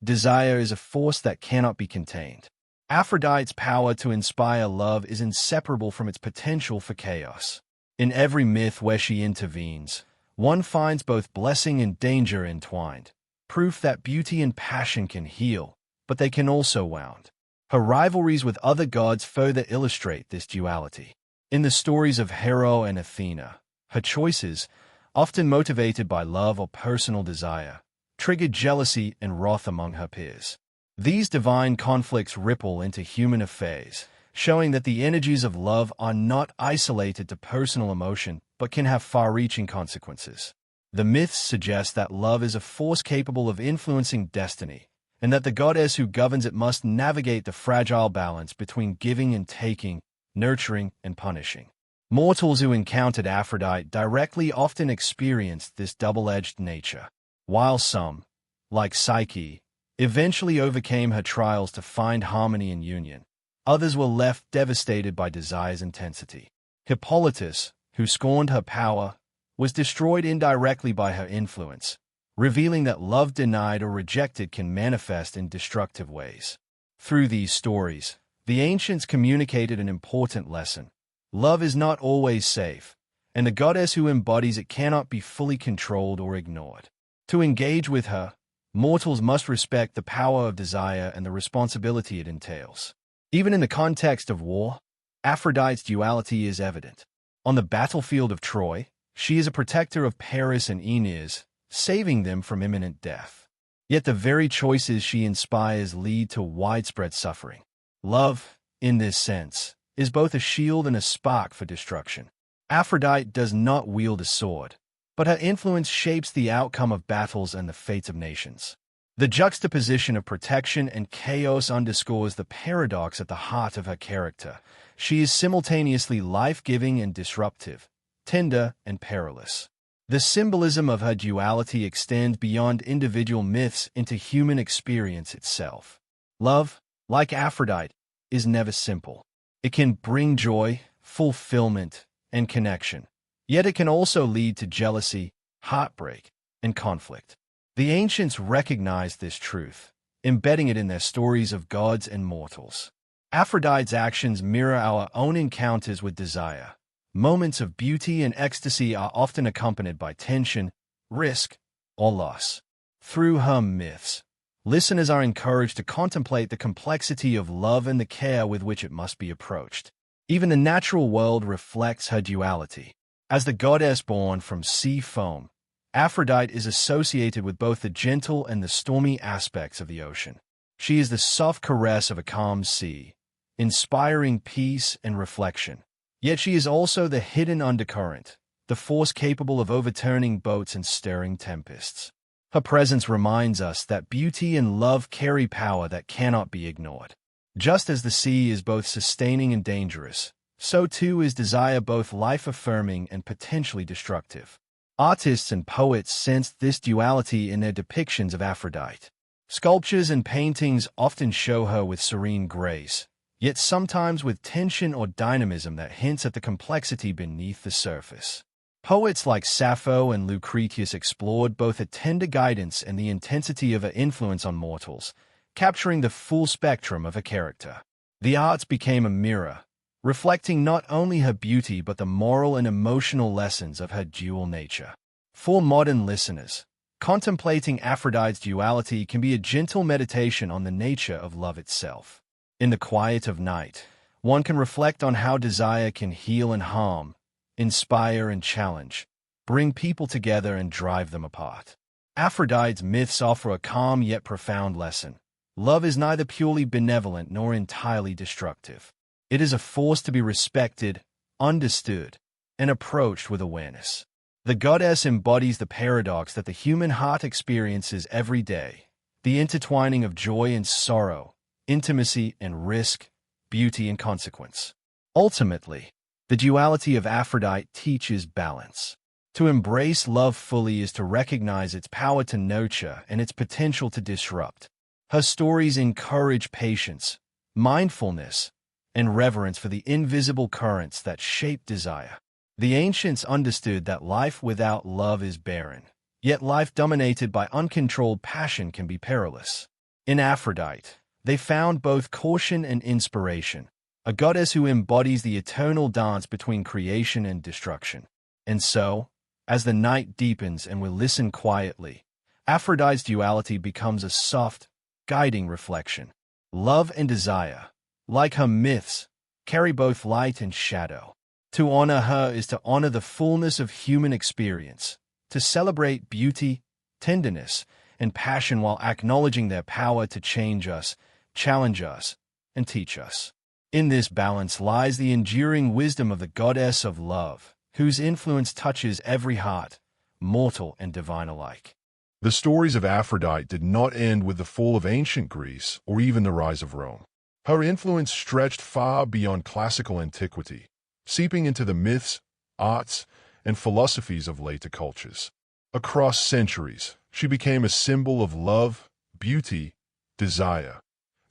Desire is a force that cannot be contained. Aphrodite's power to inspire love is inseparable from its potential for chaos. In every myth where she intervenes, one finds both blessing and danger entwined, proof that beauty and passion can heal, but they can also wound. Her rivalries with other gods further illustrate this duality. In the stories of Hero and Athena, her choices, often motivated by love or personal desire, triggered jealousy and wrath among her peers. These divine conflicts ripple into human affairs, showing that the energies of love are not isolated to personal emotion, but can have far-reaching consequences. The myths suggest that love is a force capable of influencing destiny, and that the goddess who governs it must navigate the fragile balance between giving and taking, nurturing and punishing. Mortals who encountered Aphrodite directly often experienced this double-edged nature, while some, like Psyche, eventually overcame her trials to find harmony and union. Others were left devastated by desire's intensity. Hippolytus, who scorned her power, was destroyed indirectly by her influence, revealing that love denied or rejected can manifest in destructive ways. Through these stories, the ancients communicated an important lesson. Love is not always safe, and the goddess who embodies it cannot be fully controlled or ignored. To engage with her, mortals must respect the power of desire and the responsibility it entails. Even in the context of war, Aphrodite's duality is evident. On the battlefield of Troy, she is a protector of Paris and Aeneas, saving them from imminent death. Yet the very choices she inspires lead to widespread suffering. Love, in this sense, is both a shield and a spark for destruction. Aphrodite does not wield a sword, but her influence shapes the outcome of battles and the fates of nations. The juxtaposition of protection and chaos underscores the paradox at the heart of her character. She is simultaneously life-giving and disruptive, tender and perilous. The symbolism of her duality extends beyond individual myths into human experience itself. Love, like Aphrodite, is never simple. It can bring joy, fulfillment, and connection. Yet it can also lead to jealousy, heartbreak, and conflict. The ancients recognized this truth, embedding it in their stories of gods and mortals. Aphrodite's actions mirror our own encounters with desire. Moments of beauty and ecstasy are often accompanied by tension, risk, or loss. Through her myths, listeners are encouraged to contemplate the complexity of love and the care with which it must be approached. Even the natural world reflects her duality. As the goddess born from sea foam, Aphrodite is associated with both the gentle and the stormy aspects of the ocean. She is the soft caress of a calm sea, inspiring peace and reflection. Yet she is also the hidden undercurrent, the force capable of overturning boats and stirring tempests. Her presence reminds us that beauty and love carry power that cannot be ignored. Just as the sea is both sustaining and dangerous, so too is desire both life-affirming and potentially destructive. Artists and poets sensed this duality in their depictions of Aphrodite. Sculptures and paintings often show her with serene grace, yet sometimes with tension or dynamism that hints at the complexity beneath the surface. Poets like Sappho and Lucretius explored both a tender guidance and the intensity of her influence on mortals, capturing the full spectrum of her character. The arts became a mirror, reflecting not only her beauty but the moral and emotional lessons of her dual nature. For modern listeners, contemplating Aphrodite's duality can be a gentle meditation on the nature of love itself. In the quiet of night, one can reflect on how desire can heal and harm, inspire and challenge, bring people together and drive them apart. Aphrodite's myths offer a calm yet profound lesson. Love is neither purely benevolent nor entirely destructive. It is a force to be respected, understood, and approached with awareness. The goddess embodies the paradox that the human heart experiences every day, the intertwining of joy and sorrow, intimacy and risk, beauty and consequence. Ultimately, the duality of Aphrodite teaches balance. To embrace love fully is to recognize its power to nurture and its potential to disrupt. Her stories encourage patience, mindfulness, and reverence for the invisible currents that shape desire. The ancients understood that life without love is barren, yet life dominated by uncontrolled passion can be perilous. In Aphrodite, they found both caution and inspiration, a goddess who embodies the eternal dance between creation and destruction. And so, as the night deepens and we listen quietly, Aphrodite's duality becomes a soft, guiding reflection. Love and desire, like her myths, carry both light and shadow. To honor her is to honor the fullness of human experience, to celebrate beauty, tenderness, and passion while acknowledging their power to change us, challenge us, and teach us. In this balance lies the enduring wisdom of the goddess of love, whose influence touches every heart, mortal and divine alike. The stories of Aphrodite did not end with the fall of ancient Greece or even the rise of Rome. Her influence stretched far beyond classical antiquity, seeping into the myths, arts, and philosophies of later cultures. Across centuries, she became a symbol of love, beauty, desire,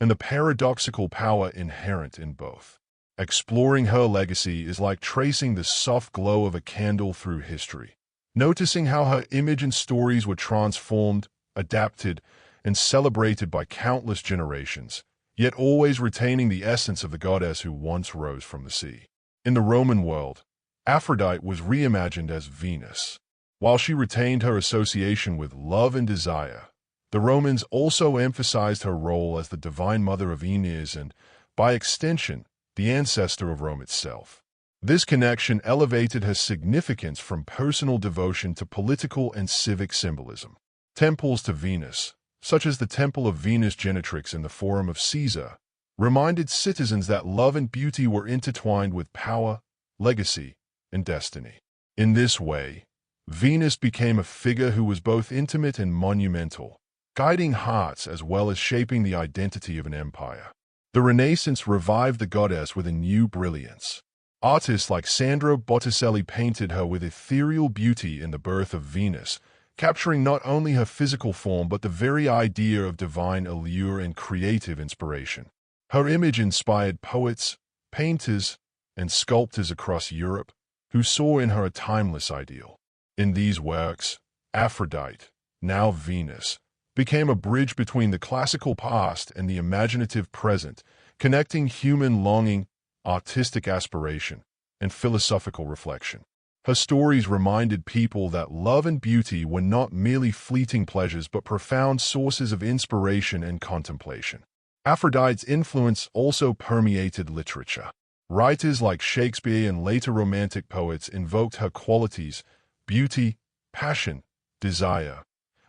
and the paradoxical power inherent in both. Exploring her legacy is like tracing the soft glow of a candle through history, noticing how her image and stories were transformed, adapted, and celebrated by countless generations, yet always retaining the essence of the goddess who once rose from the sea. In the Roman world, Aphrodite was reimagined as Venus. While she retained her association with love and desire, the Romans also emphasized her role as the divine mother of Aeneas and, by extension, the ancestor of Rome itself. This connection elevated her significance from personal devotion to political and civic symbolism. Temples to Venus, such as the Temple of Venus Genetrix in the Forum of Caesar, reminded citizens that love and beauty were intertwined with power, legacy, and destiny. In this way, Venus became a figure who was both intimate and monumental, guiding hearts as well as shaping the identity of an empire. The Renaissance revived the goddess with a new brilliance. Artists like Sandro Botticelli painted her with ethereal beauty in The Birth of Venus, capturing not only her physical form but the very idea of divine allure and creative inspiration. Her image inspired poets, painters, and sculptors across Europe who saw in her a timeless ideal. In these works, Aphrodite, now Venus, became a bridge between the classical past and the imaginative present, connecting human longing, artistic aspiration, and philosophical reflection. Her stories reminded people that love and beauty were not merely fleeting pleasures but profound sources of inspiration and contemplation. Aphrodite's influence also permeated literature. Writers like Shakespeare and later Romantic poets invoked her qualities, beauty, passion, desire,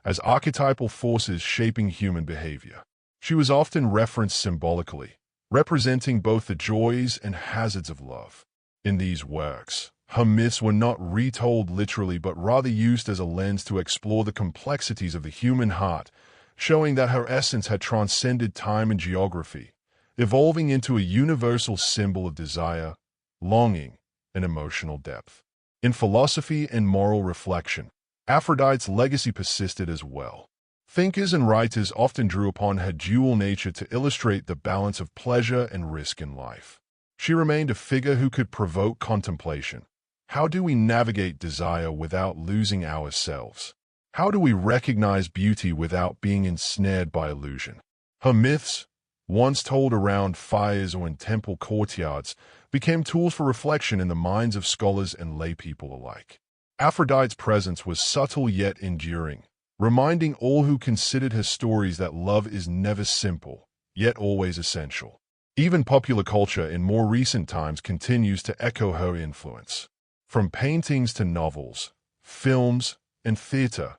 as archetypal forces shaping human behavior. She was often referenced symbolically, representing both the joys and hazards of love. In these works, her myths were not retold literally but rather used as a lens to explore the complexities of the human heart, showing that her essence had transcended time and geography, evolving into a universal symbol of desire, longing, and emotional depth. In philosophy and moral reflection, Aphrodite's legacy persisted as well. Thinkers and writers often drew upon her dual nature to illustrate the balance of pleasure and risk in life. She remained a figure who could provoke contemplation. How do we navigate desire without losing ourselves? How do we recognize beauty without being ensnared by illusion? Her myths, once told around fires or in temple courtyards, became tools for reflection in the minds of scholars and laypeople alike. Aphrodite's presence was subtle yet enduring, reminding all who considered her stories that love is never simple, yet always essential. Even popular culture in more recent times continues to echo her influence. From paintings to novels, films, and theater,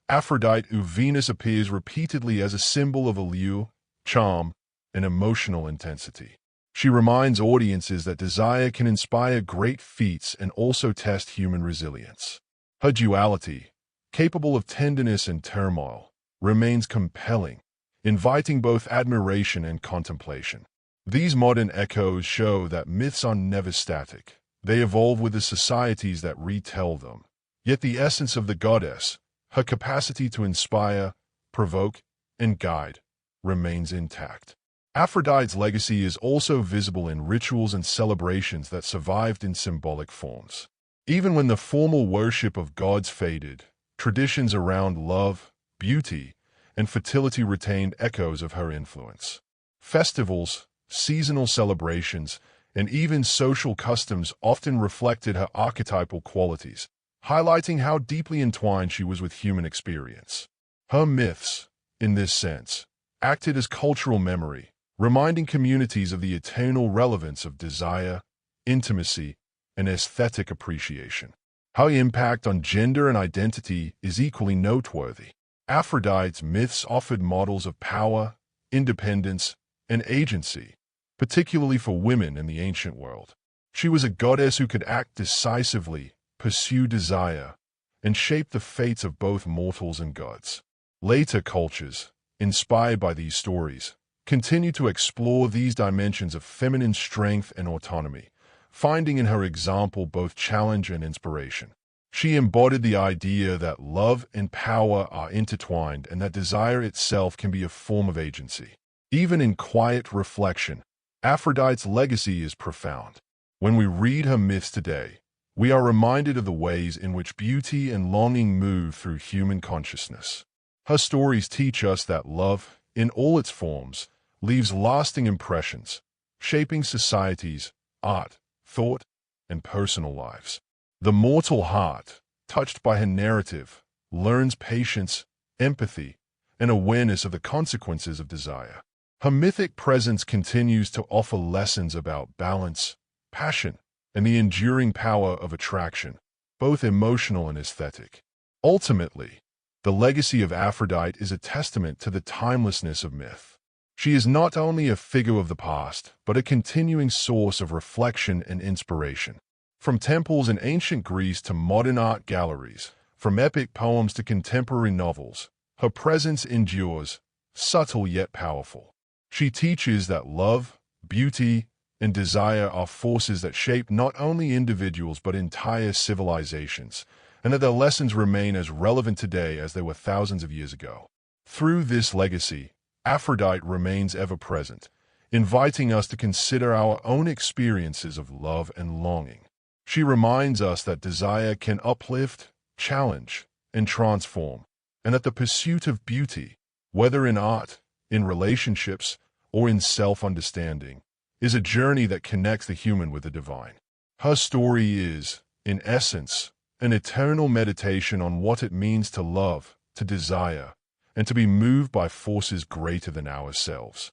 Aphrodite or Venus appears repeatedly as a symbol of allure, charm, and emotional intensity. She reminds audiences that desire can inspire great feats and also test human resilience. Her duality, capable of tenderness and turmoil, remains compelling, inviting both admiration and contemplation. These modern echoes show that myths are never static. They evolve with the societies that retell them. Yet the essence of the goddess, her capacity to inspire, provoke, and guide, remains intact. Aphrodite's legacy is also visible in rituals and celebrations that survived in symbolic forms. Even when the formal worship of gods faded, traditions around love, beauty, and fertility retained echoes of her influence. Festivals, seasonal celebrations, and even social customs often reflected her archetypal qualities, highlighting how deeply entwined she was with human experience. Her myths, in this sense, acted as cultural memory, reminding communities of the eternal relevance of desire, intimacy, and aesthetic appreciation. Her impact on gender and identity is equally noteworthy. Aphrodite's myths offered models of power, independence, and agency, particularly for women in the ancient world. She was a goddess who could act decisively, pursue desire, and shape the fates of both mortals and gods. Later cultures, inspired by these stories, continue to explore these dimensions of feminine strength and autonomy, finding in her example both challenge and inspiration. She embodied the idea that love and power are intertwined and that desire itself can be a form of agency. Even in quiet reflection, Aphrodite's legacy is profound. When we read her myths today, we are reminded of the ways in which beauty and longing move through human consciousness. Her stories teach us that love, in all its forms, leaves lasting impressions, shaping societies, art, thought, and personal lives. The mortal heart, touched by her narrative, learns patience, empathy, and awareness of the consequences of desire. Her mythic presence continues to offer lessons about balance, passion, and the enduring power of attraction, both emotional and aesthetic. Ultimately, the legacy of Aphrodite is a testament to the timelessness of myth. She is not only a figure of the past, but a continuing source of reflection and inspiration. From temples in ancient Greece to modern art galleries, from epic poems to contemporary novels, her presence endures, subtle yet powerful. She teaches that love, beauty, and desire are forces that shape not only individuals but entire civilizations, and that their lessons remain as relevant today as they were thousands of years ago. Through this legacy, Aphrodite remains ever present, inviting us to consider our own experiences of love and longing. She reminds us that desire can uplift, challenge, and transform, and that the pursuit of beauty, whether in art, in relationships, or in self-understanding, is a journey that connects the human with the divine. Her story is, in essence, an eternal meditation on what it means to love, to desire, and to be moved by forces greater than ourselves.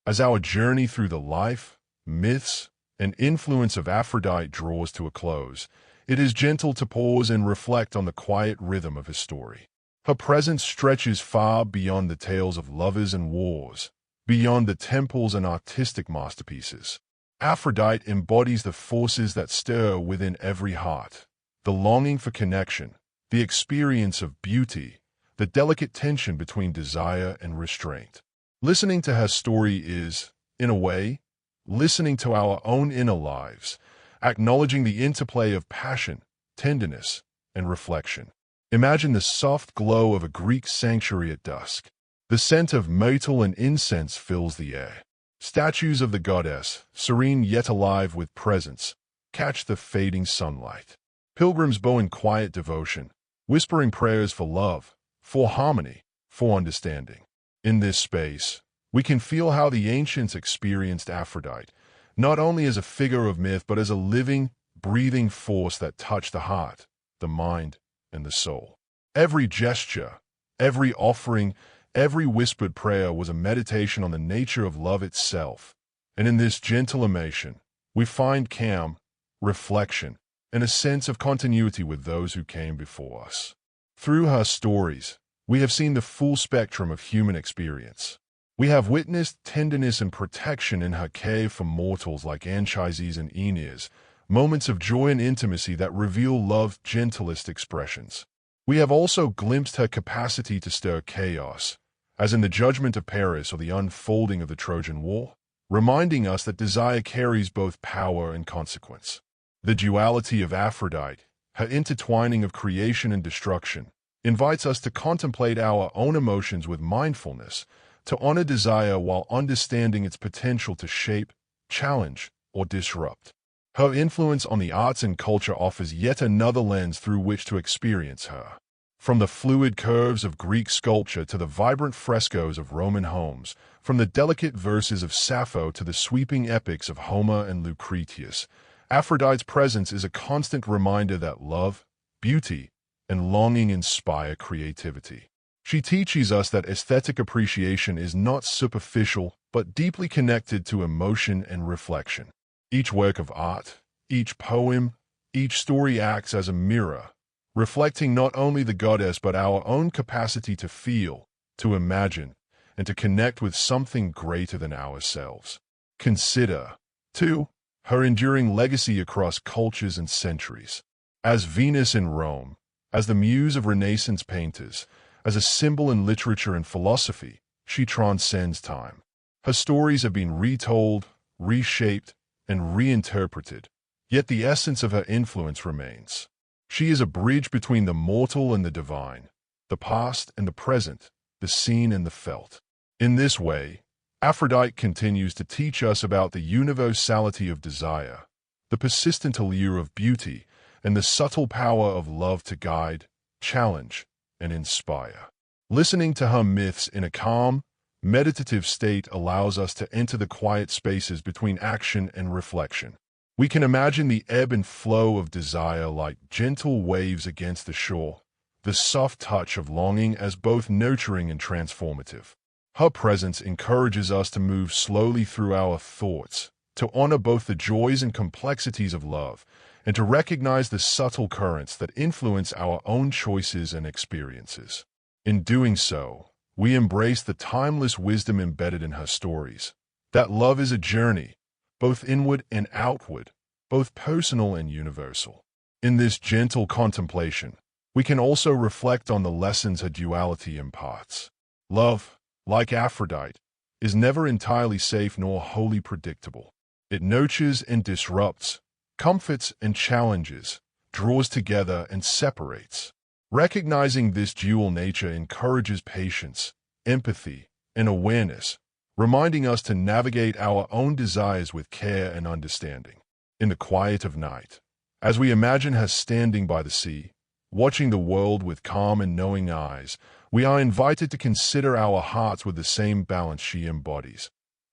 As our journey through the life, myths, and influence of Aphrodite draws to a close, it is gentle to pause and reflect on the quiet rhythm of his story. Her presence stretches far beyond the tales of lovers and wars, beyond the temples and artistic masterpieces. Aphrodite embodies the forces that stir within every heart, the longing for connection, the experience of beauty, the delicate tension between desire and restraint. Listening to her story is, in a way, listening to our own inner lives, acknowledging the interplay of passion, tenderness, and reflection. Imagine the soft glow of a Greek sanctuary at dusk. The scent of myrtle and incense fills the air. Statues of the goddess, serene yet alive with presence, catch the fading sunlight. Pilgrims bow in quiet devotion, whispering prayers for love, for harmony, for understanding. In this space, we can feel how the ancients experienced Aphrodite, not only as a figure of myth but as a living, breathing force that touched the heart, the mind, and the soul. Every gesture, every offering, every whispered prayer was a meditation on the nature of love itself, and in this gentle emotion, we find calm, reflection, and a sense of continuity with those who came before us. Through her stories, we have seen the full spectrum of human experience. We have witnessed tenderness and protection in her care for mortals like Anchises and Aeneas, moments of joy and intimacy that reveal love's gentlest expressions. We have also glimpsed her capacity to stir chaos, as in the judgment of Paris or the unfolding of the Trojan War, reminding us that desire carries both power and consequence. The duality of Aphrodite, her intertwining of creation and destruction, invites us to contemplate our own emotions with mindfulness, to honor desire while understanding its potential to shape, challenge, or disrupt. Her influence on the arts and culture offers yet another lens through which to experience her. From the fluid curves of Greek sculpture to the vibrant frescoes of Roman homes, from the delicate verses of Sappho to the sweeping epics of Homer and Lucretius, Aphrodite's presence is a constant reminder that love, beauty, and longing inspire creativity. She teaches us that aesthetic appreciation is not superficial but deeply connected to emotion and reflection. Each work of art, each poem, each story acts as a mirror, reflecting not only the goddess but our own capacity to feel, to imagine, and to connect with something greater than ourselves. Consider, too, her enduring legacy across cultures and centuries. As Venus in Rome, as the muse of Renaissance painters, as a symbol in literature and philosophy, she transcends time. Her stories have been retold, reshaped, and reinterpreted, yet the essence of her influence remains. She is a bridge between the mortal and the divine, the past and the present, the seen and the felt. In this way, Aphrodite continues to teach us about the universality of desire, the persistent allure of beauty, and the subtle power of love to guide, challenge, and inspire. Listening to her myths in a calm, meditative state allows us to enter the quiet spaces between action and reflection. We can imagine the ebb and flow of desire like gentle waves against the shore, the soft touch of longing as both nurturing and transformative. Her presence encourages us to move slowly through our thoughts, to honor both the joys and complexities of love, and to recognize the subtle currents that influence our own choices and experiences. In doing so, we embrace the timeless wisdom embedded in her stories, that love is a journey, both inward and outward, both personal and universal. In this gentle contemplation, we can also reflect on the lessons her duality imparts. Love, like Aphrodite, is never entirely safe nor wholly predictable. It nurtures and disrupts, comforts and challenges, draws together and separates. Recognizing this dual nature encourages patience, empathy, and awareness, reminding us to navigate our own desires with care and understanding. In the quiet of night, as we imagine her standing by the sea, watching the world with calm and knowing eyes, we are invited to consider our hearts with the same balance she embodies,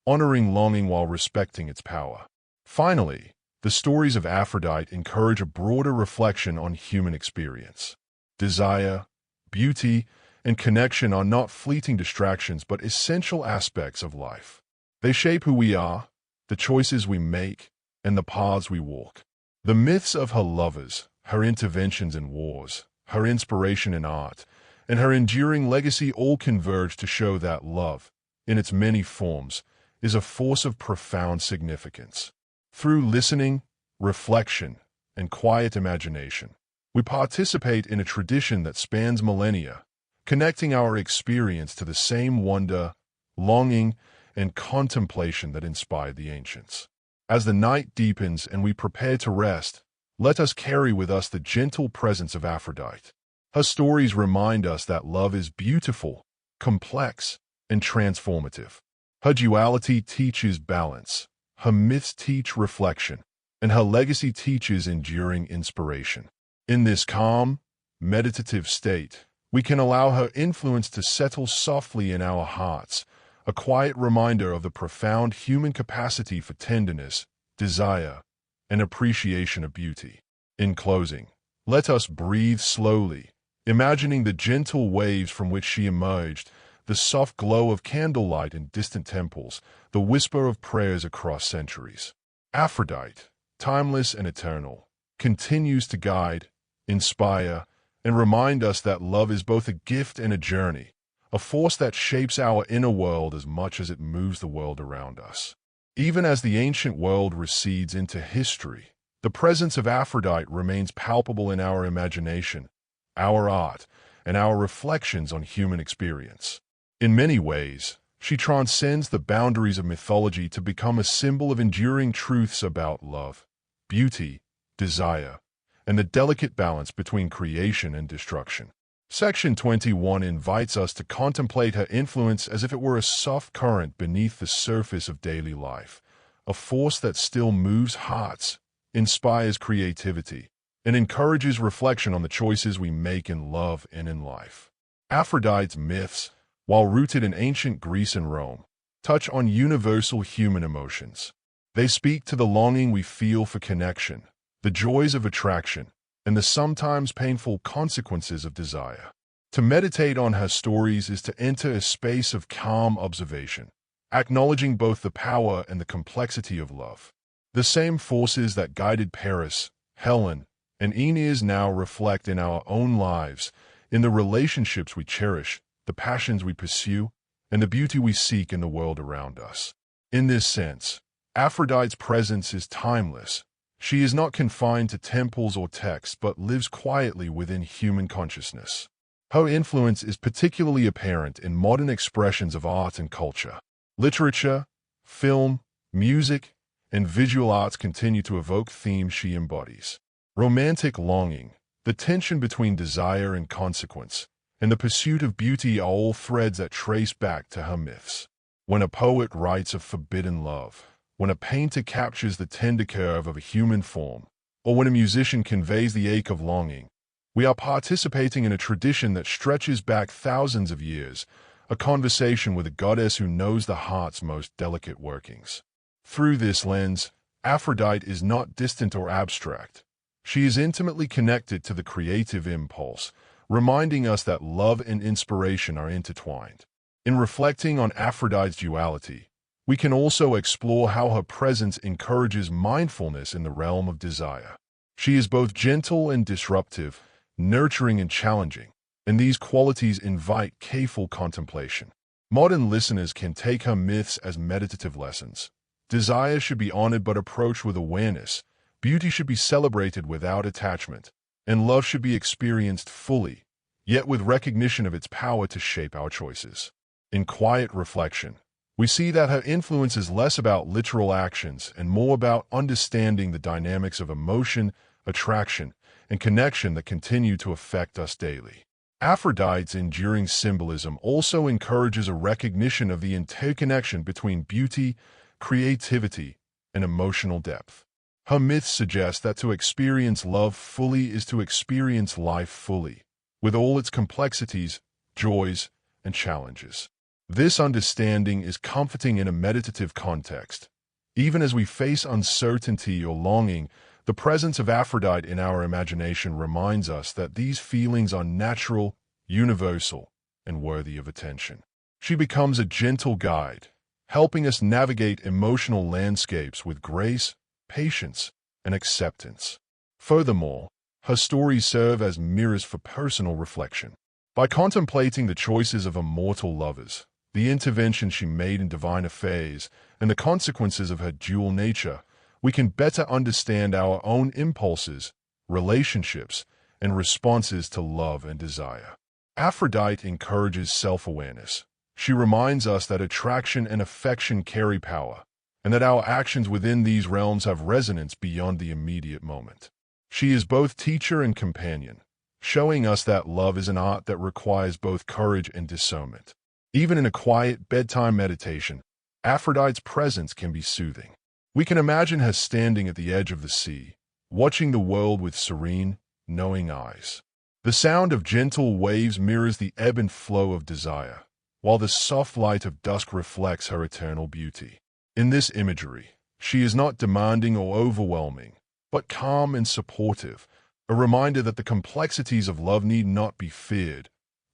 honoring longing while respecting its power. Finally, the stories of Aphrodite encourage a broader reflection on human experience. Desire, beauty, and connection are not fleeting distractions but essential aspects of life. They shape who we are, the choices we make, and the paths we walk. The myths of her lovers, her interventions in wars, her inspiration in art, and her enduring legacy all converge to show that love, in its many forms, is a force of profound significance. Through listening, reflection, and quiet imagination, we participate in a tradition that spans millennia, connecting our experience to the same wonder, longing, and contemplation that inspired the ancients. As the night deepens and we prepare to rest, let us carry with us the gentle presence of Aphrodite. Her stories remind us that love is beautiful, complex, and transformative. Her duality teaches balance, her myths teach reflection, and her legacy teaches enduring inspiration. In this calm, meditative state, we can allow her influence to settle softly in our hearts, a quiet reminder of the profound human capacity for tenderness, desire, and appreciation of beauty. In closing, let us breathe slowly, imagining the gentle waves from which she emerged, the soft glow of candlelight in distant temples, the whisper of prayers across centuries. Aphrodite, timeless and eternal, continues to guide, inspire, and remind us that love is both a gift and a journey, a force that shapes our inner world as much as it moves the world around us. Even as the ancient world recedes into history, the presence of Aphrodite remains palpable in our imagination, our art, and our reflections on human experience. In many ways, she transcends the boundaries of mythology to become a symbol of enduring truths about love, beauty, desire, and the delicate balance between creation and destruction. Section 21 invites us to contemplate her influence as if it were a soft current beneath the surface of daily life, a force that still moves hearts, inspires creativity, and encourages reflection on the choices we make in love and in life. Aphrodite's myths, while rooted in ancient Greece and Rome, touch on universal human emotions. They speak to the longing we feel for connection, the joys of attraction, and the sometimes painful consequences of desire. To meditate on her stories is to enter a space of calm observation, acknowledging both the power and the complexity of love. The same forces that guided Paris, Helen, and Aeneas now reflect in our own lives, in the relationships we cherish, the passions we pursue, and the beauty we seek in the world around us. In this sense, Aphrodite's presence is timeless. She is not confined to temples or texts, but lives quietly within human consciousness. Her influence is particularly apparent in modern expressions of art and culture. Literature, film, music, and visual arts continue to evoke themes she embodies. Romantic longing, the tension between desire and consequence, and the pursuit of beauty are all threads that trace back to her myths. When a poet writes of forbidden love, when a painter captures the tender curve of a human form, or when a musician conveys the ache of longing, we are participating in a tradition that stretches back thousands of years, a conversation with a goddess who knows the heart's most delicate workings. Through this lens, Aphrodite is not distant or abstract. She is intimately connected to the creative impulse, reminding us that love and inspiration are intertwined. In reflecting on Aphrodite's duality, we can also explore how her presence encourages mindfulness in the realm of desire. She is both gentle and disruptive, nurturing and challenging, and these qualities invite careful contemplation. Modern listeners can take her myths as meditative lessons. Desire should be honored but approached with awareness, beauty should be celebrated without attachment, and love should be experienced fully, yet with recognition of its power to shape our choices. In quiet reflection, we see that her influence is less about literal actions and more about understanding the dynamics of emotion, attraction, and connection that continue to affect us daily. Aphrodite's enduring symbolism also encourages a recognition of the interconnection between beauty, creativity, and emotional depth. Her myths suggest that to experience love fully is to experience life fully, with all its complexities, joys, and challenges. This understanding is comforting in a meditative context. Even as we face uncertainty or longing, the presence of Aphrodite in our imagination reminds us that these feelings are natural, universal, and worthy of attention. She becomes a gentle guide, helping us navigate emotional landscapes with grace, patience, and acceptance. Furthermore, her stories serve as mirrors for personal reflection. By contemplating the choices of immortal lovers, the intervention she made in divine affairs, and the consequences of her dual nature, we can better understand our own impulses, relationships, and responses to love and desire. Aphrodite encourages self-awareness. She reminds us that attraction and affection carry power, and that our actions within these realms have resonance beyond the immediate moment. She is both teacher and companion, showing us that love is an art that requires both courage and discernment. Even in a quiet bedtime meditation, Aphrodite's presence can be soothing. We can imagine her standing at the edge of the sea, watching the world with serene, knowing eyes. The sound of gentle waves mirrors the ebb and flow of desire, while the soft light of dusk reflects her eternal beauty. In this imagery, she is not demanding or overwhelming, but calm and supportive, a reminder that the complexities of love need not be feared,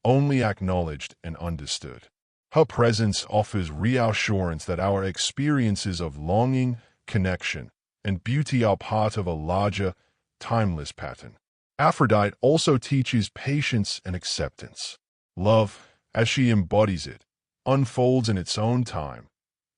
only acknowledged and understood. Her presence offers reassurance that our experiences of longing, connection, and beauty are part of a larger, timeless pattern. Aphrodite also teaches patience and acceptance. Love, as she embodies it, unfolds in its own time,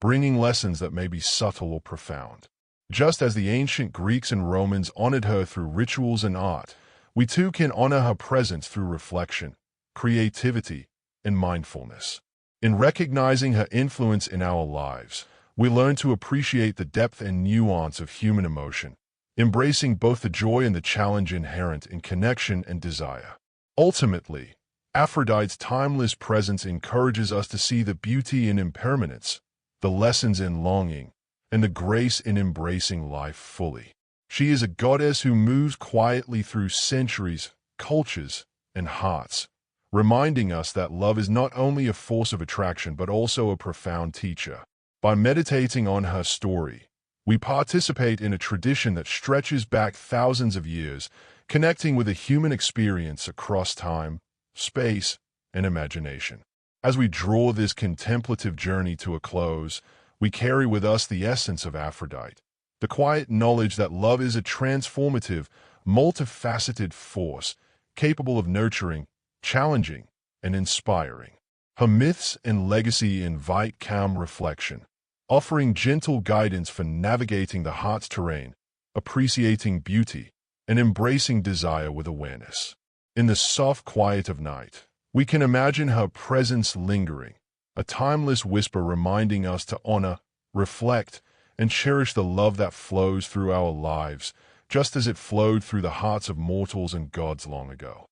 bringing lessons that may be subtle or profound. Just as the ancient Greeks and Romans honored her through rituals and art, we too can honor her presence through reflection, creativity, and mindfulness. In recognizing her influence in our lives, we learn to appreciate the depth and nuance of human emotion, embracing both the joy and the challenge inherent in connection and desire. Ultimately, Aphrodite's timeless presence encourages us to see the beauty in impermanence, the lessons in longing, and the grace in embracing life fully. She is a goddess who moves quietly through centuries, cultures, and hearts, reminding us that love is not only a force of attraction but also a profound teacher. By meditating on her story, we participate in a tradition that stretches back thousands of years, connecting with a human experience across time, space, and imagination. As we draw this contemplative journey to a close, we carry with us the essence of Aphrodite, the quiet knowledge that love is a transformative, multifaceted force, capable of nurturing, challenging, and inspiring. Her myths and legacy invite calm reflection, offering gentle guidance for navigating the heart's terrain, appreciating beauty, and embracing desire with awareness. In the soft quiet of night, we can imagine her presence lingering, a timeless whisper reminding us to honor, reflect, and cherish the love that flows through our lives, just as it flowed through the hearts of mortals and gods long ago.